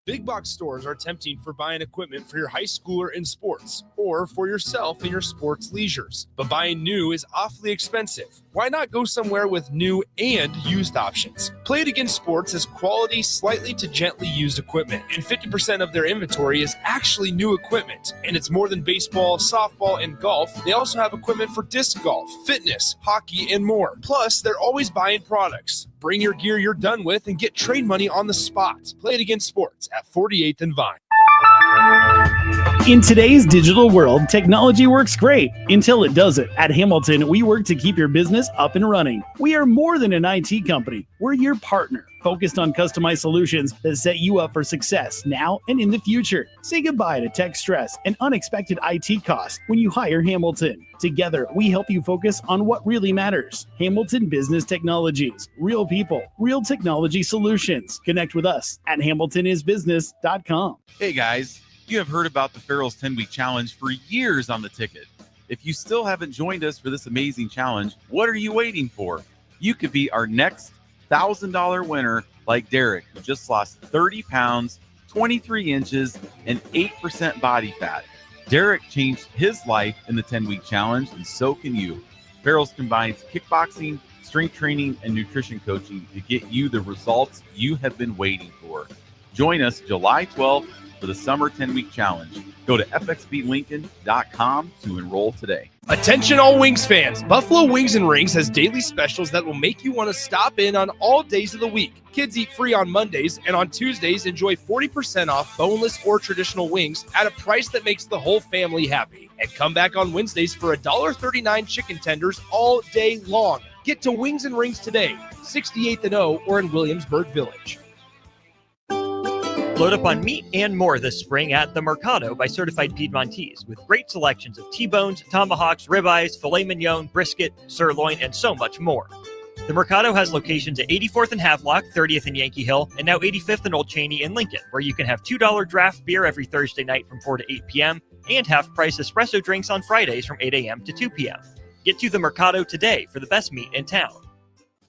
Big box stores are tempting for buying equipment for your high schooler in sports or for yourself in your sports leisures. But buying new is awfully expensive. Why not go somewhere with new and used options? Play It Again Sports has quality, slightly to gently used equipment, and 50% of their inventory is actually new equipment. And it's more than baseball, softball, and golf. They also have equipment for disc golf, fitness, hockey, and more. Plus, they're always buying products. Bring your gear you're done with and get trade money on the spot. Play It Again Sports at 48th and Vine. In today's digital world, technology works great until it doesn't. At Hamilton, we work to keep your business up and running. We are more than an IT company. We're your partner, focused on customized solutions that set you up for success now and in the future. Say goodbye to tech stress and unexpected IT costs when you hire Hamilton. Together, we help you focus on what really matters. Hamilton Business Technologies. Real people, real technology solutions. Connect with us at hamiltonisbusiness.com. Hey guys, you have heard about the Farrell's 10-week challenge for years on the ticket. If you still haven't joined us for this amazing challenge, what are you waiting for? You could be our next $1,000 winner like Derek, who just lost 30 pounds, 23 inches, and 8% body fat. Derek changed his life in the 10-week challenge, and so can you. Farrell's combines kickboxing, strength training, and nutrition coaching to get you the results you have been waiting for. Join us July 12th for the Summer 10-Week Challenge. Go to fxblincoln.com to enroll today. Attention all Wings fans. Buffalo Wings and Rings has daily specials that will make you want to stop in on all days of the week. Kids eat free on Mondays, and on Tuesdays, enjoy 40% off boneless or traditional wings at a price that makes the whole family happy. And come back on Wednesdays for $1.39 chicken tenders all day long. Get to Wings and Rings today, 68th and O, or in Williamsburg Village. Load up on meat and more this spring at The Mercado by Certified Piedmontese with great selections of T-bones, tomahawks, ribeyes, filet mignon, brisket, sirloin, and so much more. The Mercado has locations at 84th and Havelock, 30th and Yankee Hill, and now 85th and Old Cheney in Lincoln, where you can have $2 draft beer every Thursday night from 4 to 8 p.m. and half-price espresso drinks on Fridays from 8 a.m. to 2 p.m. Get to The Mercado today for the best meat in town.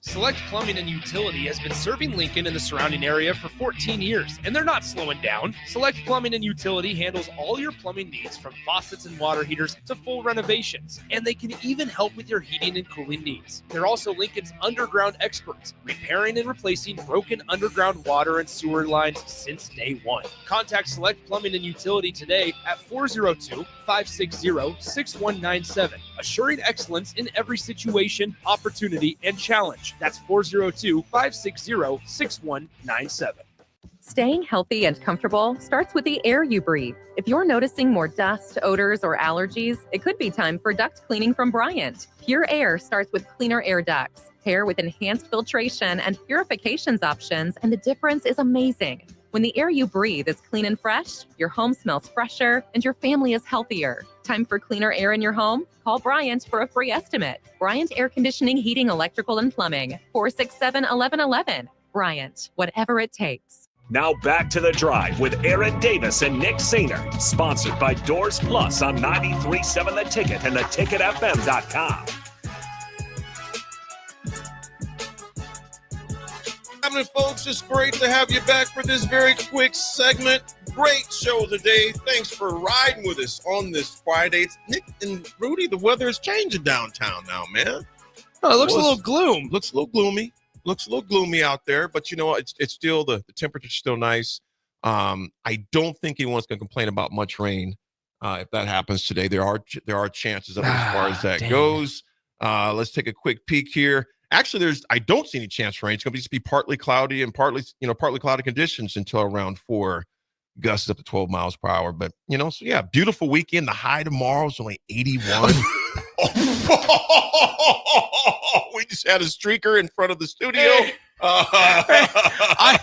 Select Plumbing and Utility has been serving Lincoln and the surrounding area for 14 years, and they're not slowing down. Select Plumbing and Utility handles all your plumbing needs from faucets and water heaters to full renovations, and they can even help with your heating and cooling needs. They're also Lincoln's underground experts, repairing and replacing broken underground water and sewer lines since day one. Contact Select Plumbing and Utility today at 402-560-6197, assuring excellence in every situation, opportunity, and challenge. That's 402-560-6197. Staying healthy and comfortable starts with the air you breathe. If you're noticing more dust, odors, or allergies, it could be time for duct cleaning from Bryant. Pure Air starts with cleaner air ducts, pair with enhanced filtration and purifications options, and the difference is amazing. When the air you breathe is clean and fresh, your home smells fresher and your family is healthier. Time for cleaner air in your home? Call Bryant for a free estimate. Bryant Air Conditioning, Heating, Electrical, and Plumbing. 467-1111. Bryant, whatever it takes. Now back to The Drive with Aaron Davis and Nick Sainer. Sponsored by Doors Plus on 93.7 The Ticket and theticketfm.com. Happening, folks. It's great to have you back for this very quick segment. Great show today. Thanks for riding with us on this Friday. Nick and Rudy, the weather is changing downtown now, man. Oh, it looks a little gloom. Looks a little gloomy. Looks a little gloomy out there, but you know, it's still the temperature's still nice. I don't think anyone's going to complain about much rain if that happens today. There are chances of it as far as that goes. Let's take a quick peek here. Actually, I don't see any chance for rain. It's going to just be partly cloudy and partly cloudy conditions until around 4, gusts up to 12 miles per hour. But, so yeah, beautiful weekend. The high tomorrow is only 81. We just had a streaker in front of the studio. That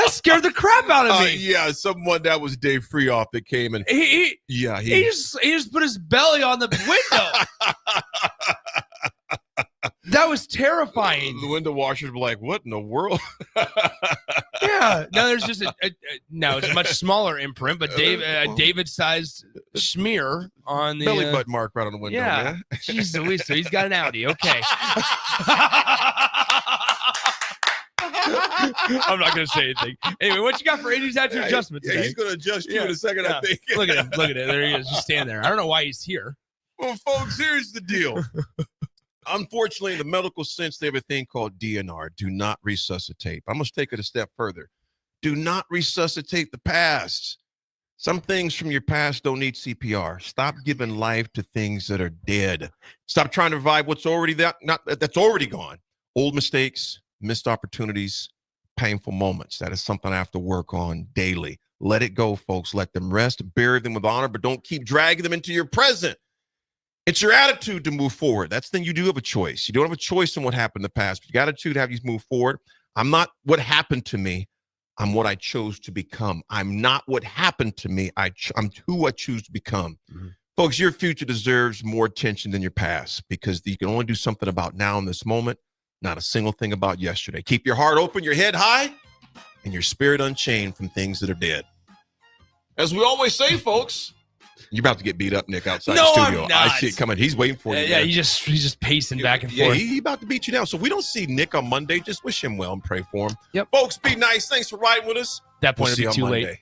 scared the crap out of me. Yeah, someone that was Dave Freeoff that came and he just put his belly on the window. That was terrifying. The window washers were like, "What in the world?" Yeah, no, there's just it's a much smaller imprint, but David-sized smear on the belly button mark right on the window. Yeah, man. Jeez Louise, so he's got an Audi. Okay. I'm not going to say anything. Anyway, what you got for Andy's Tattoo Adjustment today? Yeah, he's going to adjust you in a second, I think. Look at him. Look at it. There he is. Just stand there. I don't know why he's here. Well, folks, here's the deal. Unfortunately, in the medical sense, they have a thing called DNR, do not resuscitate. I'm going to take it a step further. Do not resuscitate the past. Some things from your past don't need CPR. Stop giving life to things that are dead. Stop trying to revive what's already that's already gone. Old mistakes, missed opportunities, painful moments. That is something I have to work on daily. Let it go, folks. Let them rest, bury them with honor, but don't keep dragging them into your present. It's your attitude to move forward. That's the thing. You do have a choice. You don't have a choice in what happened in the past, but your attitude to have you move forward. I'm not what happened to me. I'm what I chose to become. I'm not what happened to me. I'm who I choose to become. Mm-hmm. Folks, your future deserves more attention than your past because you can only do something about now in this moment, not a single thing about yesterday. Keep your heart open, your head high, and your spirit unchained from things that are dead. As we always say, folks, you're about to get beat up, Nick, outside the studio. I'm not. I see it coming. He's waiting for you. Yeah, he's just pacing back and forth. forth. He's about to beat you down. So we don't see Nick on Monday. Just wish him well and pray for him. Yep. Folks, be nice. Thanks for riding with us. That point We'll it'll be too late.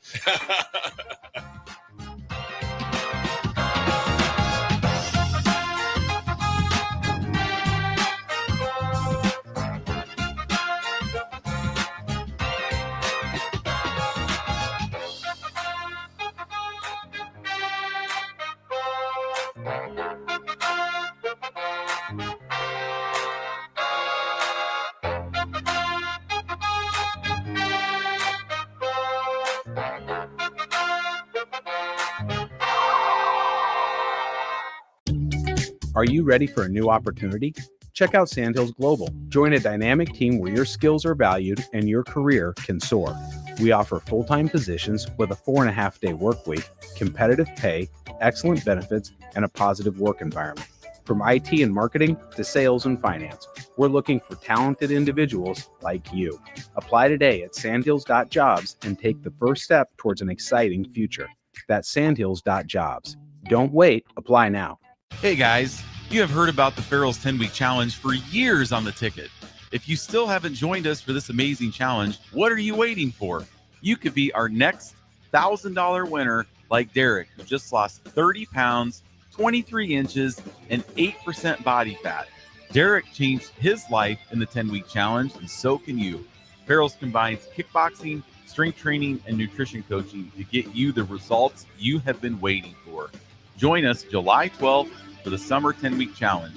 Are you ready for a new opportunity? Check out Sandhills Global. Join a dynamic team where your skills are valued and your career can soar. We offer full-time positions with a 4.5-day work week, competitive pay, excellent benefits, and a positive work environment. From IT and marketing to sales and finance, we're looking for talented individuals like you. Apply today at sandhills.jobs and take the first step towards an exciting future. That's sandhills.jobs. Don't wait. Apply now. Hey guys, you have heard about the Farrell's 10-week challenge for years on the ticket. If you still haven't joined us for this amazing challenge, what are you waiting for? You could be our next $1,000 winner like Derek, who just lost 30 pounds, 23 inches, and 8% body fat. Derek changed his life in the 10-week challenge, and so can you. Farrell's combines kickboxing, strength training, and nutrition coaching to get you the results you have been waiting for. Join us July 12th for the Summer 10-Week Challenge.